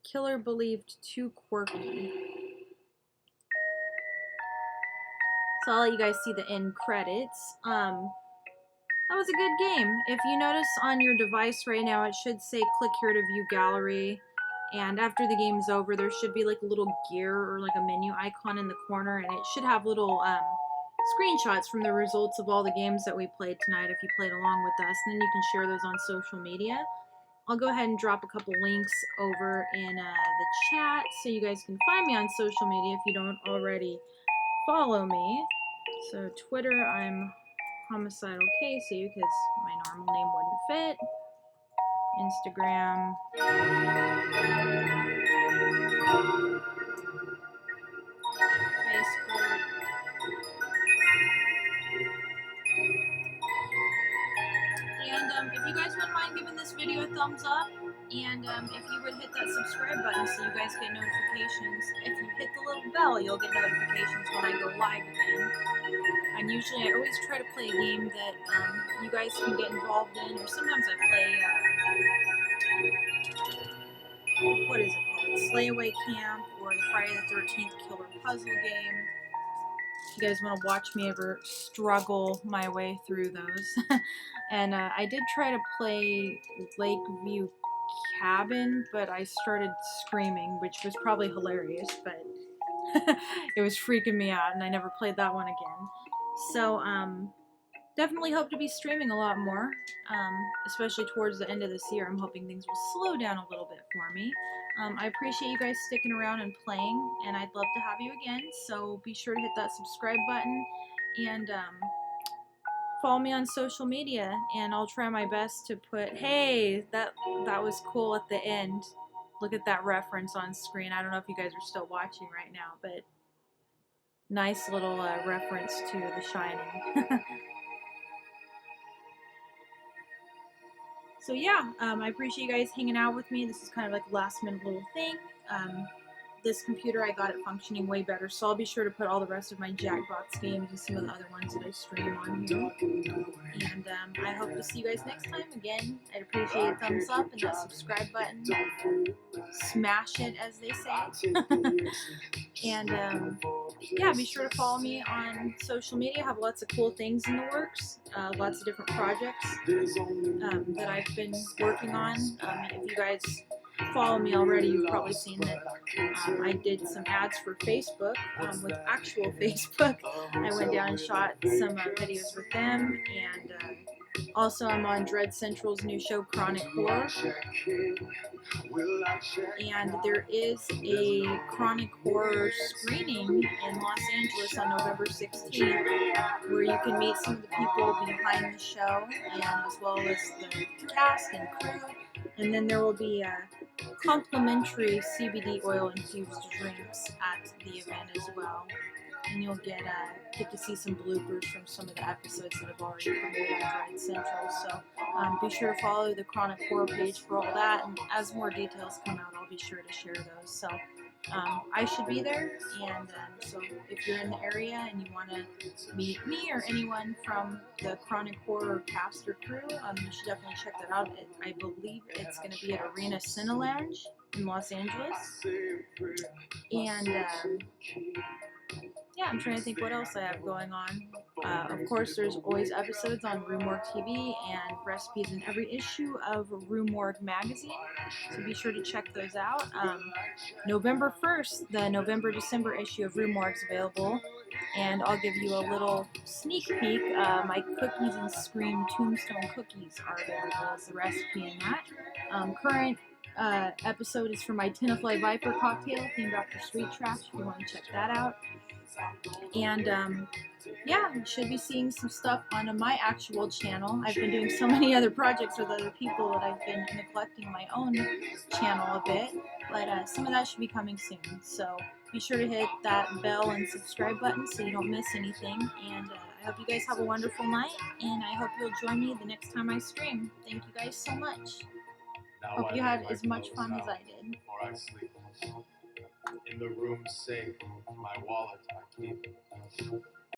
Killer believed too quirky. So I'll let you guys see the end credits. That was a good game. If you notice on your device right now, it should say click here to view gallery. And after the game's over, there should be like a little gear or like a menu icon in the corner, and it should have little screenshots from the results of all the games that we played tonight if you played along with us, and then you can share those on social media. I'll go ahead and drop a couple links over in the chat so you guys can find me on social media if you don't already follow me. So Twitter, I'm Homicidal Casey because my normal name wouldn't fit. Instagram, Facebook. And if you guys wouldn't mind giving this video a thumbs up, and if you would hit that subscribe button so you guys get notifications. If you hit the little bell, you'll get notifications when I go live again. And usually I always try to play a game that you guys can get involved in, or sometimes I play, what is it called? Slayaway Camp, or the Friday the 13th Killer Puzzle game. If you guys want to watch me ever struggle my way through those. And I did try to play Lakeview Cabin, but I started screaming, which was probably hilarious, but it was freaking me out, and I never played that one again. So, definitely hope to be streaming a lot more, especially towards the end of this year. I'm hoping things will slow down a little bit for me. I appreciate you guys sticking around and playing, and I'd love to have you again, so be sure to hit that subscribe button, and follow me on social media, and I'll try my best to put, hey, that was cool at the end. Look at that reference on screen. I don't know if you guys are still watching right now, but nice little reference to The Shining. So yeah, I appreciate you guys hanging out with me. This is kind of like a last minute little thing. This computer, I got it functioning way better, so I'll be sure to put all the rest of my Jackbox games and some of the other ones that I stream on here. And I hope to see you guys next time. Again, I'd appreciate a thumbs up and that subscribe button. Smash it, as they say. And yeah, be sure to follow me on social media. I have lots of cool things in the works, lots of different projects that I've been working on. If you guys follow me already, you've probably seen that I did some ads for Facebook with actual Facebook. I went down and shot some videos with them, and also I'm on Dread Central's new show, Chronic Horror. And there is a Chronic Horror screening in Los Angeles on November 16th, where you can meet some of the people behind the show, and as well as the cast and crew. And then there will be complimentary CBD oil infused drinks at the event as well. And you'll get to see some bloopers from some of the episodes that have already premiered on Dread Central. So be sure to follow the Chronic Horror page for all that. And as more details come out, I'll be sure to share those. So I should be there. And so if you're in the area and you want to meet me or anyone from the Chronic Horror cast or crew, you should definitely check that out. I believe it's going to be at Arena Cine Lounge in Los Angeles. And yeah, I'm trying to think what else I have going on. Of course, there's always episodes on Room Morgue TV and recipes in every issue of Room Morgue magazine, so be sure to check those out. November 1st, the November-December issue of Room Morgue is available, and I'll give you a little sneak peek. My Cookies and Scream Tombstone cookies are available as the recipe in that. Current episode is for my Tenafly Viper cocktail themed after Street Trash, if you want to check that out. And yeah, you should be seeing some stuff on my actual channel. I've been doing so many other projects with other people that I've been neglecting my own channel a bit, but some of that should be coming soon. So be sure to hit that bell and subscribe button so you don't miss anything. And I hope you guys have a wonderful night, and I hope you'll join me the next time I stream. Thank you guys so much. Hope you had as much fun as I did. Before I sleep. In the room safe, my wallet I keep.